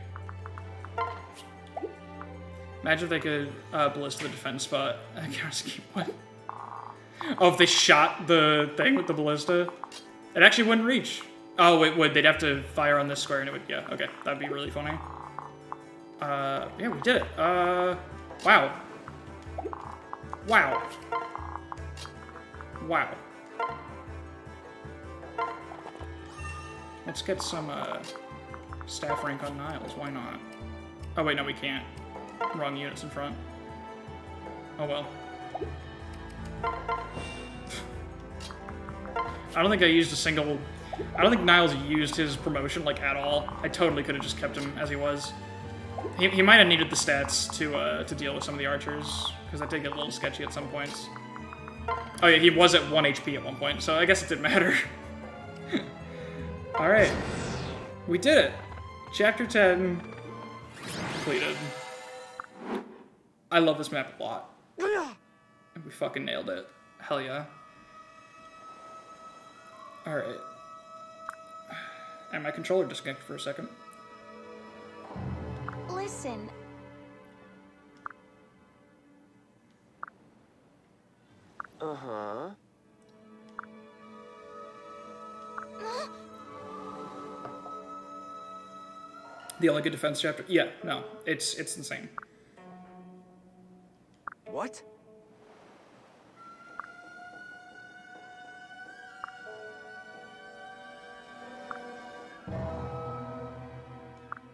Imagine if they could, ballista the defense spot. I can't keep what? Oh, if they shot the thing with the ballista, it actually wouldn't reach. Oh, it would. They'd have to fire on this square and it would, yeah, okay. That'd be really funny. Yeah, we did it. Wow. Wow. Wow. Let's get some, staff rank on Niles. Why not? Oh, wait, no, we can't. Wrong units in front. Oh, well. I don't think I used a single... I don't think Niles used his promotion, like, at all. I totally could have just kept him as he was. He might have needed the stats to deal with some of the archers, because that did get a little sketchy at some points. Oh yeah, he was at 1 HP at one point, so I guess it didn't matter. Alright. We did it! Chapter 10 completed. I love this map a lot. And we fucking nailed it. Hell yeah. Alright. And my controller disconnected for a second. Listen. Uh-huh. The only good defense chapter? Yeah, no. It's insane. What?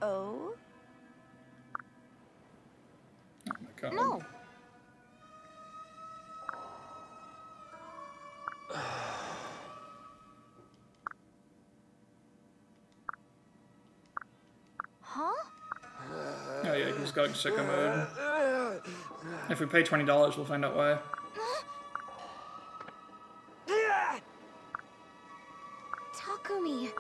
Oh? Oh my god. No. Huh? Oh yeah, he's going sicko mode. If we pay $20, we'll find out why. Takumi.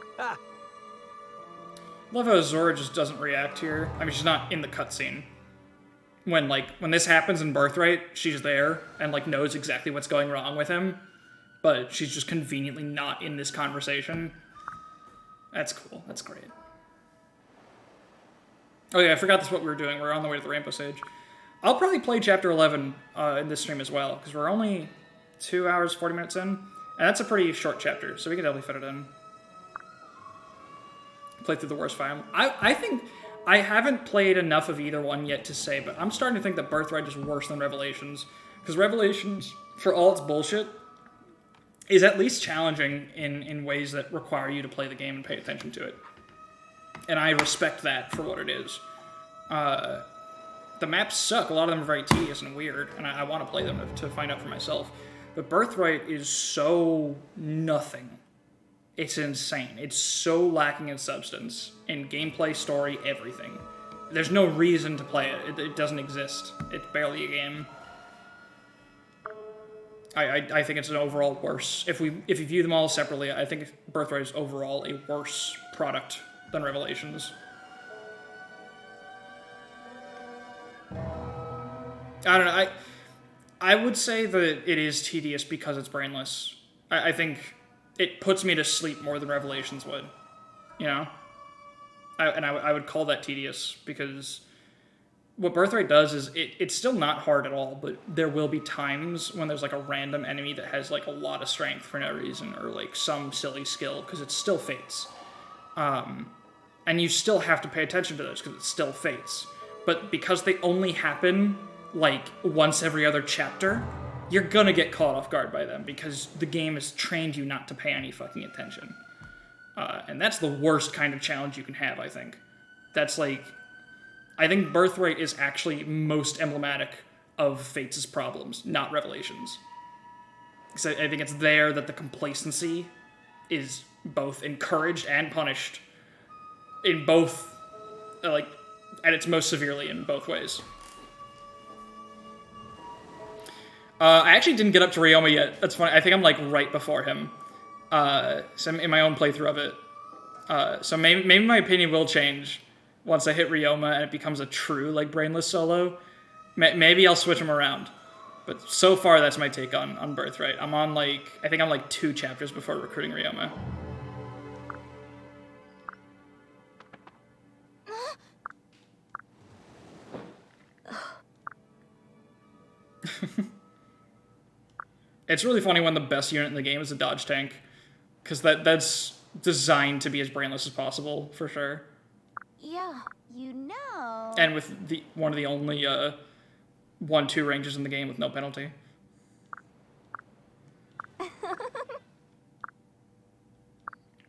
Love how Zora just doesn't react here. I mean, she's not in the cutscene. When this happens in Birthright, she's there and, like, knows exactly what's going wrong with him. But she's just conveniently not in this conversation. That's cool. That's great. Oh yeah, I forgot that's what we were doing. We're on the way to the Rainbow Sage. I'll probably play Chapter 11 in this stream as well, because we're only 2 hours, 40 minutes in. And that's a pretty short chapter, so we can definitely fit it in. Play through the worst Fire Emblem. I think I haven't played enough of either one yet to say, but I'm starting to think that Birthright is worse than Revelations. Because Revelations, for all its bullshit, is at least challenging in ways that require you to play the game and pay attention to it. And I respect that for what it is. The maps suck. A lot of them are very tedious and weird, and I want to play them to find out for myself. But Birthright is so nothing. It's insane. It's so lacking in substance, in gameplay, story, everything. There's no reason to play it. It doesn't exist. It's barely a game. I think it's an overall worse. If you view them all separately, I think Birthright is overall a worse product than Revelations. I don't know. I would say that it is tedious because it's brainless. I think it puts me to sleep more than Revelations would. You know? I would call that tedious because what Birthright does is it's still not hard at all, but there will be times when there's like a random enemy that has like a lot of strength for no reason or like some silly skill because it's still Fates. And you still have to pay attention to those because it's still Fates. But because they only happen like once every other chapter, you're gonna get caught off guard by them because the game has trained you not to pay any fucking attention. And that's the worst kind of challenge you can have, I think. That's like... I think Birthright is actually most emblematic of Fates' problems, not Revelations. Because I think it's there that the complacency is both encouraged and punished in both, like, at its most severely in both ways. I actually didn't get up to Ryoma yet. That's funny. I think I'm, like, right before him. So I'm in my own playthrough of it. So maybe my opinion will change once I hit Ryoma and it becomes a true, like, brainless solo. Maybe I'll switch them around. But so far, that's my take on Birthright. I'm on, like, I think I'm, like, 2 chapters before recruiting Ryoma. It's really funny when the best unit in the game is a dodge tank. Because that's designed to be as brainless as possible, for sure. Yeah, you know. And with one of the only 1-2 ranges in the game with no penalty.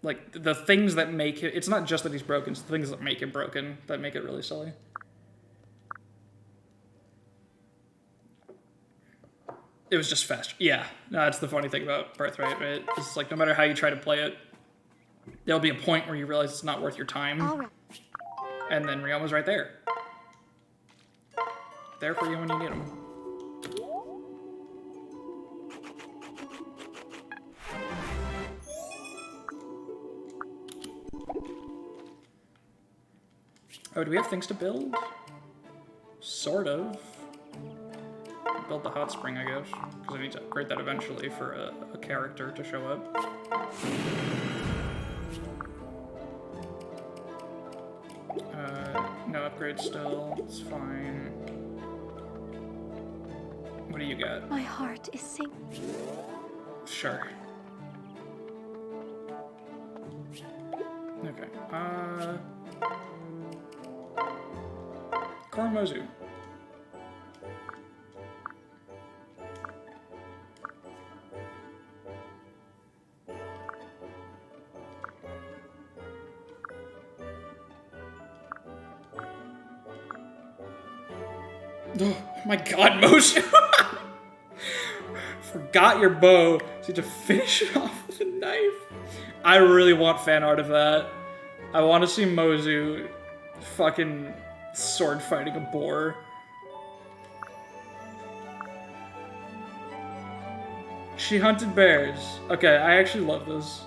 Like, the things that make it... It's not just that he's broken, it's the things that make it broken that make it really silly. It was just fast. Yeah, no, that's the funny thing about Birthright, right? It's like, no matter how you try to play it, there'll be a point where you realize it's not worth your time. All right. And then Ryoma's right there. There for you when you need him. Oh, do we have things to build? Sort of. Build the hot spring, I guess. Because I need to upgrade that eventually for a character to show up. No upgrade still. It's fine. What do you got? My heart is sinking. Sure. Okay. Kormozu. Oh my god, motion! Forgot your bow, so you have to finish it off with a knife. I really want fan art of that. I want to see Mozu fucking sword fighting a boar. She hunted bears. Okay, I actually love this.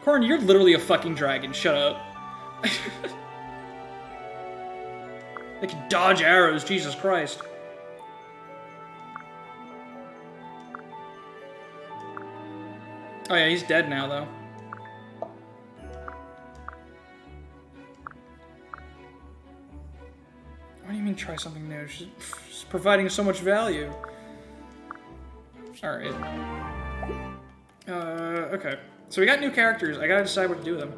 Corn, you're literally a fucking dragon. Shut up. They can dodge arrows. Jesus Christ. Oh yeah, he's dead now, though. What do you mean try something new? She's providing so much value. Alright. Okay. So we got new characters. I gotta decide what to do with them.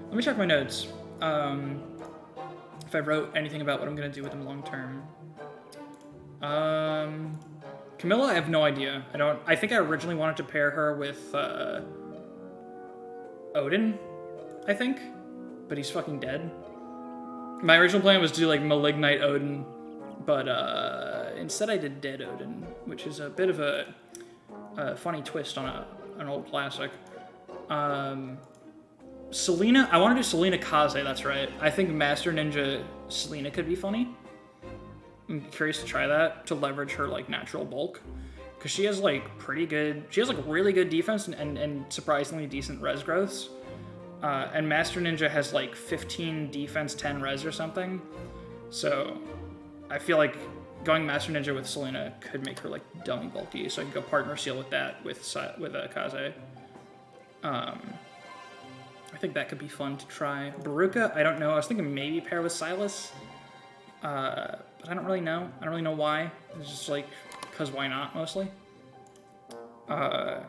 Let me check my notes. If I wrote anything about what I'm gonna do with them long term. Camilla, I have no idea. I think I originally wanted to pair her with Odin, I think, but he's fucking dead. My original plan was to do like Malignite Odin, but instead I did Dead Odin, which is a bit of a funny twist on an old classic. Selena, I want to do Selena Kaze, that's right. I think Master Ninja Selena could be funny. I'm curious to try that, to leverage her, like, natural bulk. Because she has, like, she has, like, really good defense and surprisingly decent res growths. And Master Ninja has, like, 15 defense, 10 res or something. So, I feel like going Master Ninja with Selena could make her, like, dummy bulky. So I can go partner seal with that, with Kaze. I think that could be fun to try. Baruka, I don't know. I was thinking maybe pair with Silas. But I don't really know. I don't really know why. It's just like, because why not, mostly. I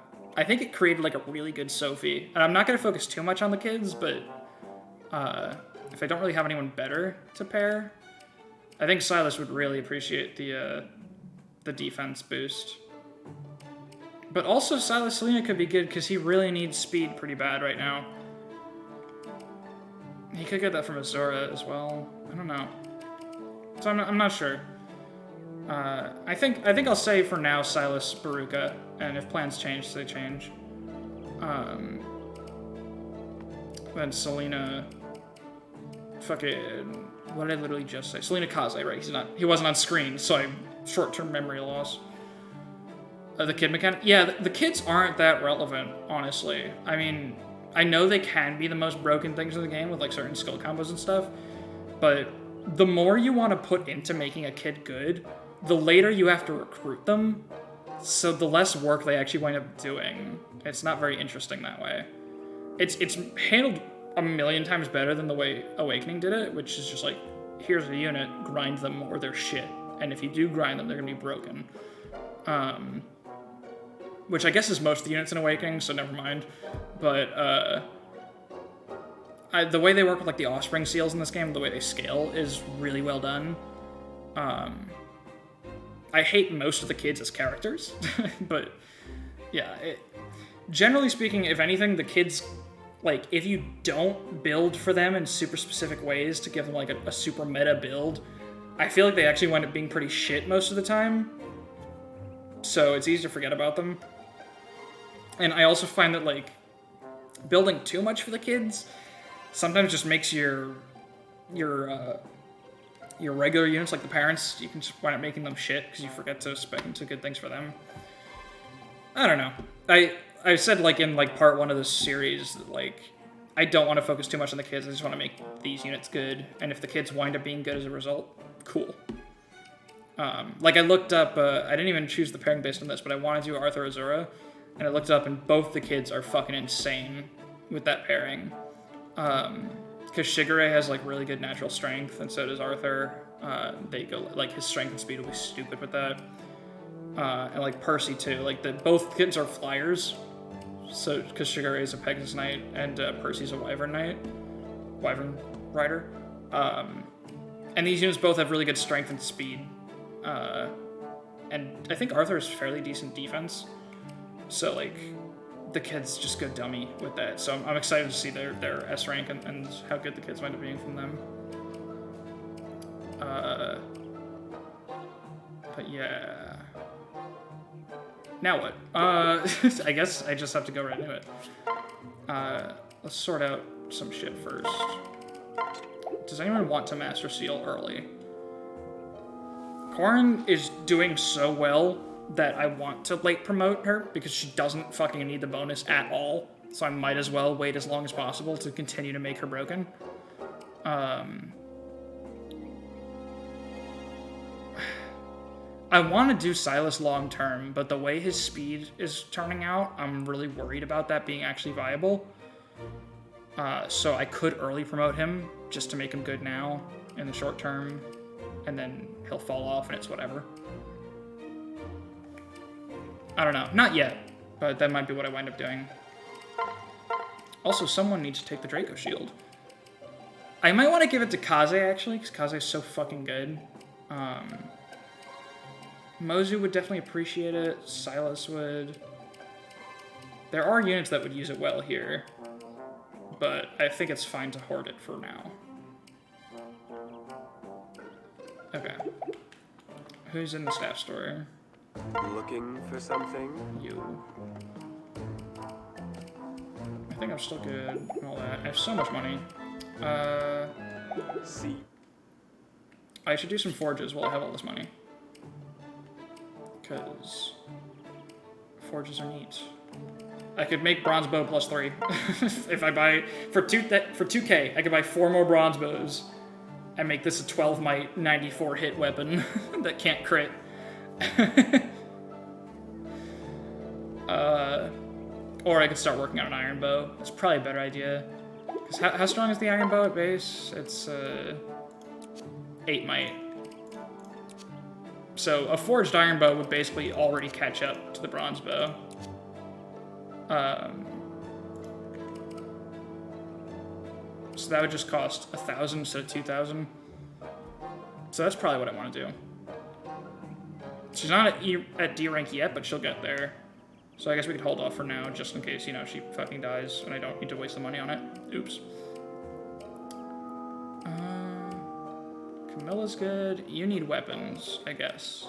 think it created like a really good Sophie. And I'm not going to focus too much on the kids, but if I don't really have anyone better to pair, I think Silas would really appreciate the defense boost. But also Silas Selena could be good because he really needs speed pretty bad right now. He could get that from Azura as well. I don't know. So I'm not sure. I think I'll say for now Silas Baruka, and if plans change, they change. Then Selena, fucking, what did I literally just say? Selena Kaze, right? He wasn't on screen, so I short-term memory loss. The kid mechanic, yeah, the kids aren't that relevant, honestly. I mean, I know they can be the most broken things in the game with like certain skill combos and stuff, but the more you want to put into making a kid good, the later you have to recruit them, so the less work they actually wind up doing. It's not very interesting that way. It's handled a million times better than the way Awakening did it, which is just like, here's a unit, grind them or they're shit. And if you do grind them, they're gonna be broken. Which I guess is most of the units in Awakening, so never mind. But the way they work with like the Offspring Seals in this game, the way they scale, is really well done. I hate most of the kids as characters, but yeah. Generally speaking, if anything, the kids, like, if you don't build for them in super specific ways to give them like a super meta build, I feel like they actually wind up being pretty shit most of the time. So it's easy to forget about them. And I also find that, like, building too much for the kids sometimes just makes your regular units, like the parents, you can just wind up making them shit because you forget to spec into good things for them. I don't know. I said, like, in, like, part 1 of this series that, like, I don't want to focus too much on the kids. I just want to make these units good. And if the kids wind up being good as a result, cool. Like, I looked up, I didn't even choose the pairing based on this, but I wanted to do Arthur Azura, and I looked up, and both the kids are fucking insane with that pairing. Because Shigure has, like, really good natural strength, and so does Arthur. They go, like, his strength and speed will be stupid with that. And, like, Percy, too. Like, both kids are flyers, so, because Shigure is a Pegasus Knight, and Percy's a Wyvern Knight. Wyvern Rider. And these units both have really good strength and speed. And I think Arthur is fairly decent defense. So, like, the kids just go dummy with that. So I'm excited to see their S rank and how good the kids wind up being from them. But yeah. Now what? I guess I just have to go right into it. Let's sort out some shit first. Does anyone want to Master Seal early? Corrin is doing so well that I want to late promote her because she doesn't fucking need the bonus at all. So I might as well wait as long as possible to continue to make her broken. I want to do Silas long term, but the way his speed is turning out, I'm really worried about that being actually viable. So I could early promote him just to make him good now in the short term, and then he'll fall off and it's whatever. I don't know. Not yet, but that might be what I wind up doing. Also, someone needs to take the Draco Shield. I might want to give it to Kaze, actually, because Kaze is so fucking good. Mozu would definitely appreciate it. Silas would. There are units that would use it well here, but I think it's fine to hoard it for now. Okay. Who's in the staff store? Looking for something? You. I think I'm still good and all that. I have so much money. See. I should do some forges while I have all this money. Because forges are neat. I could make bronze bow +3. If I buy for 2K, I could buy 4 more bronze bows and make this a 12 might 94 hit weapon that can't crit. Or I could start working on an iron bow. It's probably a better idea. Because how strong is the iron bow at base? It's 8 might. So a forged iron bow would basically already catch up to the bronze bow. So that would just cost 1,000 instead of 2,000. So that's probably what I want to do. She's not at D rank yet, but she'll get there. So I guess we could hold off for now, just in case, you know, she fucking dies and I don't need to waste the money on it. Oops. Camilla's good. You need weapons, I guess.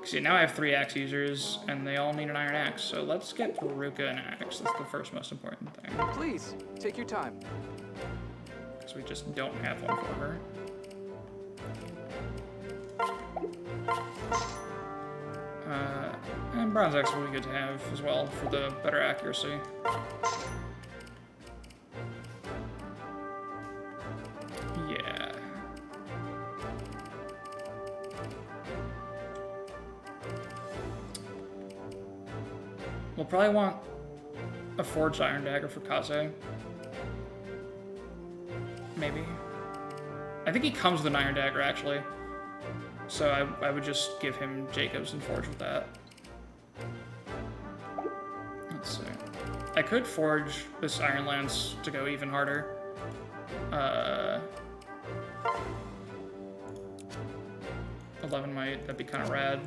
See, now I have 3 axe users, and they all need an iron axe. So let's get Veruca an axe. That's the first most important thing. Please, take your time. Because we just don't have one for her. And bronze axe will be good to have as well for the better accuracy. Yeah. We'll probably want a forged iron dagger for Kaze. Maybe. I think he comes with an iron dagger, actually. So I would just give him Jacobs and forge with that. Let's see. I could forge this iron lance to go even harder. 11 might, that'd be kind of rad.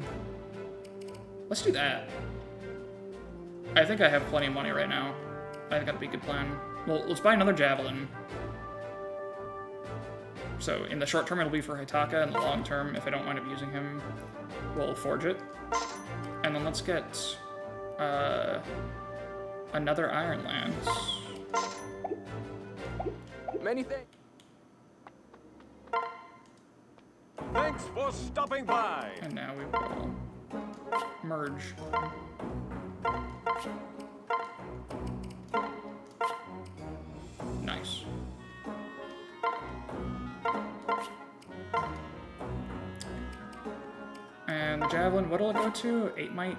Let's do that. I think I have plenty of money right now. I think that'd be a good plan. Well, let's buy another javelin. So in the short term, it'll be for Hitaka. In the long term, if I don't wind up using him, we'll forge it. And then let's get another iron lance. Many thanks. Thanks for stopping by. And now we will merge. Nice. And the javelin, what'll it go to? 8 might?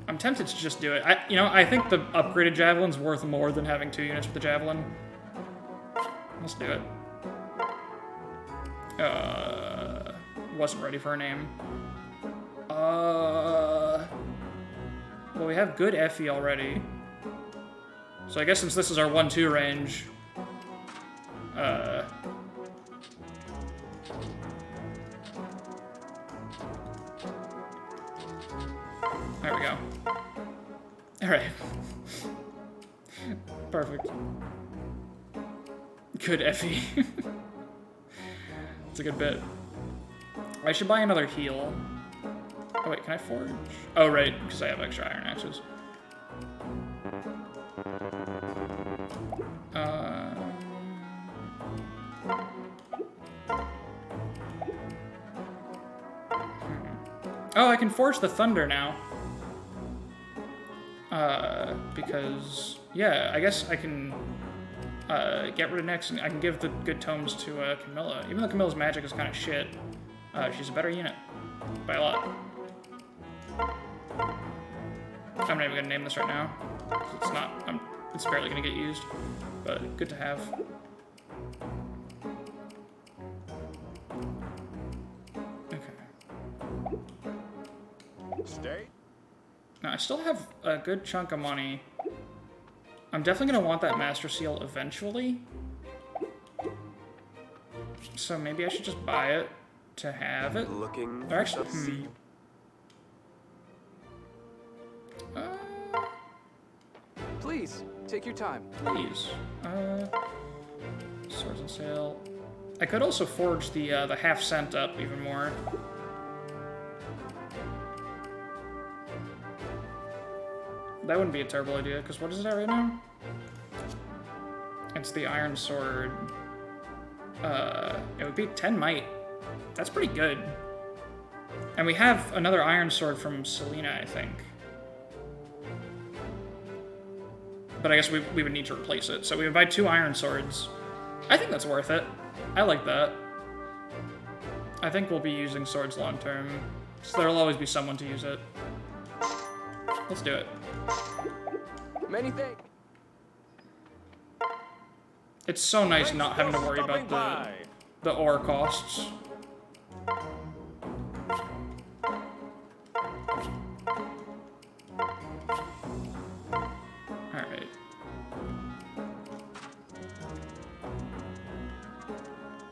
I'm tempted to just do it. I think the upgraded javelin's worth more than having 2 units with the javelin. Let's do it. Wasn't ready for a name. Well, we have good Effie already. So I guess since this is our 1-2 range, there we go. Alright. Perfect. Good Effie. It's a good bit. I should buy another heal. Oh wait, can I forge? Oh right, because I have extra iron axes. Oh, I can forge the thunder now. Because, yeah, I guess I can get rid of Nyx and I can give the good tomes to Camilla. Even though Camilla's magic is kind of shit, she's a better unit. By a lot. I'm not even gonna name this right now. It's not, it's barely gonna get used, but good to have. Okay. Stay. Now, I still have a good chunk of money. I'm definitely gonna want that Master Seal eventually. So maybe I should just buy it to have it. Looking Or for actually, something? Please, take your time. Please. Swords on sale. I could also forge the half cent up even more. That wouldn't be a terrible idea, because what is it at right now? It's the iron sword. It would be 10 might. That's pretty good. And we have another iron sword from Selena, I think. But I guess we would need to replace it. So we would buy 2 iron swords. I think that's worth it. I like that. I think we'll be using swords long term. So there'll always be someone to use it. Let's do it. Many thanks. It's so nice Thanks not for having to worry stopping about by. the ore costs. Alright.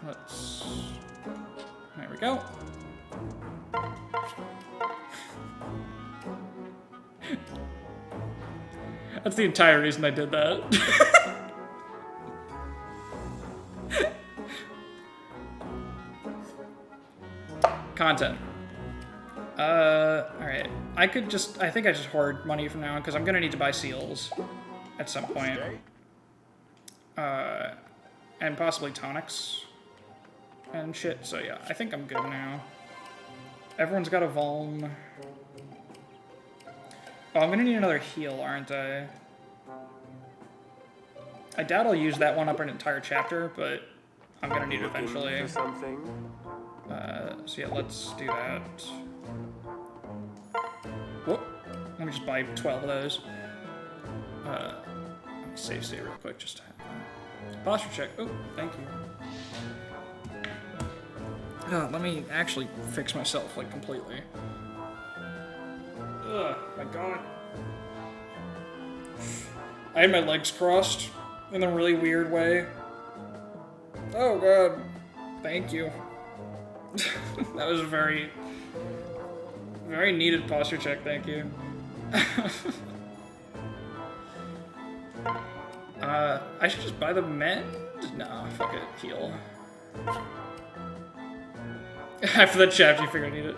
Let's... There we go. That's the entire reason I did that. Content. Alright. I think I just hoard money from now on, because I'm gonna need to buy seals at some point. Stay. And possibly tonics and shit, so yeah, I think I'm good now. Everyone's got a Vuln. Oh, I'm gonna need another heal, aren't I? I doubt I'll use that one up an entire chapter, but I'm gonna need it Looking eventually. for something? So yeah, let's do that. Whoop. Let me just buy 12 of those. Let me save state real quick just to have that. Posture check. Oh, thank you. Let me actually fix myself, like, completely. Ugh, my god. I had my legs crossed in a really weird way. Oh god. Thank you. That was a very, very needed posture check, thank you. I should just buy the mend? Nah, fuck it, heal. After that chapter, you figure I need it.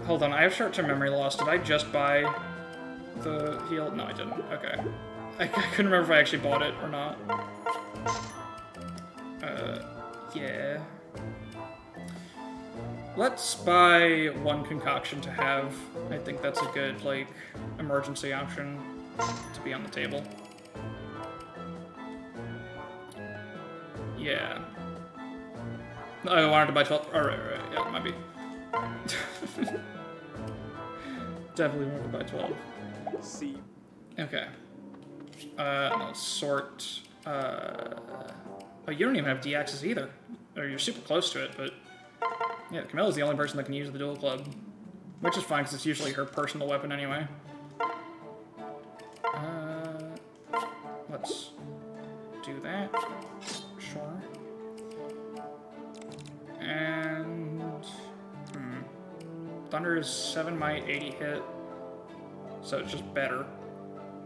Hold on, I have short-term memory loss. Did I just buy the heal? No, I didn't. Okay. I couldn't remember if I actually bought it or not. Yeah. Let's buy 1 concoction to have. I think that's a good, like, emergency option to be on the table. Yeah. Oh, I wanted to buy 12. Oh, right. Yeah, it might be. Definitely wanted to buy 12. See. Okay. Let's sort. Oh, you don't even have D-axis either. Or you're super close to it, but... Yeah, Camilla's the only person that can use the dual club. Which is fine, because it's usually her personal weapon anyway. Let's do that. Sure. And... Thunder is 7 might, 80 hit. So it's just better.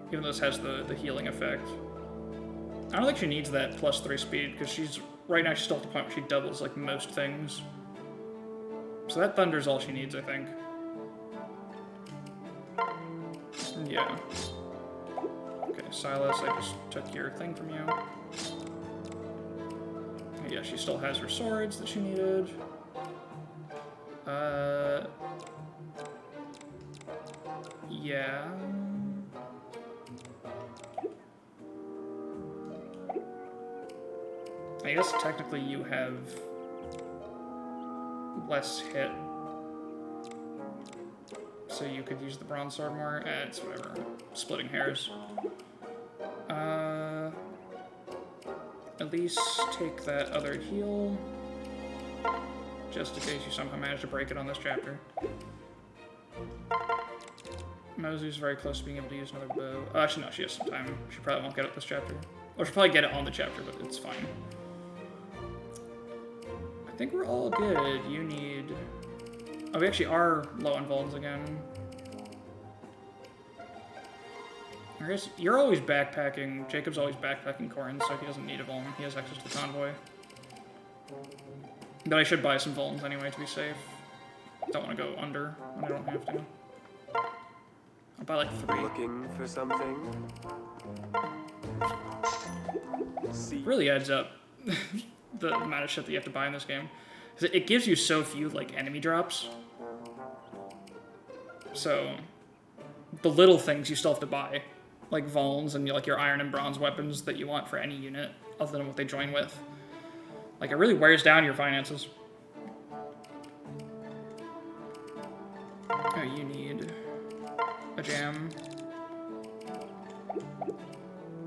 Even though this has the healing effect. I don't think she needs that +3 speed, because she's... Right now she's still at the point where she doubles, like, most things. So that Thunder's all she needs, I think. Yeah. Okay, Silas, I just took your thing from you. Yeah, she still has her swords that she needed. Yeah. I guess technically you have less hit. So you could use the bronze sword more. It's whatever. Splitting hairs. At least take that other heal. Just in case you somehow manage to break it on this chapter. Mozu's very close to being able to use another bow. Actually, no, she has some time. She probably won't get it this chapter. Or she'll probably get it on the chapter, but it's fine. I think we're all good. You need... Oh, we actually are low on Volans again. I guess you're always backpacking. Jacob's always backpacking Corin, so he doesn't need a Volan. He has access to the convoy. But I should buy some Volans anyway to be safe. Don't want to go under when I don't have to. I'll buy like 3. Looking for something? See. Really adds up the amount of shit that you have to buy in this game. 'Cause it gives you so few like enemy drops. So the little things you still have to buy, like Volans and like your iron and bronze weapons that you want for any unit, other than what they join with. Like it really wears down your finances. Oh, you need a jam.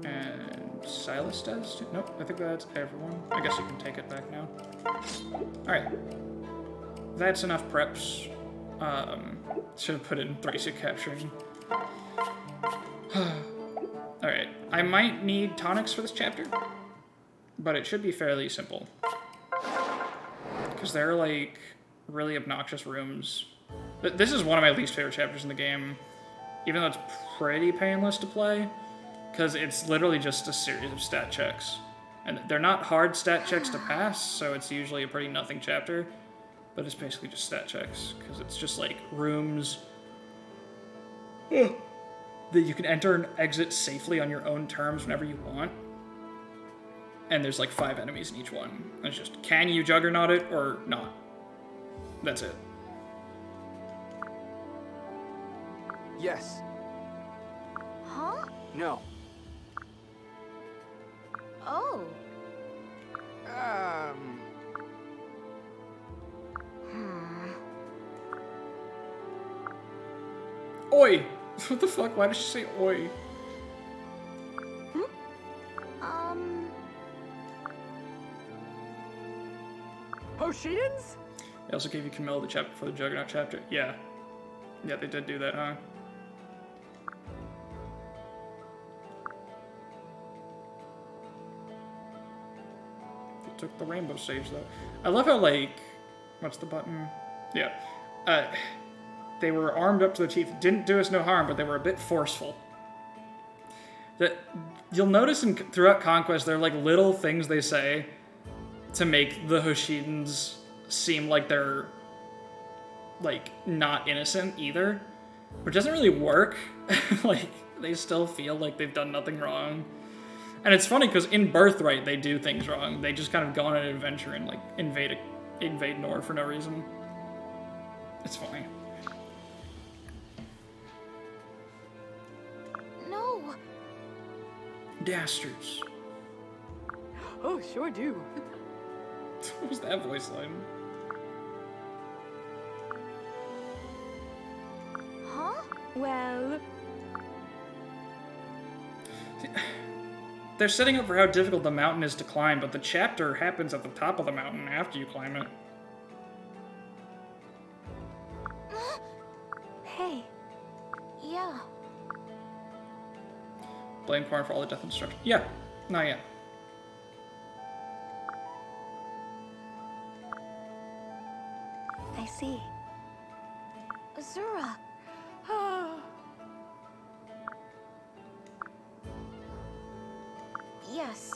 And Silas does too? Nope, I think that's everyone. I guess you can take it back now. Alright. That's enough preps. Should have put in Thracia capturing. Alright, I might need tonics for this chapter, but it should be fairly simple. Because they're like really obnoxious rooms. This is one of my least favorite chapters in the game, even though it's pretty painless to play, because it's literally just a series of stat checks. And they're not hard stat checks to pass, so it's usually a pretty nothing chapter, but it's basically just stat checks, because it's just like rooms that you can enter and exit safely on your own terms whenever you want. And there's like 5 enemies in each one. And it's just, can you juggernaut it or not? That's it. Yes. Huh? No. Oh. Oi! What the fuck? Why did she say oi? Potions? They also gave you Camilla the chapter for the Juggernaut chapter. Yeah. Yeah, they did do that, huh? They took the rainbow sage, though. I love how, like... What's the button? Yeah. They were armed up to the teeth. Didn't do us no harm, but they were a bit forceful. That you'll notice throughout Conquest, there are, like, little things they say to make the Hoshidans seem like they're, like, not innocent either. But it doesn't really work. Like, they still feel like they've done nothing wrong. And it's funny, because in Birthright, they do things wrong. They just kind of go on an adventure and, like, invade Nor for no reason. It's funny. No. Dastards. Oh, sure do. What was that voice line? Huh? Well... They're setting up for how difficult the mountain is to climb, but the chapter happens at the top of the mountain after you climb it. Hey. Yeah. Blame Corin for all the death and destruction. Yeah, not yet. I see. Azura. Yes.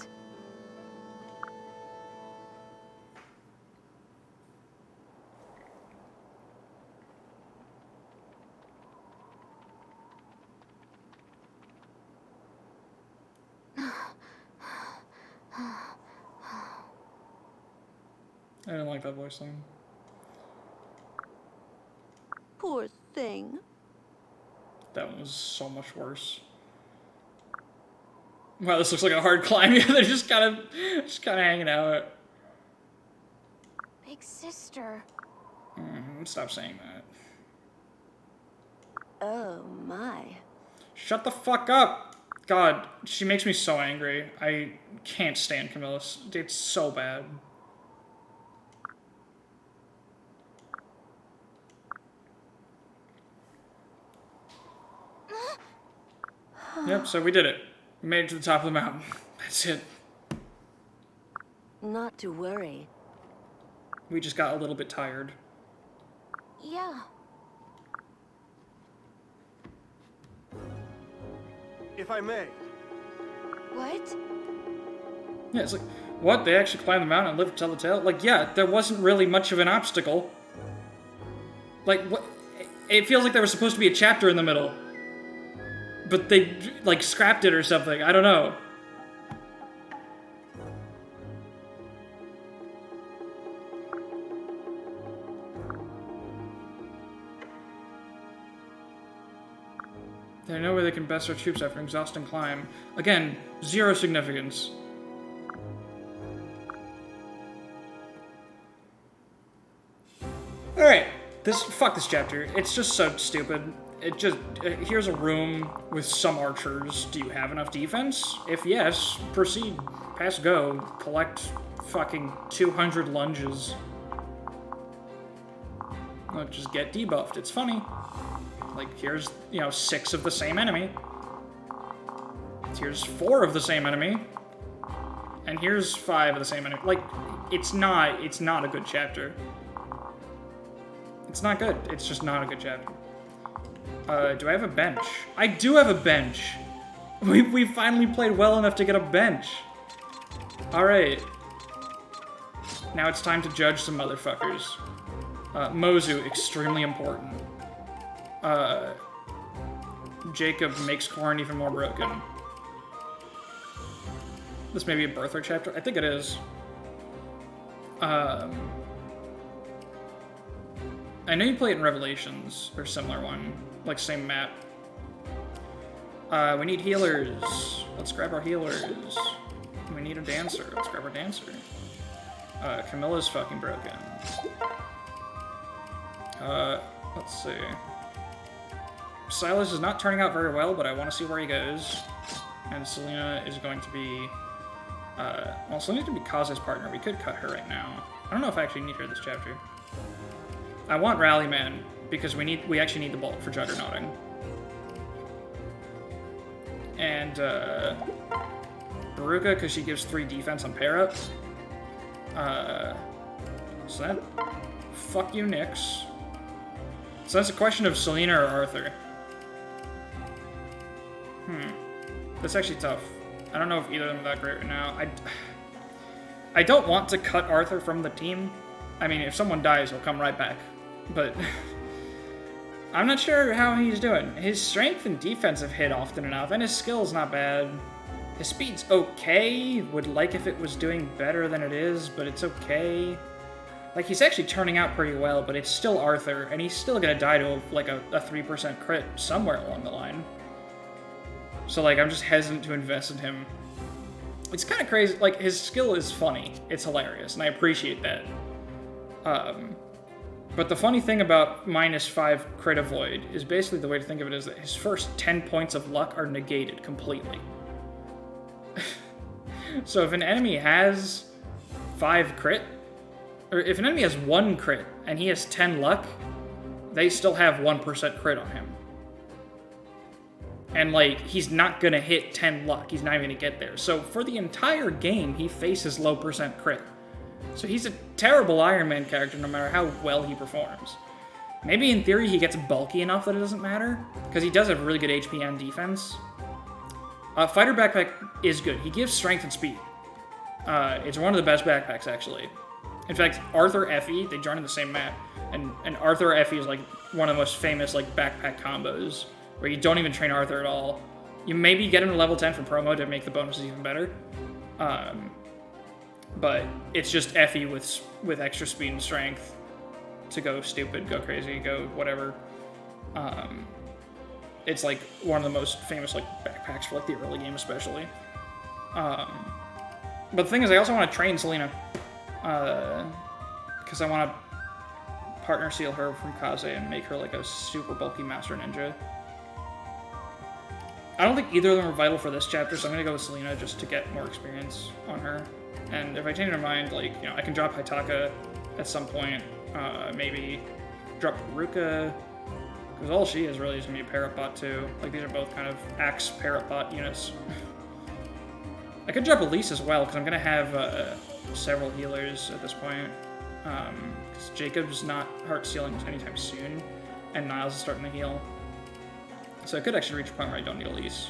I didn't like that voice line. Poor thing. That one was so much worse. Wow, this looks like a hard climb. Yeah, they're just kind of hanging out. Big sister. Stop saying that. Oh my. Shut the fuck up! God, she makes me so angry. I can't stand Camilla. It's so bad. Yep, so we did it. We made it to the top of the mountain. That's it. Not to worry. We just got a little bit tired. Yeah. If I may. What? Yeah, it's like, what? They actually climbed the mountain and lived to tell the tale? Like, yeah, there wasn't really much of an obstacle. Like, what? It feels like there was supposed to be a chapter in the middle. But they, like, scrapped it or something. I don't know. They know where they can best their troops after an exhausting climb. Again, zero significance. Alright, fuck this chapter. It's just so stupid. Here's a room with some archers. Do you have enough defense? If yes, proceed. Pass go. Collect fucking 200 lunges. Well, just get debuffed. It's funny. Like, here's, 6 of the same enemy. Here's 4 of the same enemy. And here's 5 of the same enemy. Like, it's not a good chapter. It's not good. It's just not a good chapter. Do I have a bench? I do have a bench! We finally played well enough to get a bench. Alright. Now it's time to judge some motherfuckers. Mozu, extremely important. Jacob makes Corrin even more broken. This may be a birthright chapter. I think it is. I know you play it in Revelations, or similar one. Like, same map. We need healers. Let's grab our healers. We need a dancer. Let's grab our dancer. Camilla's fucking broken. Let's see. Silas is not turning out very well, but I want to see where he goes. And Selena is going to be... well, Selena's going to be Kaze's partner. We could cut her right now. I don't know if I actually need her this chapter. I want Rallyman, because we actually need the bolt for Juggernauting. And, Baruka, because she gives 3 defense on pair-up. So that... Fuck you, Nyx. So that's a question of Selena or Arthur. That's actually tough. I don't know if either of them are that great right now. I don't want to cut Arthur from the team. I mean, if someone dies, he'll come right back. But I'm not sure how he's doing. His strength and defense have hit often enough, and his skill's not bad. His speed's okay. Would like if it was doing better than it is, but it's okay. Like, he's actually turning out pretty well, but it's still Arthur, and he's still gonna die to, like, a 3% crit somewhere along the line. So, like, I'm just hesitant to invest in him. It's kind of crazy. Like, his skill is funny. It's hilarious, and I appreciate that. But the funny thing about -5 crit avoid is basically the way to think of it is that his first 10 points of luck are negated completely. So if an enemy has 5 crit, or if an enemy has 1 crit and he has 10 luck, they still have 1% crit on him. And, like, he's not gonna hit 10 luck. He's not even gonna get there. So for the entire game, he faces low % crit. So he's a terrible Iron Man character no matter how well he performs. Maybe in theory he gets bulky enough that it doesn't matter, because he does have really good HP and defense. Fighter Backpack is good. He gives strength and speed. It's one of the best backpacks, actually. In fact, Arthur Effie, they join in the same map, and Arthur Effie is like one of the most famous like backpack combos, where you don't even train Arthur at all. You maybe get him to level 10 for promo to make the bonuses even better. But it's just Effie with extra speed and strength to go stupid, go crazy, go whatever. It's like one of the most famous like backpacks for like the early game especially. But the thing is, I also want to train Selena. Because I want to partner seal her from Kaze and make her like a super bulky Master Ninja. I don't think either of them are vital for this chapter, so I'm going to go with Selena just to get more experience on her. And if I change my mind, like, I can drop Hitaka at some point. Maybe drop Ruka, because all she is really is going to be a pair-up bot too. Like, these are both kind of axe pair-up bot units. I could drop Elise as well, because I'm going to have several healers at this point. Because Jacob's not heart sealing anytime soon, and Niles is starting to heal. So I could actually reach a point where I don't need Elise.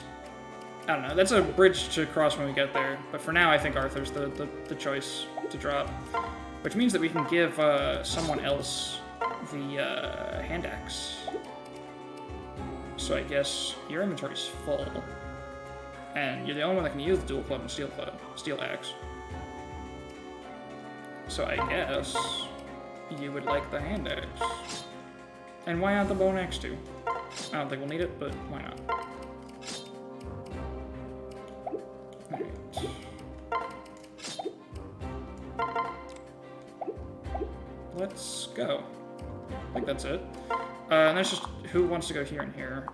I don't know. That's a bridge to cross when we get there. But for now, I think Arthur's the choice to drop. Which means that we can give someone else the hand axe. So I guess your inventory's full. And you're the only one that can use the dual club and steel axe. So I guess you would like the hand axe. And why not the bone axe too? I don't think we'll need it, but why not? Alright. Let's go. I think that's it. And that's just who wants to go here and here.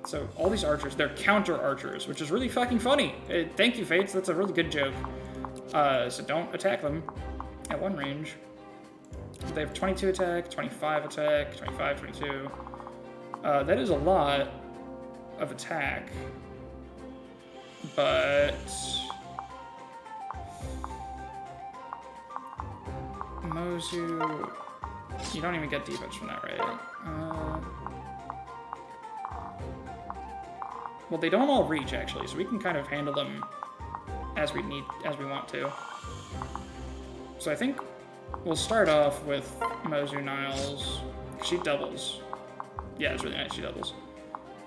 So all these archers, they're counter archers, which is really fucking funny. Thank you, Fates. That's a really good joke. So don't attack them at one range. They have 22 attack, 25 attack, 25, 22. That is a lot of attack. But Mozu, you don't even get defense from that, right? Well, they don't all reach actually, so we can kind of handle them as we want to. So I think we'll start off with Mozu Niles. She doubles. Yeah, it's really nice. She doubles.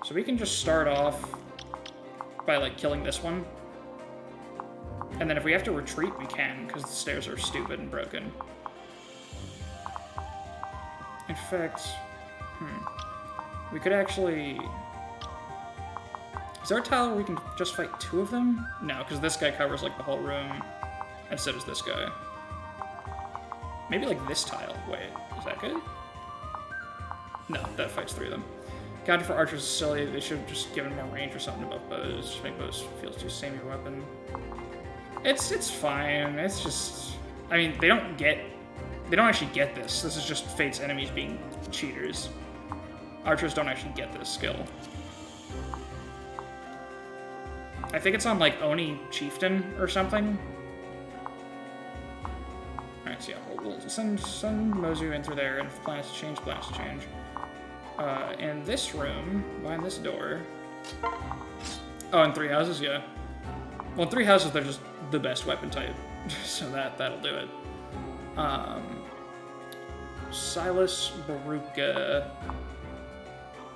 So we can just start off by like killing this one. And then if we have to retreat, we can, because the stairs are stupid and broken. In fact, we could actually... Is there a tile where we can just fight two of them? No, because this guy covers like the whole room, and so does this guy. Maybe like this tile. Wait, is that good? No, that fights three of them. Counter for archers is silly. They should have just given more range or something about bows. Just make bows feel too samey weapon. It's fine. It's just, I mean, they don't actually get this. This is just Fate's enemies being cheaters. Archers don't actually get this skill. I think it's on like Oni Chieftain or something. Alright, so yeah, we'll send Mozu in through there, and if plans to change, plans to change. In this room, behind this door. Oh, in 3 houses, yeah. Well, in 3 houses, they're just the best weapon type, so that'll do it. Silas Baruka.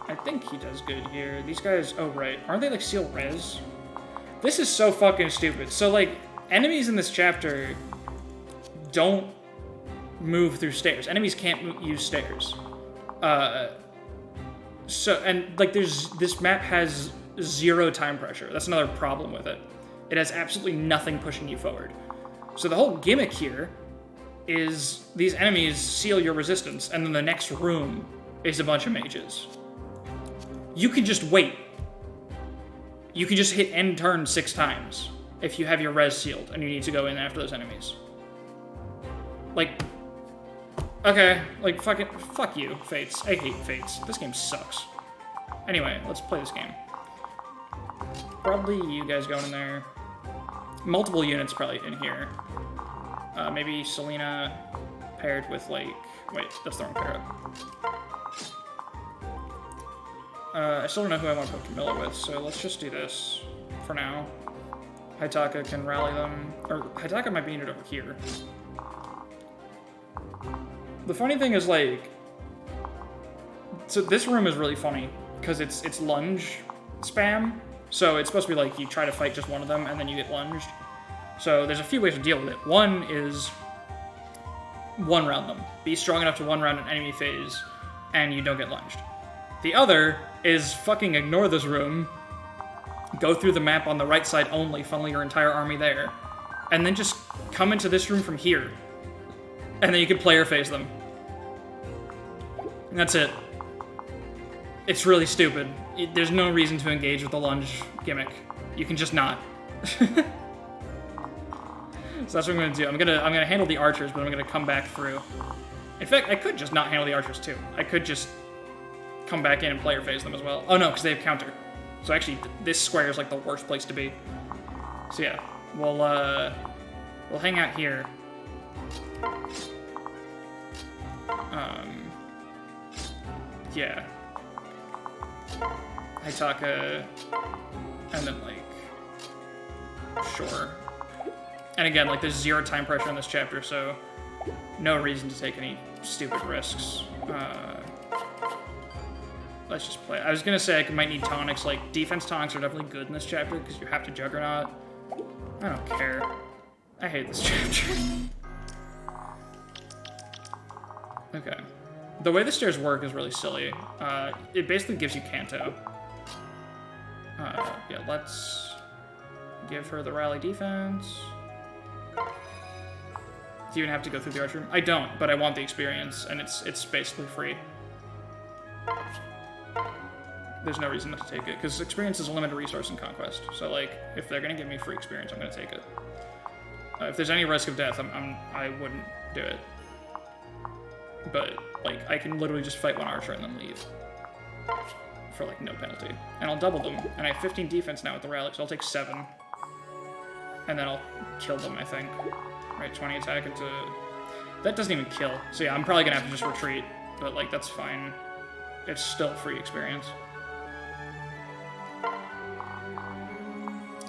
I think he does good here. These guys, oh right, aren't they like seal res? This is so fucking stupid. So like, enemies in this chapter don't move through stairs. Enemies can't use stairs. So, and like this map has 0 time pressure. That's another problem with it. It has absolutely nothing pushing you forward. So the whole gimmick here is these enemies seal your resistance, and then the next room is a bunch of mages. You can just wait. You can just hit end turn 6 times if you have your res sealed and you need to go in after those enemies. Like, okay, like fuck you, Fates. I hate Fates. This game sucks. Anyway, let's play this game. Probably you guys going in there. Multiple units probably in here. Maybe Selena paired with like, wait, that's the wrong pair up. I still don't know who I want to put Camilla with, so let's just do this for now. Hitaka can rally them, or Hitaka might be needed over here. The funny thing is like, so this room is really funny because it's lunge spam. So it's supposed to be like you try to fight just one of them and then you get lunged. So there's a few ways to deal with it. One is one round them. Be strong enough to one round an enemy phase and you don't get lunged. The other is fucking ignore this room, go through the map on the right side only, funnel your entire army there, and then just come into this room from here. And then you can player phase them. And that's it. It's really stupid. There's no reason to engage with the lunge gimmick. You can just not. So that's what I'm gonna do. I'm gonna handle the archers, but I'm gonna come back through. In fact, I could just not handle the archers too. I could just come back in and player phase them as well. Oh no, because they have counter. So actually, this square is like the worst place to be. So yeah, we'll hang out here. Yeah. Hitaka, and then, like, sure. And again, like, there's 0 time pressure in this chapter, so no reason to take any stupid risks. Let's just play. I was gonna say I might need tonics. Like, defense tonics are definitely good in this chapter because you have to Juggernaut. I don't care. I hate this chapter. Okay. The way the stairs work is really silly. It basically gives you Kanto. Yeah, let's give her the rally defense. Do you even have to go through the arch room? I don't, but I want the experience, and it's basically free. There's no reason not to take it, because experience is a limited resource in Conquest. So, like, if they're gonna give me free experience, I'm gonna take it. If there's any risk of death, I wouldn't do it. But, like, I can literally just fight one archer and then leave. For, like, no penalty. And I'll double them. And I have 15 defense now with the rally, so I'll take 7. And then I'll kill them, I think. Right, 20 attack into... That doesn't even kill. So yeah, I'm probably gonna have to just retreat. But, like, that's fine. It's still free experience.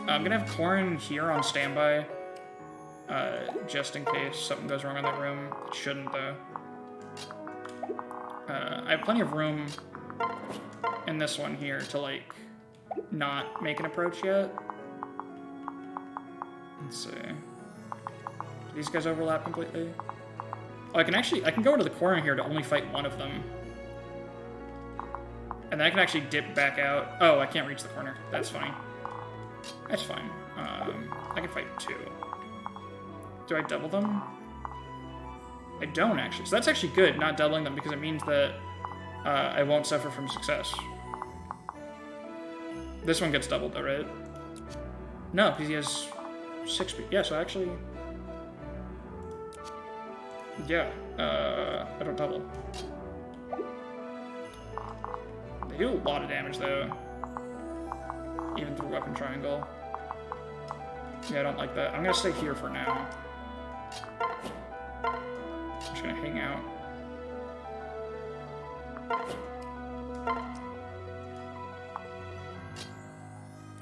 I'm gonna have Corrin here on standby. Just in case something goes wrong in that room. It shouldn't, though. I have plenty of room in this one here to, like, not make an approach yet. Let's see. Do these guys overlap completely? Oh, I can go into the corner here to only fight one of them. And then I can actually dip back out. Oh, I can't reach the corner. That's fine. That's fine. I can fight 2. Do I double them? I don't, actually. So that's actually good, not doubling them, because it means that I won't suffer from success. This one gets doubled, though, right? No, because he has 6... Yeah, so actually... Yeah, I don't double. They do a lot of damage, though. Even through weapon triangle. Yeah, I don't like that. I'm gonna stay here for now. I'm just gonna hang out.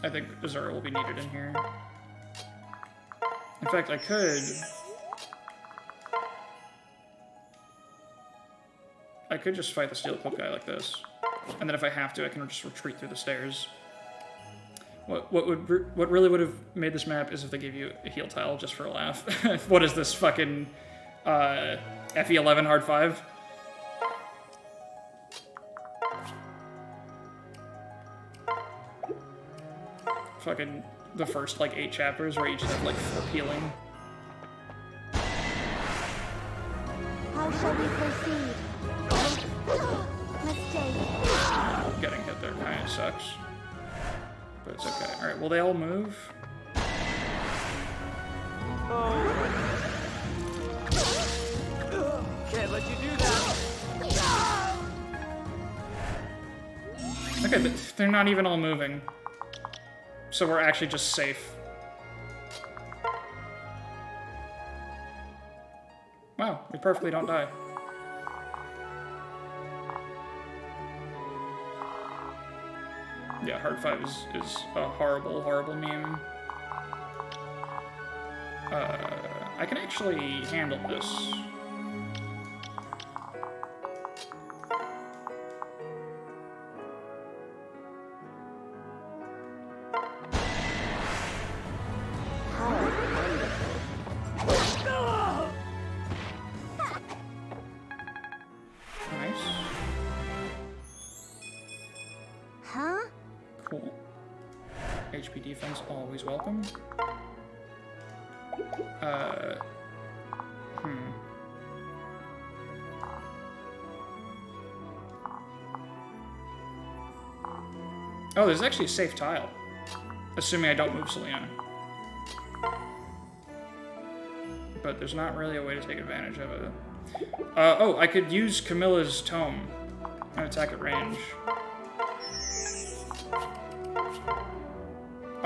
I think Azura will be needed in here. In fact, I could just fight the steel clip guy like this. And then if I have to, I can just retreat through the stairs. What really would have made this map is if they gave you a heal tile just for a laugh. What is this, fucking FE11 hard 5? Fucking the first, like, 8 chapters where each have, like, 4 healing. How shall we proceed? Mistake. Getting hit there kind of sucks. But it's okay. Alright, will they all move? Can't let you do that. Okay, but they're not even all moving. So we're actually just safe. Wow, we perfectly don't die. Yeah, hard 5 is a horrible, horrible meme. I can actually handle this. HP defense, always welcome. Oh, there's actually a safe tile. Assuming I don't move Selena. But there's not really a way to take advantage of it. Oh, I could use Camilla's tome and attack at range.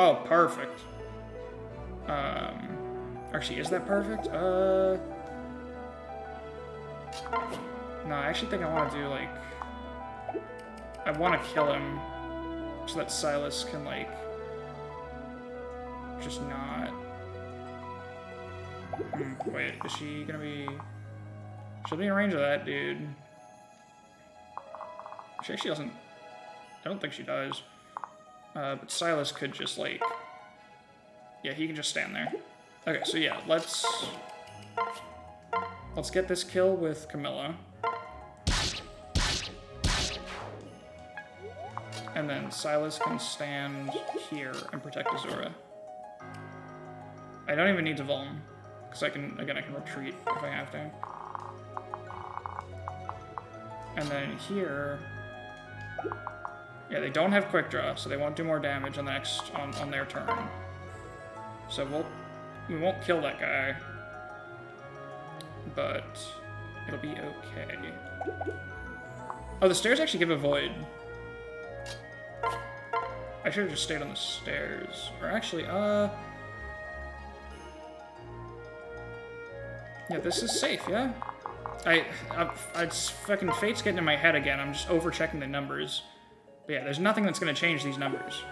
Oh, perfect. Actually, is that perfect? No, I actually think I want to do, like... I want to kill him so that Silas can, like... just not... wait, is she gonna be... She'll be in range of that dude. She actually doesn't... I don't think she does. But Silas could just, like... Yeah, he can just stand there. Okay, so yeah, let's get this kill with Camilla. And then Silas can stand here and protect Azura. I don't even need to Vuln, because I can retreat if I have to. And then here... Yeah, they don't have quick draw, so they won't do more damage on the next on their turn. So we won't kill that guy, but it'll be okay. Oh, the stairs actually give a void. I should have just stayed on the stairs, or actually, yeah, this is safe, yeah. It's fucking Fate's getting in my head again. I'm just over checking the numbers. But yeah, there's nothing that's gonna change these numbers.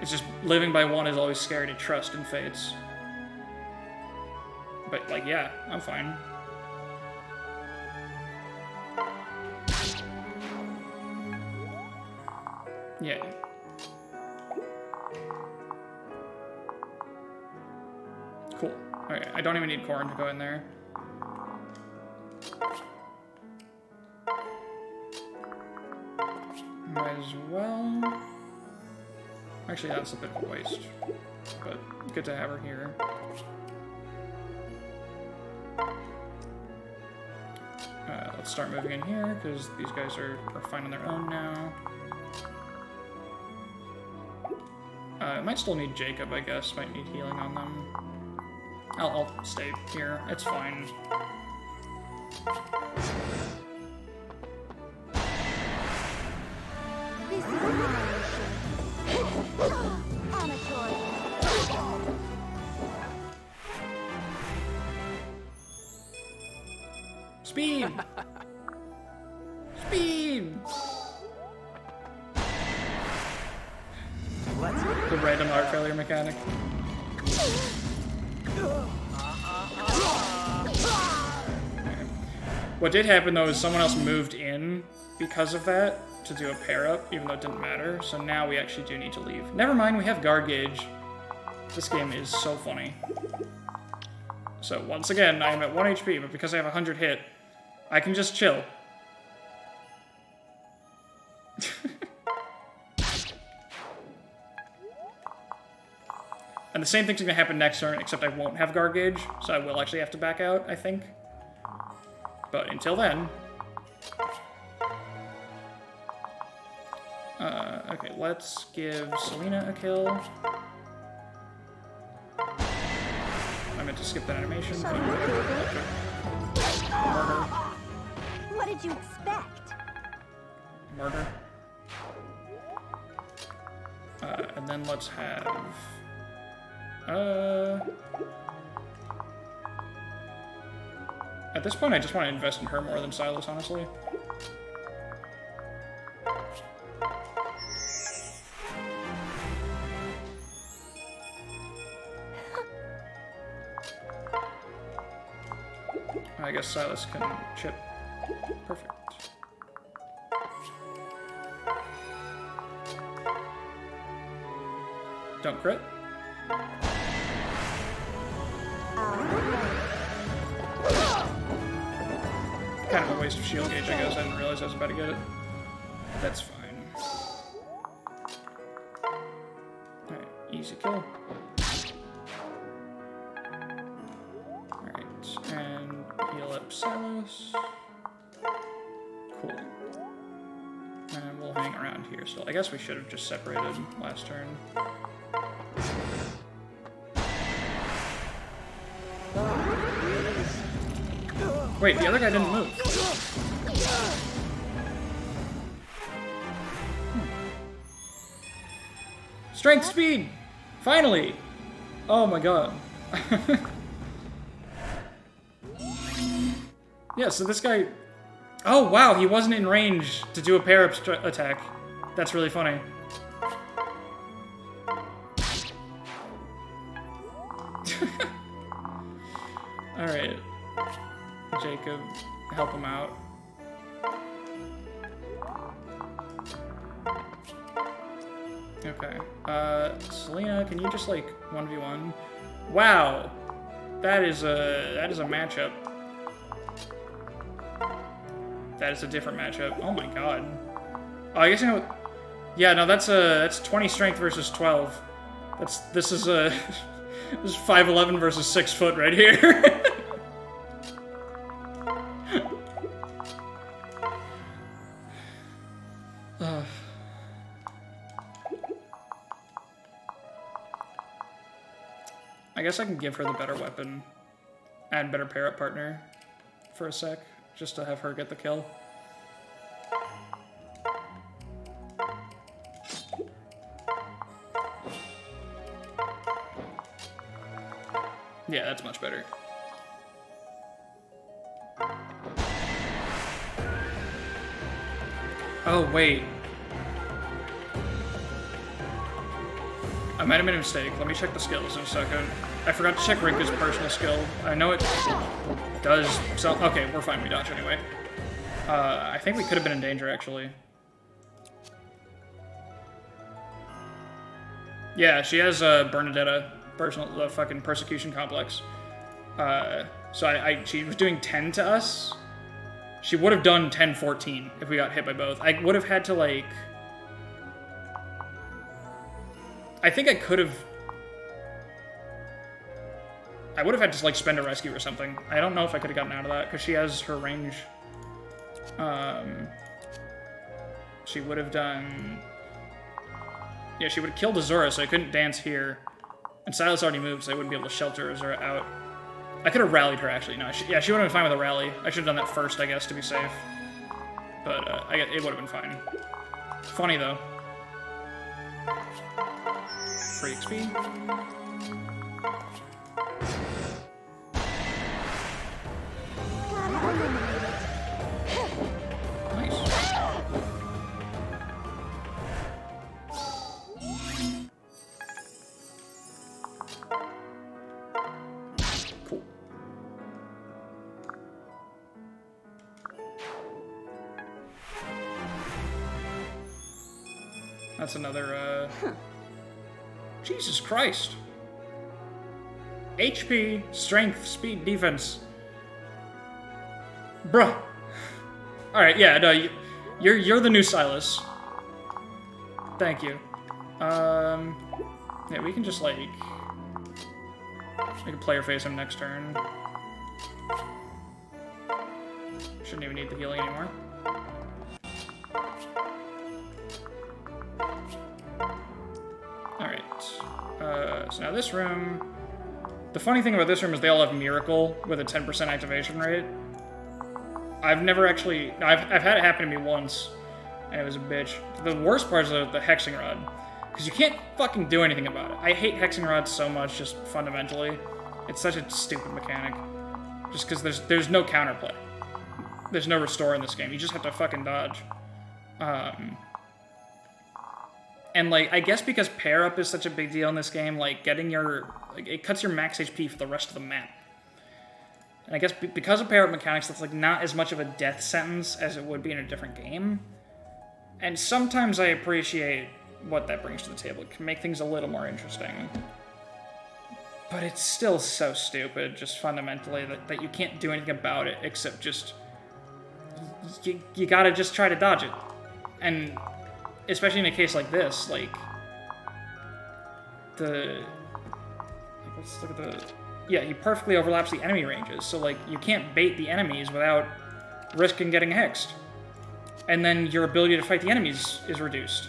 It's just living by one is always scary to trust in Fates. But, like, yeah, I'm fine. Yeah. Cool. Okay, I don't even need Corrin to go in there. Might as well... Actually, that's a bit of a waste, but good to have her here. Let's start moving in here, because these guys are fine on their own now. Might still need Jacob, I guess. Might need healing on them. I'll stay here. It's fine. This is my Amateur. Speed! Speed! The random heart failure mechanic. What did happen though is someone else moved in because of that to do a pair up, even though it didn't matter. So now we actually do need to leave. Never mind, we have guard gauge. This game is so funny. So once again, I am at 1 HP, but because I have 100 hit, I can just chill. And the same thing's gonna happen next turn, except I won't have guard gauge, so I will actually have to back out, I think. But until then... okay, let's give Selena a kill. I meant to skip that animation. But murder. What did you expect? Murder. And then let's have... At this point, I just want to invest in her more than Silas, honestly. I guess Silas can chip. Perfect. Don't crit. Kind of a waste of shield gauge, I guess. I didn't realize I was about to get it. That's fine. Alright, easy kill. Alright, and heal up Silas. Cool. And we'll hang around here still. I guess we should have just separated last turn. Wait, the other guy didn't move. Strength, speed! Finally! Oh my god. Yeah, so this guy... Oh, wow, he wasn't in range to do a pair-up attack. That's really funny. Alright. Jacob, help him out. Okay. Selena, can you just, like, 1v1? Wow! That is a matchup. That is a different matchup. Oh my god. Oh, I guess I know. Yeah, no, that's 20 strength versus 12. This is 5'11" versus 6 foot right here. I guess I can give her the better weapon and better pair-up partner for a sec, just to have her get the kill. Yeah, that's much better. Oh, wait. I might have made a mistake. Let me check the skills in a second. I forgot to check Rinka's personal skill. I know it does sell. Okay, we're fine. We dodge anyway. I think we could have been in danger, actually. Yeah, she has Bernadetta, personal fucking persecution complex. So she was doing 10 to us. She would have done 10-14 if we got hit by both. I would have had to, like... I think I could have... I would have had to, like, spend a rescue or something. I don't know if I could have gotten out of that, because she has her range. She would have done... Yeah, she would have killed Azura, so I couldn't dance here. And Silas already moved, so I wouldn't be able to shelter Azura out. I could have rallied her, actually. No, yeah, she would have been fine with a rally. I should have done that first, I guess, to be safe. But it would have been fine. Funny, though. Free XP. Nice. Cool. That's another, Jesus Christ. HP, strength, speed, defense. Bruh. Alright, yeah, no, you're the new Silas. Thank you. Yeah, we can just, like... We can player face him next turn. Shouldn't even need the healing anymore. Alright. So now this room... The funny thing about this room is they all have Miracle with a 10% activation rate. I've never actually... I've had it happen to me once, and it was a bitch. The worst part is the Hexing Rod, because you can't fucking do anything about it. I hate Hexing Rods so much, just fundamentally. It's such a stupid mechanic. Just because there's no counterplay. There's no restore in this game. You just have to fucking dodge. And, like, I guess because pair-up is such a big deal in this game, like, getting your... Like, it cuts your max HP for the rest of the map. And I guess because of pair-up mechanics, that's, like, not as much of a death sentence as it would be in a different game. And sometimes I appreciate what that brings to the table. It can make things a little more interesting. But it's still so stupid, just fundamentally, that you can't do anything about it except just... You gotta just try to dodge it. And... Especially in a case like this, like, let's look at the, yeah, he perfectly overlaps the enemy ranges, so, like, you can't bait the enemies without risking getting hexed. And then your ability to fight the enemies is reduced.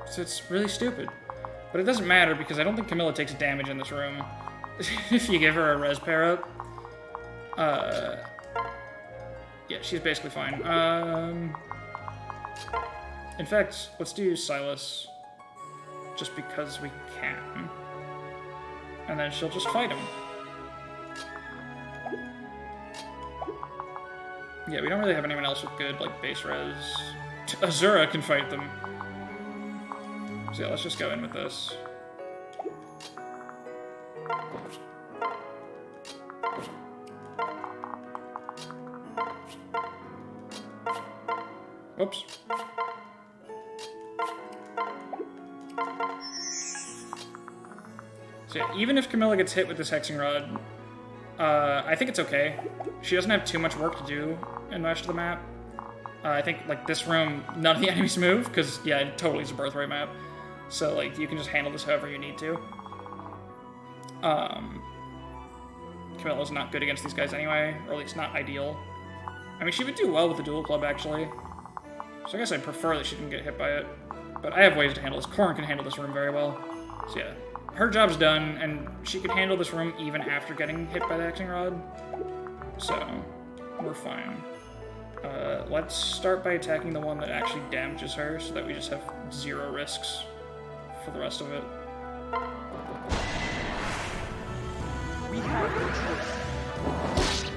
So it's really stupid. But it doesn't matter, because I don't think Camilla takes damage in this room. If you give her a res pair up. Yeah, she's basically fine. In fact, let's do Silas. Just because we can. And then she'll just fight him. Yeah, we don't really have anyone else with good, like, base res. Azura can fight them. So yeah, let's just go in with this. Oops. So yeah, even if Camilla gets hit with this Hexing Rod, I think it's okay. She doesn't have too much work to do in the rest of the map. I think, like, this room, none of the enemies move, because, yeah, it totally is a birthright map. So, like, you can just handle this however you need to. Camilla's not good against these guys anyway, or at least not ideal. I mean, she would do well with the dual club, actually. So I guess I'd prefer that she didn't get hit by it. But I have ways to handle this. Corrin can handle this room very well. So yeah, her job's done, and she can handle this room even after getting hit by the Hexing Rod. So, we're fine. Let's start by attacking the one that actually damages her, so that we just have 0 risks for the rest of it. We have no choice.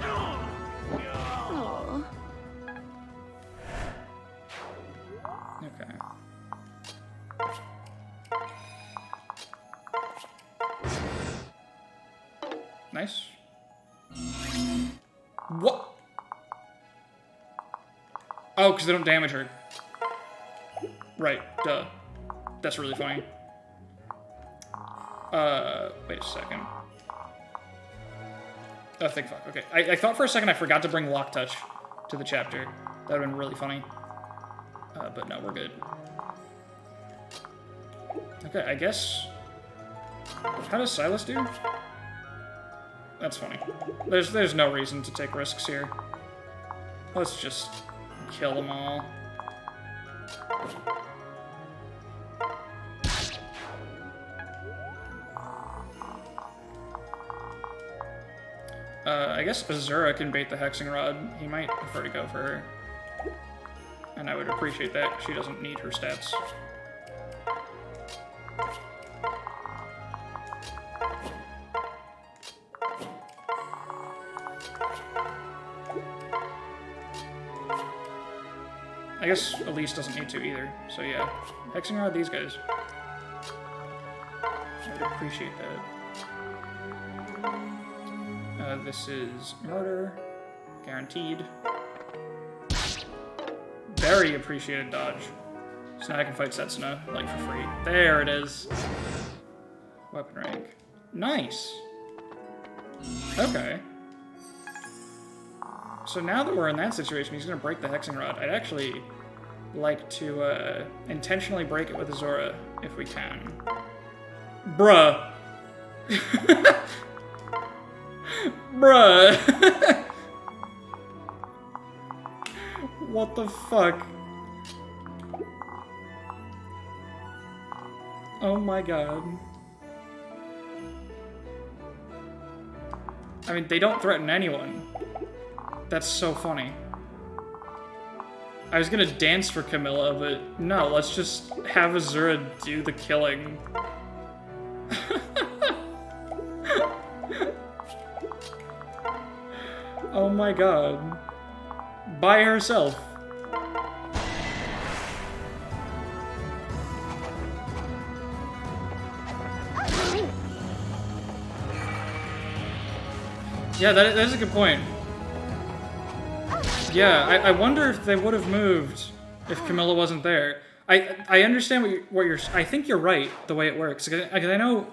Oh. Okay. Nice. What? Oh, because they don't damage her. Right, duh. That's really funny. Wait a second. Oh, thank fuck. Okay. I thought for a second I forgot to bring Lock Touch to the chapter. That would have been really funny. But no, we're good. Okay, I guess... How does Silas do? That's funny. There's no reason to take risks here. Let's just kill them all. I guess Azura can bait the Hexing Rod. He might prefer to go for her. And I would appreciate that. She doesn't need her stats. I guess Elise doesn't need to either. So yeah, Hexing Rod these guys. I would appreciate that. This is murder. Guaranteed. Very appreciated dodge. So now I can fight Setsuna, like, for free. There it is. Weapon rank. Nice. Okay. So now that we're in that situation, he's gonna break the Hexing Rod. I'd actually like to intentionally break it with Azura, if we can. Bruh. Bruh. What the fuck? Oh my god. I mean, they don't threaten anyone. That's so funny. I was gonna dance for Camilla, but no, let's just have Azura do the killing. Oh my god. By herself. Yeah, that is a good point. Yeah, I wonder if they would have moved if Camilla wasn't there. I understand what you're... I think you're right, the way it works. Because I know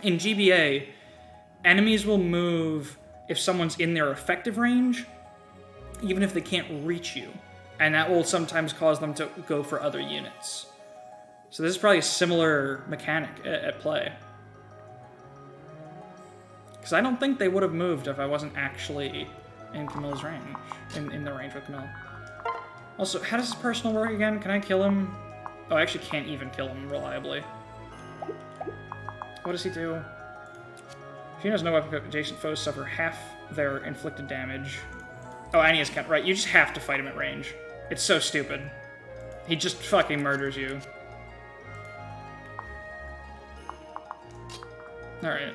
in GBA, enemies will move if someone's in their effective range, even if they can't reach you. And that will sometimes cause them to go for other units. So this is probably a similar mechanic at play. Because I don't think they would have moved if I wasn't actually in Camilla's range. In the range with Camilla. Also, how does his personal work again? Can I kill him? Oh, I actually can't even kill him reliably. What does he do? If he knows no weapon, adjacent foes suffer half their inflicted damage. Oh, and he has count. Right, you just have to fight him at range. It's so stupid. He just fucking murders you. Alright,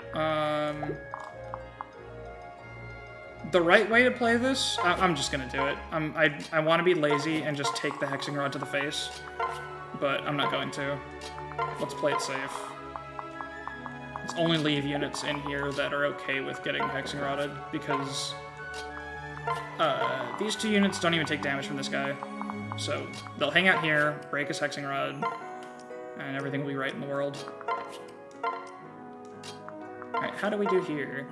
The right way to play this, I'm just gonna do it. I want to be lazy and just take the hexing rod to the face, but I'm not going to. Let's play it safe. Let's only leave units in here that are okay with getting hexing rodded, because these two units don't even take damage from this guy. So they'll hang out here, break his hexing rod, and everything will be right in the world. Alright, how do we do here?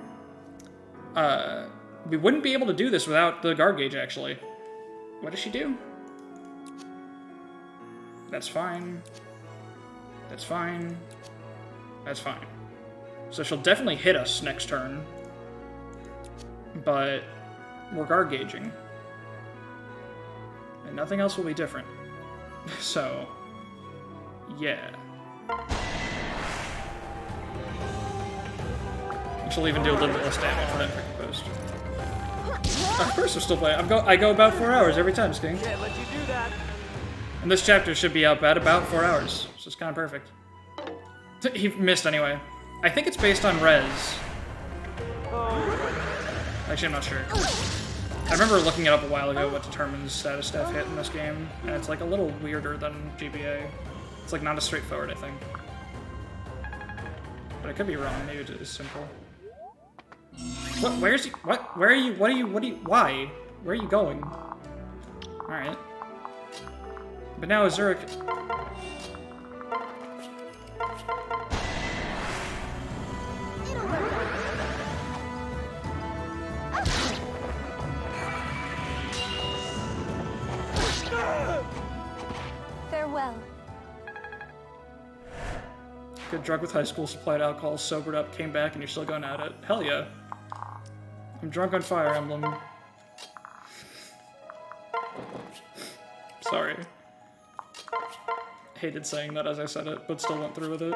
We wouldn't be able to do this without the guard gauge, actually. What does she do? That's fine. That's fine. That's fine. So she'll definitely hit us next turn. But we're guard gauging. And nothing else will be different. So, yeah. She'll even do a little bit less damage for that freaking post. Of course we're still playing. I go about 4 hours every time, Sking. Can't let you do that. And this chapter should be up at about 4 hours, so it's kind of perfect. He missed anyway. I think it's based on res. Actually, I'm not sure. I remember looking it up a while ago, what determines status staff hit in this game, and it's like a little weirder than GBA. It's like not as straightforward, I think. But I could be wrong, maybe it is simple. What, where's he, what, where are you, what are you, why? Where are you going? Alright. But now Zurich... Farewell. Got drunk with high school supplied alcohol, sobered up, came back, and you're still going at it. Hell yeah. I'm drunk on Fire Emblem. Sorry. Hated saying that as I said it, but still went through with it.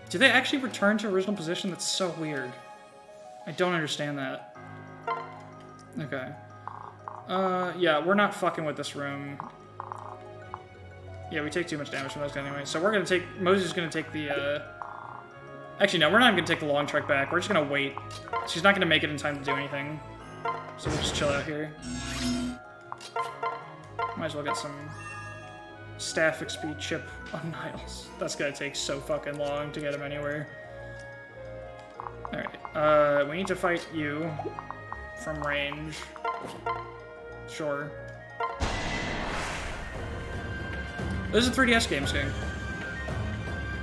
Do they actually return to original position? That's so weird. I don't understand that. Okay. Yeah, we're not fucking with this room. Yeah, we take too much damage from those guys anyway. So we're gonna take... Mosey's gonna take the, Actually, no, we're not even gonna take the long trek back. We're just gonna wait. She's not gonna make it in time to do anything. So we'll just chill out here. Might as well get some staff XP chip on Niles. That's gonna take so fucking long to get him anywhere. Alright, we need to fight you from range. Sure. This is a 3DS game, Sting.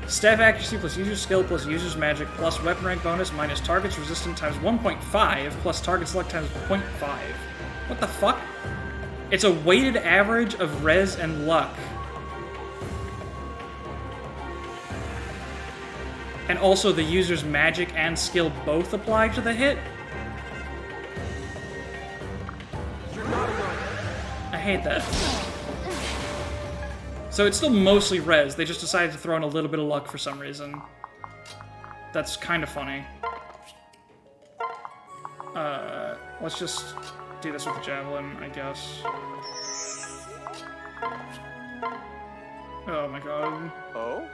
Staff accuracy plus user's skill plus user's magic plus weapon rank bonus minus target's resistant times 1.5 plus target select times 0.5. What the fuck? It's a weighted average of res and luck. And also the user's magic and skill both apply to the hit? I hate that. So it's still mostly res, they just decided to throw in a little bit of luck for some reason. That's kind of funny. Let's just do this with the javelin, I guess. Oh my god. Oh?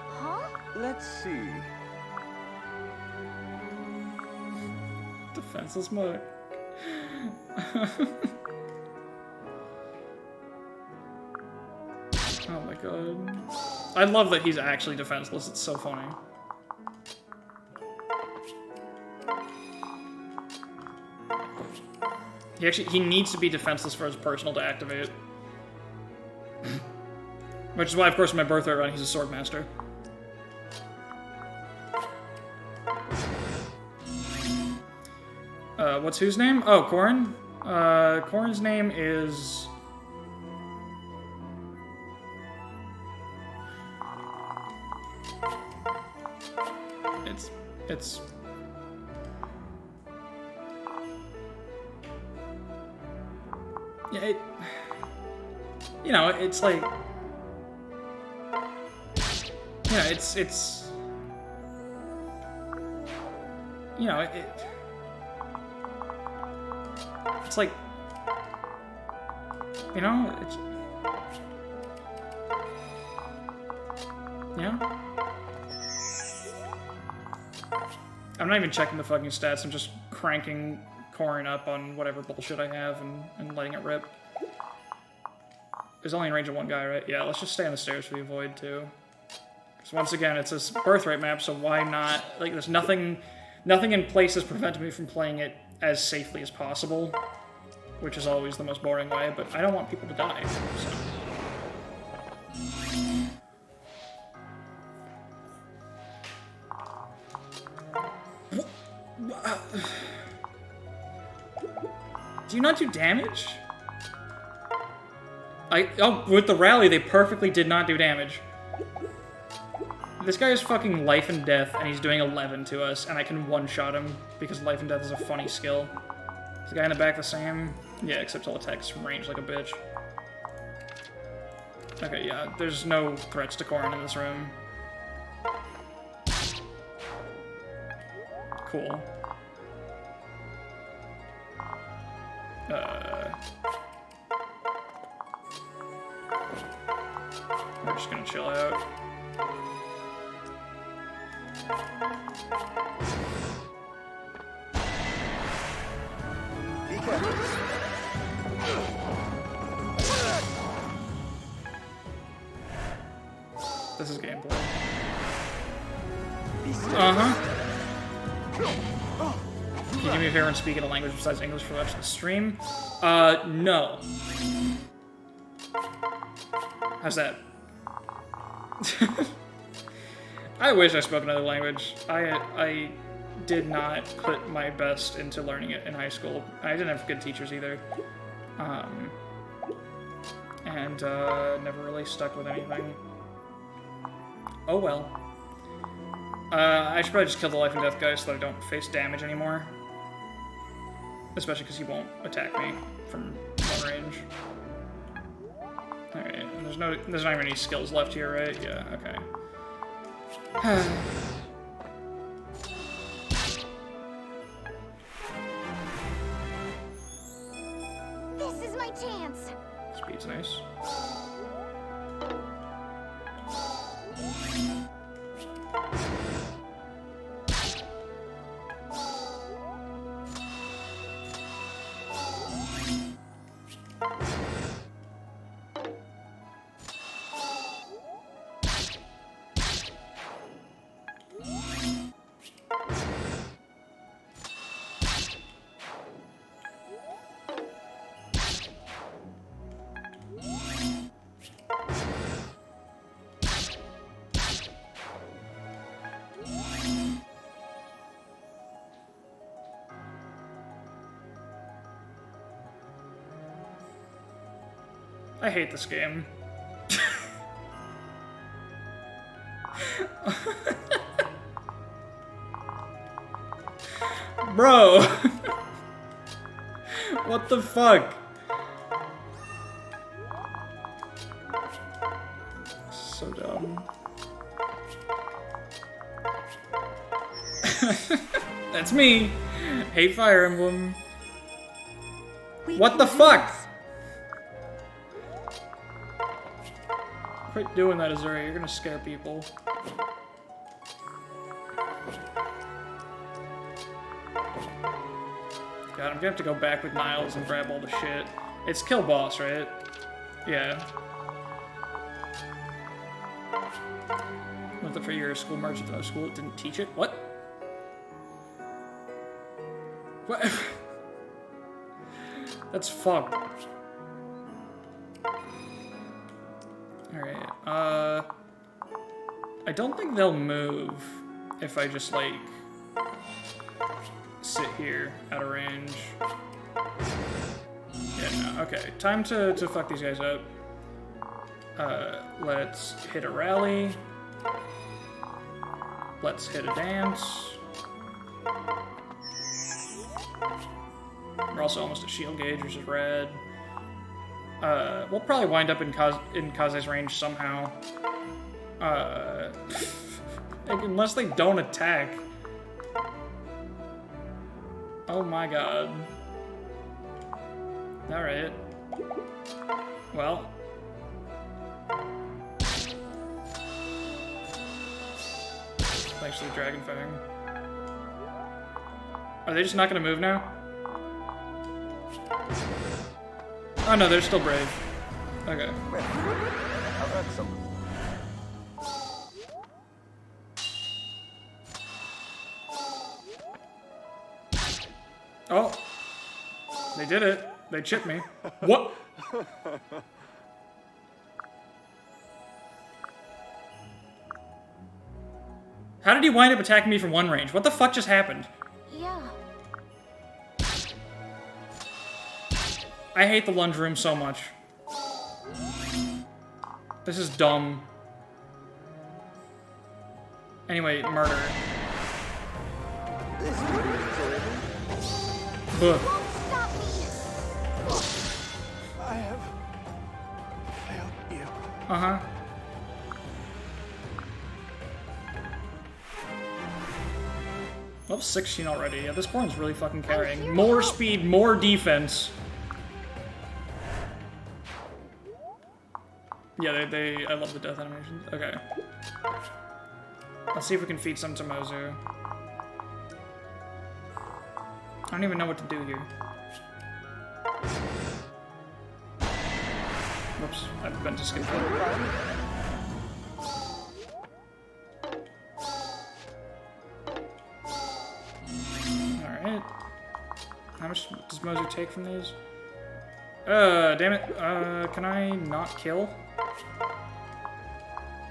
Huh? Let's see. Defenseless mode. Oh my god. I love that he's actually defenseless, it's so funny. He needs to be defenseless for his personal to activate. Which is why, of course, in my birthright run, he's a sword master. What's whose name? Oh, Corrin? Corrin's name is... It's... Yeah, you know, it's like... Yeah, it's... You know, it's like... You know, Yeah. I'm not even checking the fucking stats, I'm just cranking Corrin up on whatever bullshit I have and letting it rip. There's only in range of one guy, right? Yeah, let's just stay on the stairs for the avoid, too. Because once again, it's a birthright map, so why not? Like, there's nothing in place that's preventing me from playing it as safely as possible, which is always the most boring way, but I don't want people to die, so... Do you not do damage? Oh, with the rally, they perfectly did not do damage. This guy is fucking life and death, and he's doing 11 to us, and I can one-shot him, because life and death is a funny skill. Is the guy in the back the same? Yeah, except he'll attack from range like a bitch. Okay, yeah, there's no threats to Corrin in this room. Cool. We're just gonna chill out. Be careful. This is gameplay. Be still. Uh-huh. Can you do me a favor and speak in a language besides English for the rest of the stream? No. How's that? I wish I spoke another language. I did not put my best into learning it in high school. I didn't have good teachers either. And never really stuck with anything. Oh well. I should probably just kill the life and death guy so that I don't face damage anymore. Especially because he won't attack me from long range. Alright, and there's not even any skills left here, right? Yeah, okay. This is my chance. Speed's nice. I hate this game. Bro! What the fuck? So dumb. That's me! Hate Fire Emblem. What the fuck? Quit doing that, Azuri. You're gonna scare people. God, I'm gonna have to go back with Niles and grab all the shit. It's kill boss, right? Yeah. Went for your school merged with no school. It didn't teach it. What? What? That's fucked. Alright, I don't think they'll move if I just, like, sit here out of range. Yeah, no, okay. Time to fuck these guys up. Let's hit a rally. Let's hit a dance. We're also almost at shield gauge, which is rad. We'll probably wind up in Kaze's range somehow. Like, unless they don't attack. Oh my god. Alright. Well. Thanks to the Dragon Fang. Are they just not gonna move now? Oh no, they're still brave. Okay. Well, I've heard some. Oh. They did it. They chipped me. What? How did he wind up attacking me from one range? What the fuck just happened? Yeah. I hate the lunge room so much. This is dumb. Anyway, murder. This is really enjoyable. Ugh. Stop me! I have failed you. Uh-huh. Level 16 already. Yeah, this corn's really fucking carrying. More speed, more defense. Yeah, I love the death animations. Okay. Let's see if we can feed some to Mozu. I don't even know what to do here. Whoops, I've been to skip that. Alright. How much does Mozu take from these? Damn it. Can I not kill?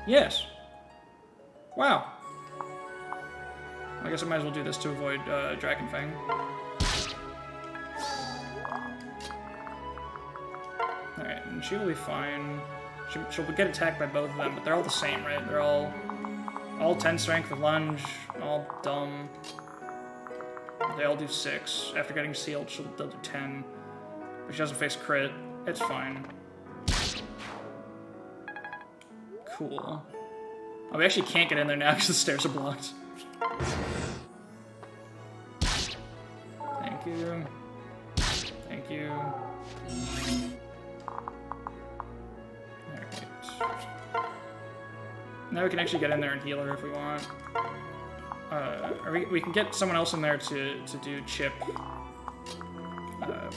Yes. Wow. I guess I might as well do this to avoid Dragon Fang. Alright, and she will be fine. She'll get attacked by both of them, but they're all the same, right? They're all 10 strength with lunge, all dumb. They all do 6. After getting sealed, they'll do 10. But she doesn't face crit. It's fine. Cool. Oh, we actually can't get in there now because the stairs are blocked. Thank you. Thank you. Alright. Now we can actually get in there and heal her if we want. Or we can get someone else in there to do chip.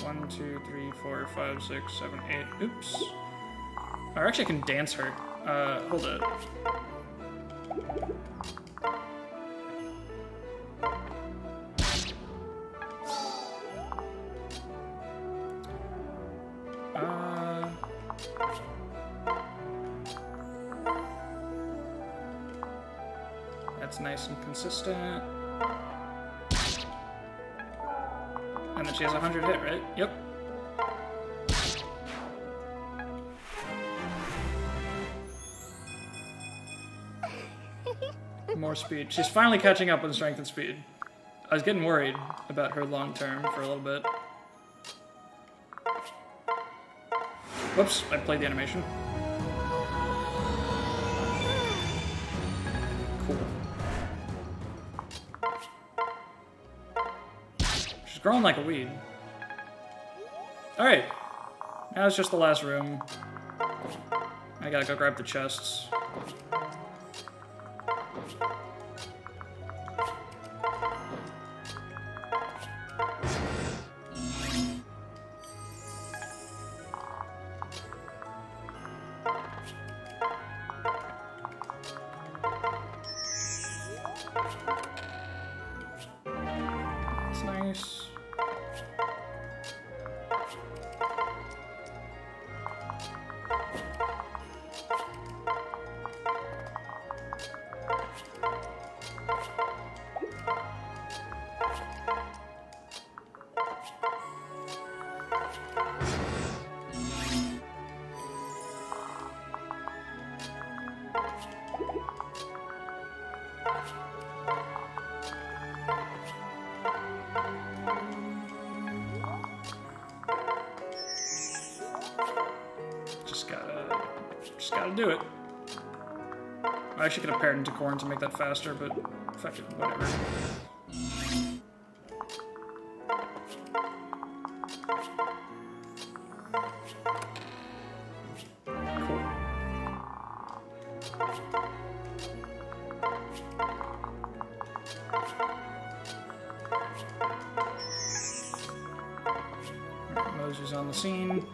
1, 2, 3, 4, 5, 6, 7, 8. Oops. Or actually I can dance her. Hold it. That's nice and consistent. And then she has 100 hit, right? Yep. More speed. She's finally catching up on strength and speed. I was getting worried about her long term for a little bit. Whoops, I played the animation. Cool. She's growing like a weed. Alright. Now it's just the last room. I gotta go grab the chests. That's nice. Just gotta do it. I actually could have paired into corn to make that faster, but fuck it, whatever. Cool. Moses on the scene.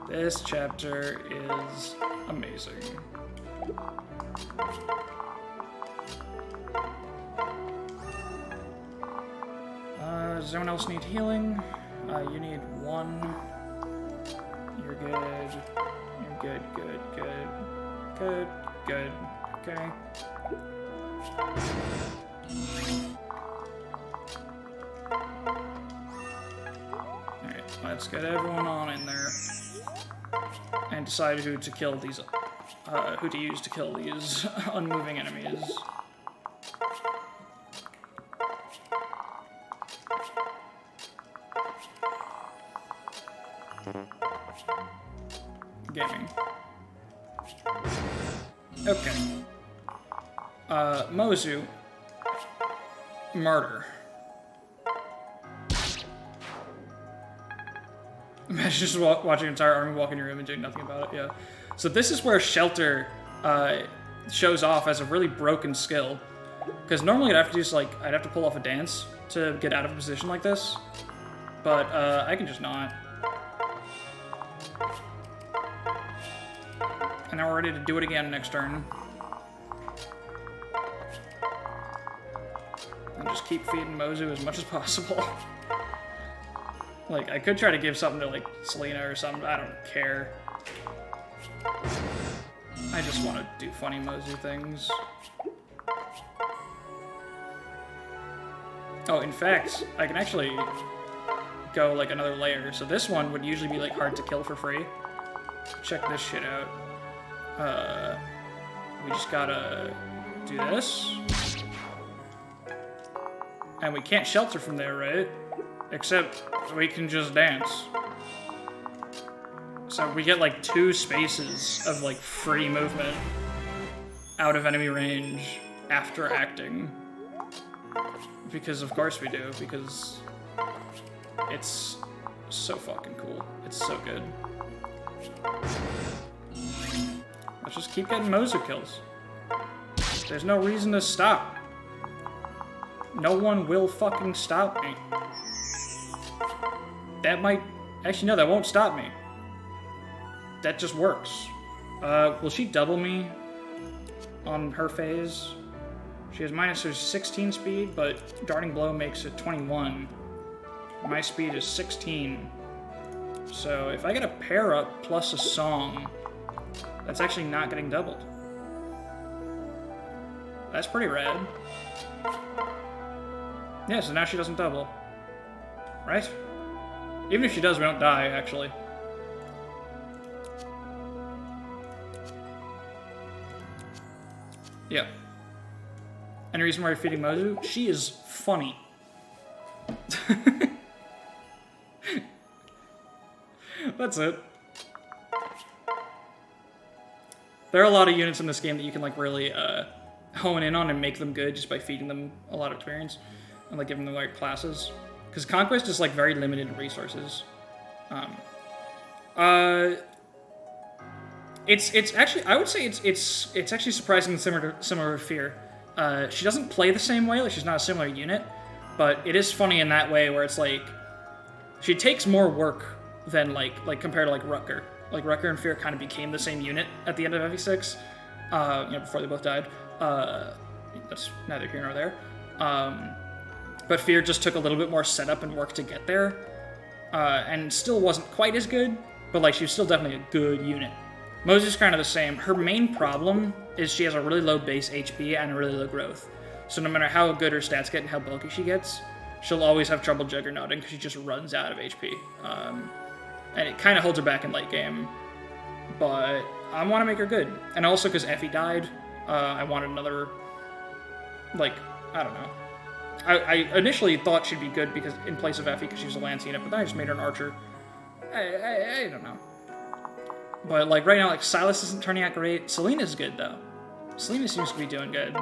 This chapter is amazing. Does anyone else need healing? You need one. You're good. You're good, good, good. Good, good. Okay. Alright, let's get everyone on in there. And decide who to kill these, who to use to kill these unmoving enemies. Gaming. Okay. Mozu. Murder. Imagine just watching an entire army walk in your room and doing nothing about it, yeah. So this is where Shelter shows off as a really broken skill. Because normally I'd have to just I'd have to pull off a dance to get out of a position like this. But I can just not. And now we're ready to do it again next turn. And just keep feeding Mozu as much as possible. Like, I could try to give something to, like, Selena or something, but I don't care. I just want to do funny Mozu things. Oh, in fact, I can actually go, like, another layer. So this one would usually be, like, hard to kill for free. Check this shit out. We just gotta do this. And we can't shelter from there, right? Except we can just dance. So we get like 2 spaces of like free movement out of enemy range after acting. Because of course we do, because it's so fucking cool. It's so good. Let's just keep getting Mozu kills. There's no reason to stop. No one will fucking stop me. That might... Actually, no, that won't stop me. That just works. Will she double me on her phase? She has minus 16 speed, but Darting Blow makes it 21. My speed is 16. So if I get a pair up plus a song, that's actually not getting doubled. That's pretty rad. Yeah, so now she doesn't double. Right? Even if she does, we don't die, actually. Yeah. Any reason why you're feeding Mozu? She is funny. That's it. There are a lot of units in this game that you can like really hone in on and make them good just by feeding them a lot of experience and like giving them like classes. Because Conquest is like very limited in resources. It's actually, I would say it's actually surprisingly similar to Fear. She doesn't play the same way, like she's not a similar unit, but it is funny in that way where it's like she takes more work than like compared to like Rutger. Like Rutger and Fear kind of became the same unit at the end of FE6, before they both died. That's neither here nor there. But Fear just took a little bit more setup and work to get there, and still wasn't quite as good, but like she was still definitely a good unit. Mozu's kind of the same. Her main problem is she has a really low base HP and a really low growth. So no matter how good her stats get and how bulky she gets, she'll always have trouble juggernauting because she just runs out of HP. And it kind of holds her back in late game. But I want to make her good. And also because Effie died, I wanted another, like, I don't know. I initially thought she'd be good because in place of Effie because she was a lance unit, but then I just made her an archer. I don't know. But like right now, like Silas isn't turning out great. Selena's good though. Selena seems to be doing good.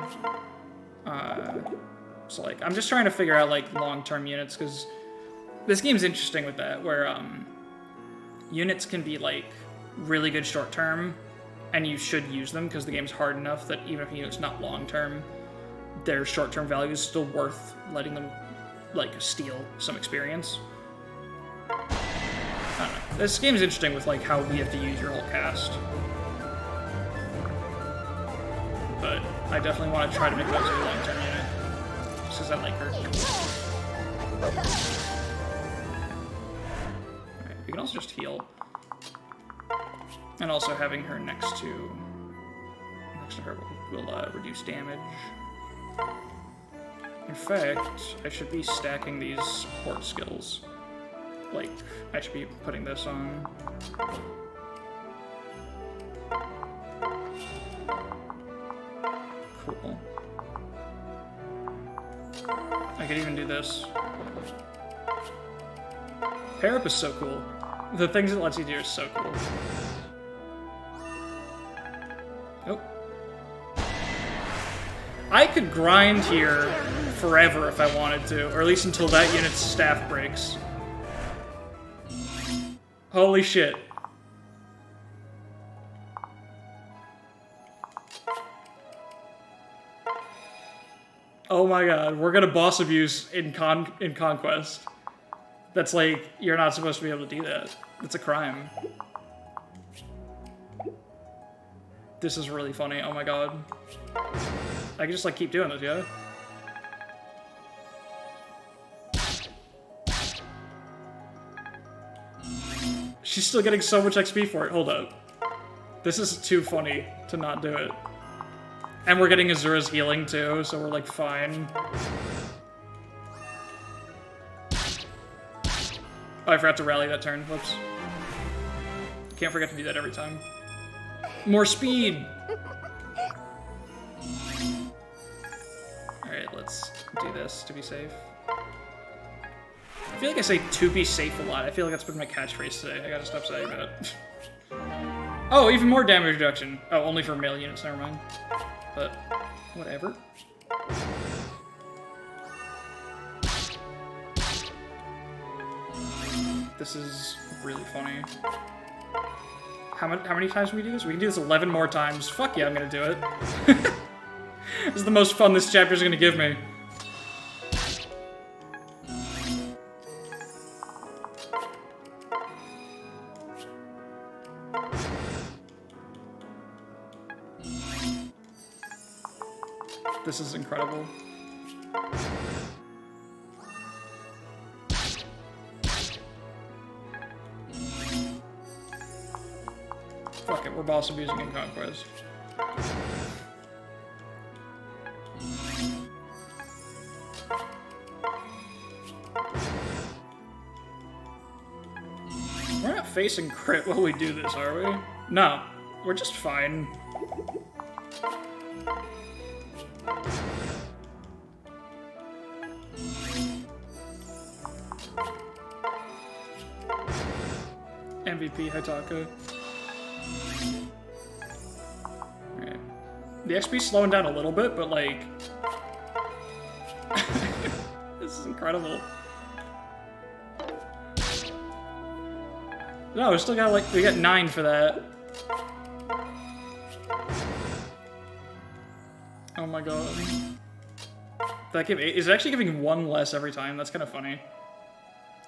So like I'm just trying to figure out like long-term units because This game's interesting with that, where units can be like really good short term, and you should use them because the game's hard enough that even if a unit's not long term, their short term value is still worth letting them like steal some experience. I don't know. This game's interesting with like how we have to use your whole cast, but I definitely want to try to make those a long term unit, just because I like her. Alright, we can also just heal. And also having her next to her will reduce damage. In fact, I should be stacking these support skills. Like, I should be putting this on. Cool. I could even do this. Pair up is so cool. The things it lets you do are so cool. Oh. I could grind here forever if I wanted to, or at least until that unit's staff breaks. Holy shit. Oh my god, we're gonna boss abuse in Conquest. That's like, you're not supposed to be able to do that. It's a crime. This is really funny, oh my god. I can just like keep doing this, yeah? She's still getting so much XP for it, hold up. This is too funny to not do it. And we're getting Azura's healing too, so we're like fine. Oh, I forgot to rally that turn, whoops. Can't forget to do that every time. More speed! Alright, let's do this to be safe. I feel like I say to be safe a lot. I feel like that's been my catchphrase today. I gotta stop saying that. Oh, even more damage reduction. Oh, only for melee units, never mind. But, whatever. This is really funny. How many times can we do this? We can do this 11 more times. Fuck yeah, I'm gonna do it. This is the most fun this chapter's gonna give me. This is incredible. Fuck it, we're boss abusing in Conquest. We're not facing crit while we do this, are we? No, we're just fine. MVP Hitaka. Alright. The XP's slowing down a little bit, but like... this is incredible. No, we still got like, we got 9 for that. Oh my god. That give 8? Is it actually giving 1 less every time? That's kind of funny.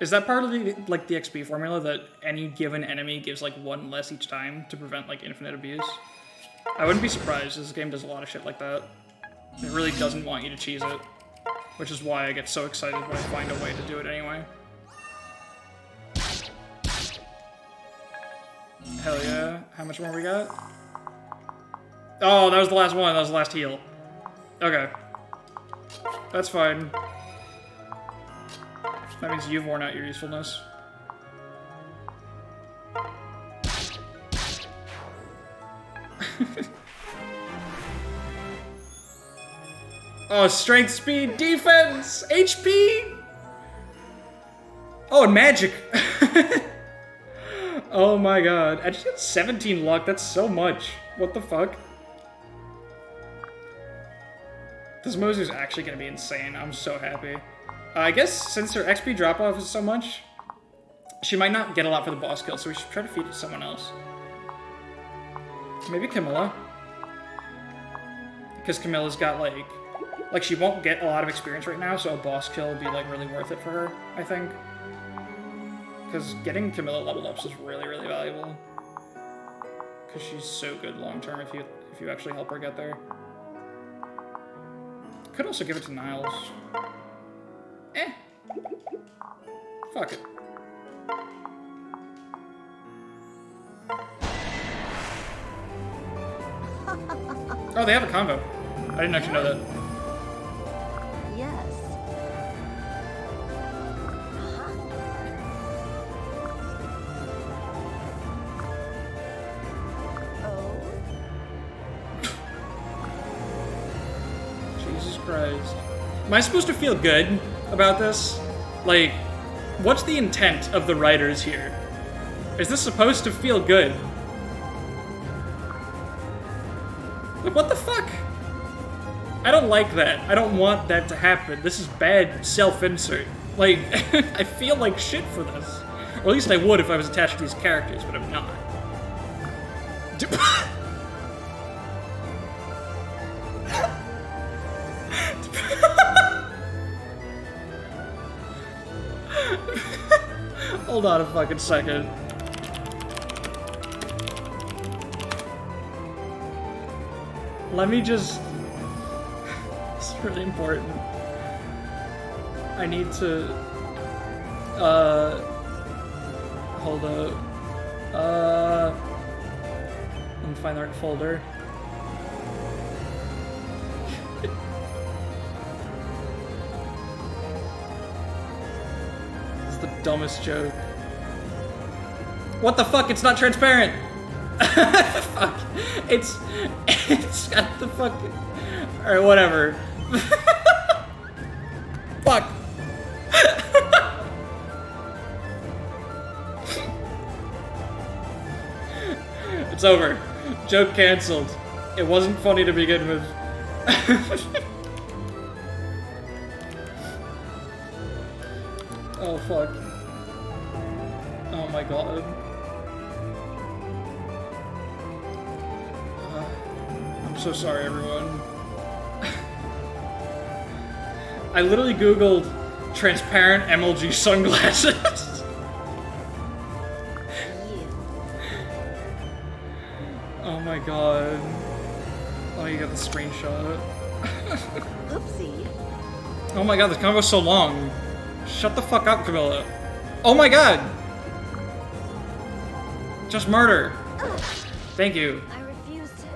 Is that part of the, like, the XP formula that any given enemy gives, like, 1 less each time to prevent, like, infinite abuse? I wouldn't be surprised, this game does a lot of shit like that. It really doesn't want you to cheese it, which is why I get so excited when I find a way to do it anyway. Hell yeah. How much more we got? Oh, that was the last one. That was the last heal. Okay. That's fine. That means you've worn out your usefulness. Oh, strength, speed, defense, HP! Oh, and magic! Oh my god. I just got 17 luck, that's so much. What the fuck? This Mozu's actually gonna be insane, I'm so happy. I guess since her XP drop-off is so much, she might not get a lot for the boss kill, so we should try to feed it to someone else. Maybe Camilla. Because Camilla's got, like, she won't get a lot of experience right now, so a boss kill would be, like, really worth it for her, I think. Because getting Camilla leveled up is really, really valuable. Because she's so good long-term if you actually help her get there. Could also give it to Niles. Fuck it. Oh, they have a combo. I didn't actually know that. Yes. Oh. Jesus Christ. Am I supposed to feel good about this? Like, what's the intent of the writers here? Is this supposed to feel good? Like, what the fuck? I don't like that. I don't want that to happen. This is bad self-insert. Like, I feel like shit for this. Or at least I would if I was attached to these characters, but I'm not. Hold on a fucking second. Let me just... It's really important. I need to... Hold up. Let me find the right folder. This is the dumbest joke. What the fuck? It's not transparent! Fuck. It's got the fucking... Alright, whatever. Fuck. It's over. Joke cancelled. It wasn't funny to begin with. Oh, fuck. Oh my god. I'm so sorry, everyone. I literally googled transparent MLG sunglasses. Oh my god. Oh, you got the screenshot. Oopsie. Oh my god, this combo's so long. Shut the fuck up, Camilla. Oh my god! Just murder. Thank you. I refuse to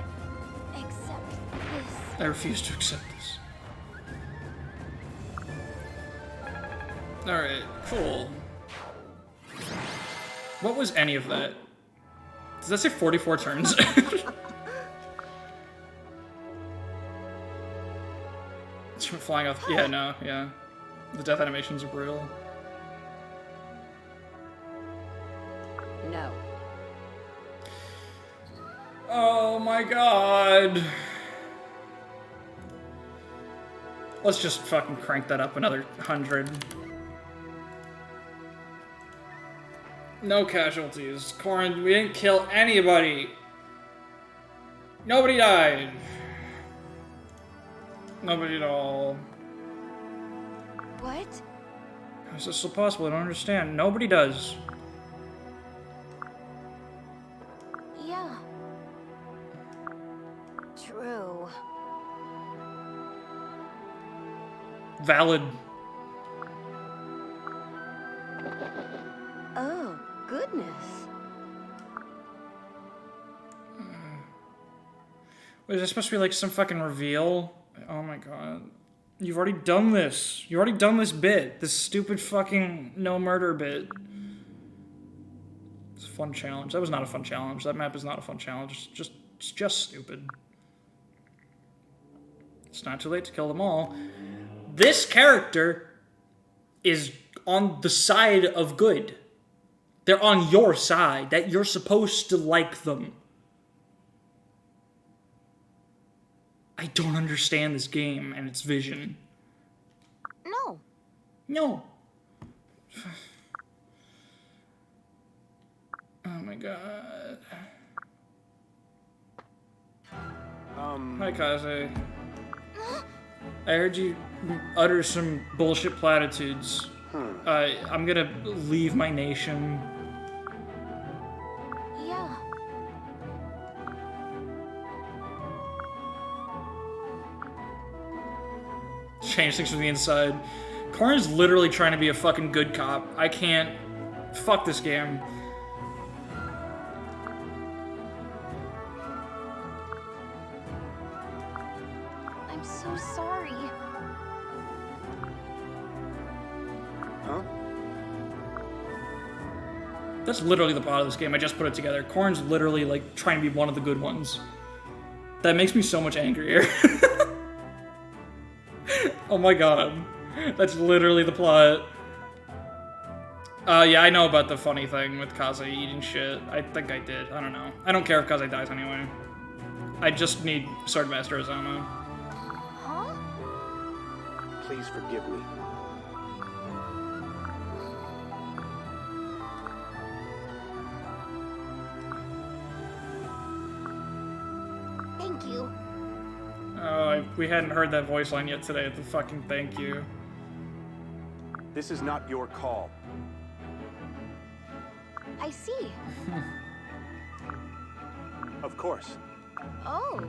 accept this. I refuse to accept this. Alright, cool. What was any of that? Does that say 44 turns? It's from flying off. Yeah, no, yeah. The death animations are brutal. No. Oh my god. Let's just fucking crank that up another 100. No casualties. Corin, we didn't kill anybody. Nobody died. Nobody at all. What? How is this so possible? I don't understand. Nobody does. Yeah. True. Valid. Oh, goodness. Wait, is this supposed to be like some fucking reveal? Oh my god. You've already done this. You've already done this bit. This stupid fucking no murder bit. It's a fun challenge. That was not a fun challenge. That map is not a fun challenge. It's just stupid. It's not too late to kill them all. This character is on the side of good. They're on your side. That you're supposed to like them. I don't understand this game and its vision. No. No. Oh my god. Hi, Kaze. I heard you utter some bullshit platitudes. I'm gonna leave my nation. Yeah. Change things from the inside. Corn's literally trying to be a fucking good cop. I can't. Fuck this game. I'm so sorry. Huh? That's literally the plot of this game. I just put it together. Corn's literally like trying to be one of the good ones. That makes me so much angrier. Oh my god. That's literally the plot. Yeah, I know about the funny thing with Kaze eating shit. I think I did. I don't know. I don't care if Kaze dies anyway. I just need Swordmaster Azama. Huh? Please forgive me. Thank you. Oh, we hadn't heard that voice line yet today. The fucking thank you. This is not your call. I see. Of course. Oh.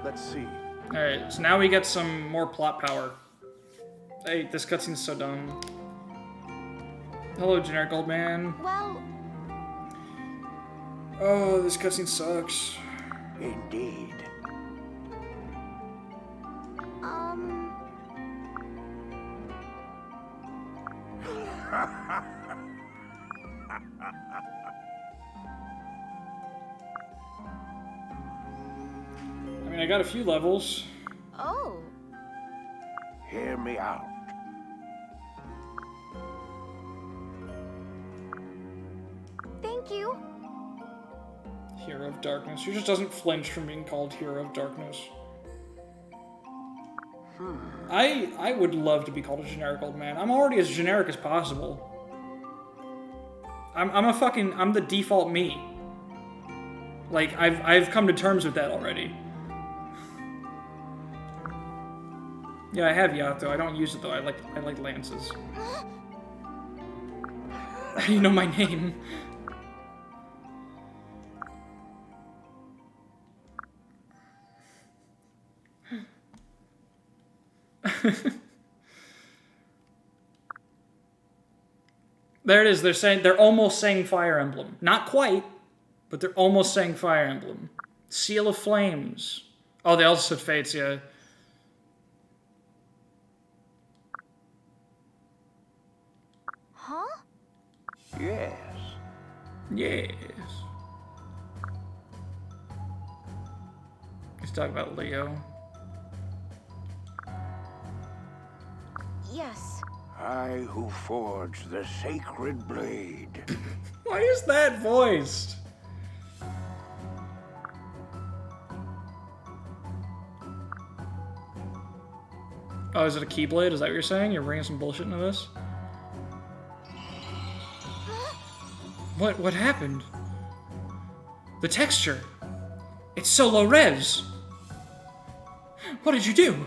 Let's see. Alright, so now we get some more plot power. Hey, this cutscene's so dumb. Hello, generic old man. Well, Oh, this cutscene sucks. Indeed. I mean, I got a few levels. oh. Hear me out. Thank you. Hero of Darkness. Who just doesn't flinch from being called Hero of Darkness? I would love to be called a generic old man. I'm already as generic as possible. I'm the default me. Like, I've come to terms with that already. Yeah, I have Yato. I don't use it though. I like lances. How do you know my name? There it is. They're almost saying Fire Emblem. Not quite, but they're almost saying Fire Emblem. Seal of Flames. Oh, they also said Fates, yeah. Huh? Yes. Yes. Let's talk about Leo. Yes. I who forged the sacred blade. Why is that voiced? Oh, is it a Keyblade? Is that what you're saying? You're bringing some bullshit into this? What happened? The texture. It's so low res. What did you do?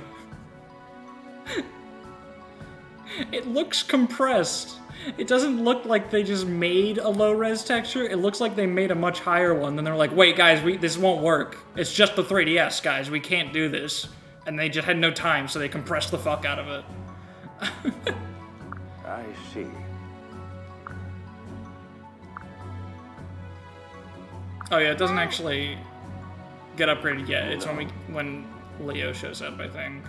It looks compressed. It doesn't look like they just made a low res texture. It looks like they made a much higher one. Then they're like, wait guys, this won't work. It's just the 3DS, guys. We can't do this. And they just had no time, so they compressed the fuck out of it. I see. Oh yeah, it doesn't actually get upgraded yet. It's when Leo shows up, I think.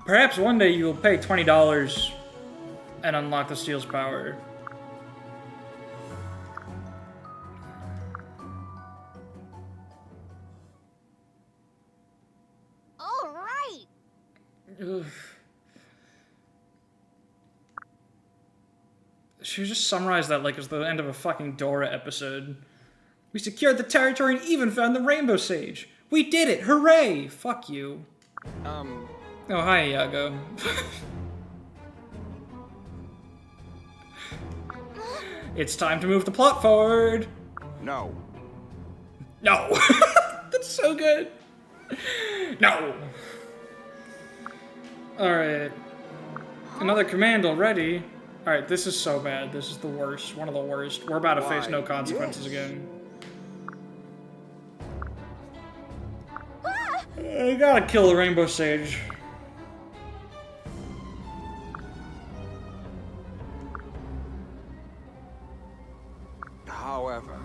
Perhaps one day you will pay $20 and unlock the Steel's power. All right. Ugh. Should just summarize that like it's the end of a fucking Dora episode. We secured the territory and even found the Rainbow Sage. We did it! Hooray! Fuck you. Oh, hi, Iago. It's time to move the plot forward. No. No. That's so good. No. Alright. Another command already. Alright, this is so bad. This is the worst. One of the worst. We're about to face no consequences again. I gotta kill the Rainbow Sage. However,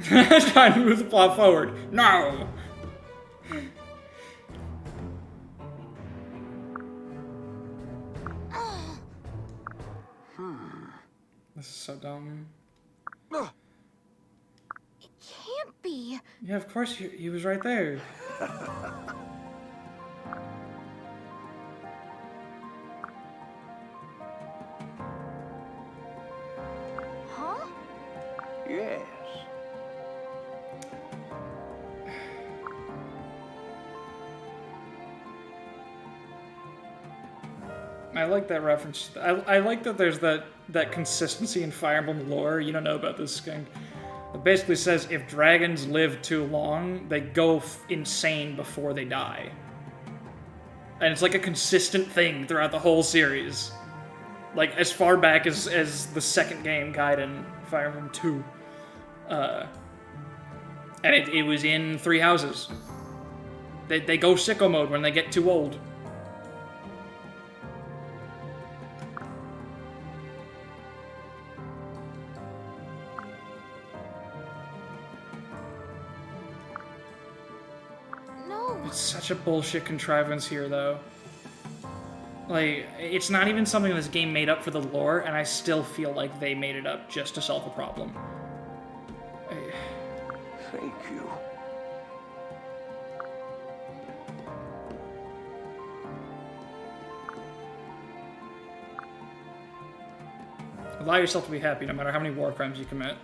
Trying to move the plot forward. No! This is so dumb. It can't be. Yeah, of course, he was right there. Huh? yes. I like that reference. I like that there's that consistency in Fire Emblem lore. You don't know about this, Skink. It basically says if dragons live too long, they go insane before they die. And it's like a consistent thing throughout the whole series. Like, as far back as the second game, Gaiden, Fire Emblem 2. And it was in Three Houses. They go sicko mode when they get too old. No. It's such a bullshit contrivance here, though. Like, it's not even something this game made up for the lore, and I still feel like they made it up just to solve a problem. Thank you. Allow yourself to be happy no matter how many war crimes you commit.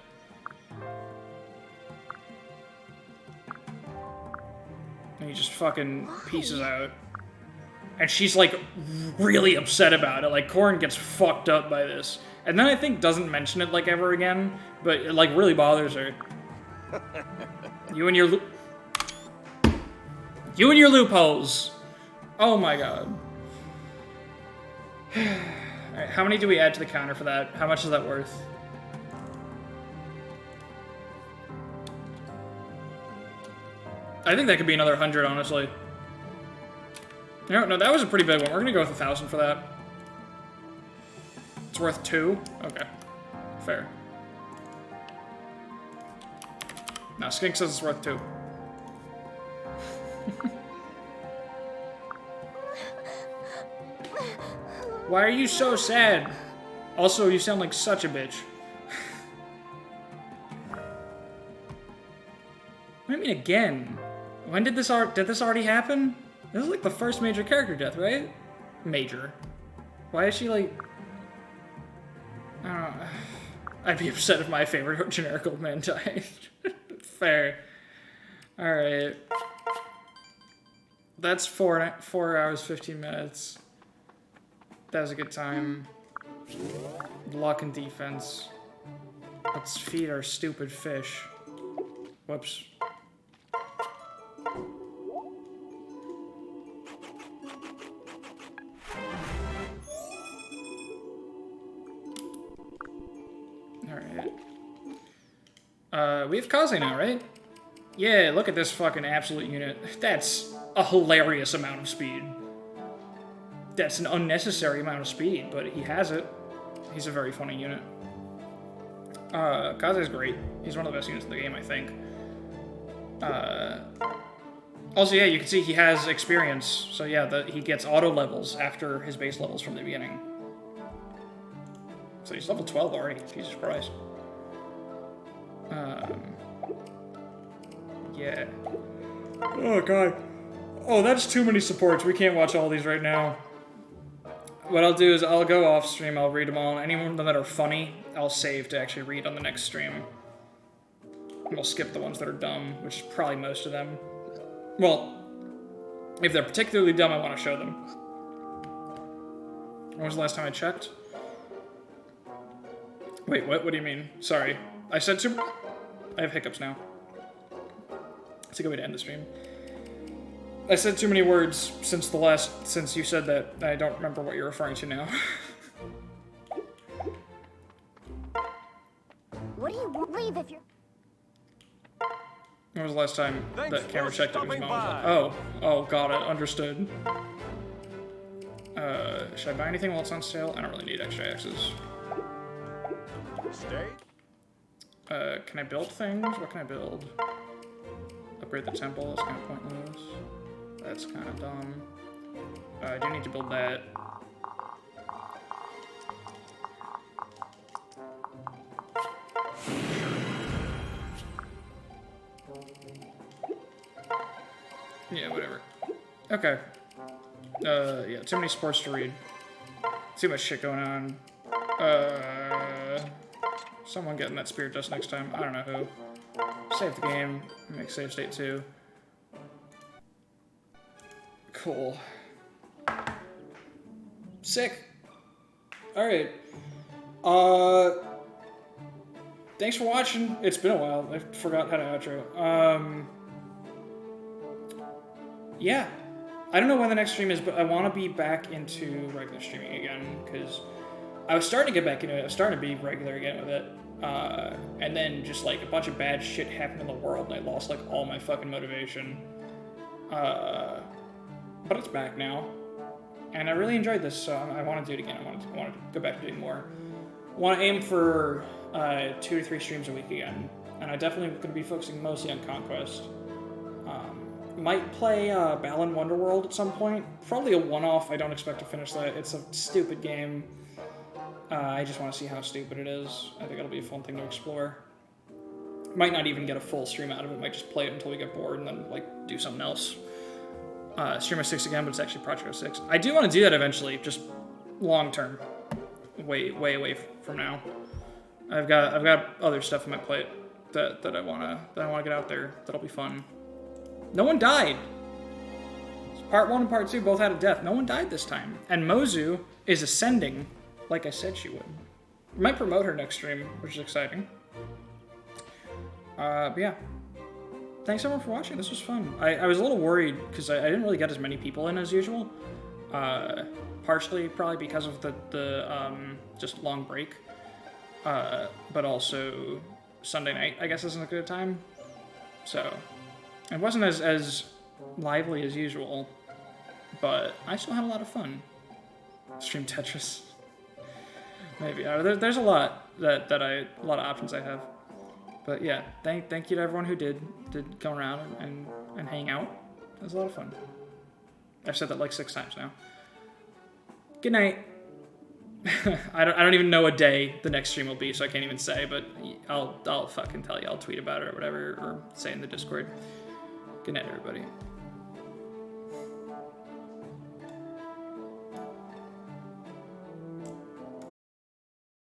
And he just fucking pieces out. And she's like really upset about it. Like Corrin gets fucked up by this. And then I think doesn't mention it like ever again, but it like really bothers her. You and your loopholes. Oh my god. Alright, how many do we add to the counter for that? How much is that worth? I think that could be another 100, honestly. No, that was a pretty big one. We're gonna go with 1,000 for that. It's worth 2? Okay. Fair. No, Skink says it's worth 2. Why are you so sad? Also, you sound like such a bitch. What do you mean again? When did this already happen? This is like the first major character death, right? Major. Why is she like... I don't know. I'd be upset if my favorite generic old man died. Fair. Alright. That's 4 hours, 15 minutes. That was a good time. Luck and defense. Let's feed our stupid fish. Whoops. Alright. We have Kaze now, right? Yeah, look at this fucking absolute unit. That's a hilarious amount of speed. That's an unnecessary amount of speed, but he has it. He's a very funny unit. Kaze's great. He's one of the best units in the game, I think. Also, yeah, you can see he has experience. So yeah, he gets auto levels after his base levels from the beginning. So he's level 12 already. Jesus Christ. Yeah. Oh, God. Oh, that's too many supports. We can't watch all these right now. What I'll do is I'll go off stream, I'll read them all, and any of them that are funny, I'll save to actually read on the next stream. And we'll skip the ones that are dumb, which is probably most of them. Well, if they're particularly dumb, I want to show them. When was the last time I checked? Wait, what? What do you mean? Sorry. I said super... I have hiccups now. It's a good way to end the stream. I said too many words since you said that. I don't remember what you're referring to now. What do you leave if you're... When was the last time Thanks that camera for checked it was stopping mom? by. Oh, got it. Understood. Should I buy anything while it's on sale? I don't really need extra X's. Stay. Can I build things? What can I build? Upgrade the temple, that's kind of pointless. That's kind of dumb. I do need to build that. Yeah, whatever. Okay. Yeah, too many sports to read. Too much shit going on. Someone getting that spirit dust next time. I don't know who. Save the game. Make save state 2. Cool. Sick. Alright. Thanks for watching. It's been a while. I forgot how to outro. Yeah. I don't know when the next stream is, but I want to be back into regular streaming again, because I was starting to get back into it. I was starting to be regular again with it. And then just like a bunch of bad shit happened in the world and I lost like all my fucking motivation. But it's back now. And I really enjoyed this, so I want to do it again. I want to go back to doing more. I want to aim for 2 to 3 streams a week again. And I definitely going to be focusing mostly on Conquest. Might play Balan Wonderworld at some point. Probably a one-off. I don't expect to finish that. It's a stupid game. I just want to see how stupid it is. I think it'll be a fun thing to explore. Might not even get a full stream out of it. Might just play it until we get bored and then like do something else. Stream 06 again, but it's actually Project 06. I do want to do that eventually, just long term. Way away from now. I've got other stuff on my plate that I wanna get out there. That'll be fun. No one died. Part 1 and Part 2 both had a death. No one died this time. And Mozu is ascending, like I said she would. We might promote her next stream, which is exciting. But yeah. Thanks everyone for watching. This was fun. I was a little worried because I didn't really get as many people in as usual. Partially probably because of the just long break. But also Sunday night, I guess, isn't a good time. So it wasn't as lively as usual, but I still had a lot of fun. Stream Tetris. Maybe. There's a lot a lot of options I have. But yeah, thank you to everyone who did come around and hang out. It was a lot of fun. I've said that like 6 times now. Good night. I don't even know what day the next stream will be, so I can't even say, but I'll fucking tell you. I'll tweet about it or whatever, or say in the Discord. Good night, everybody.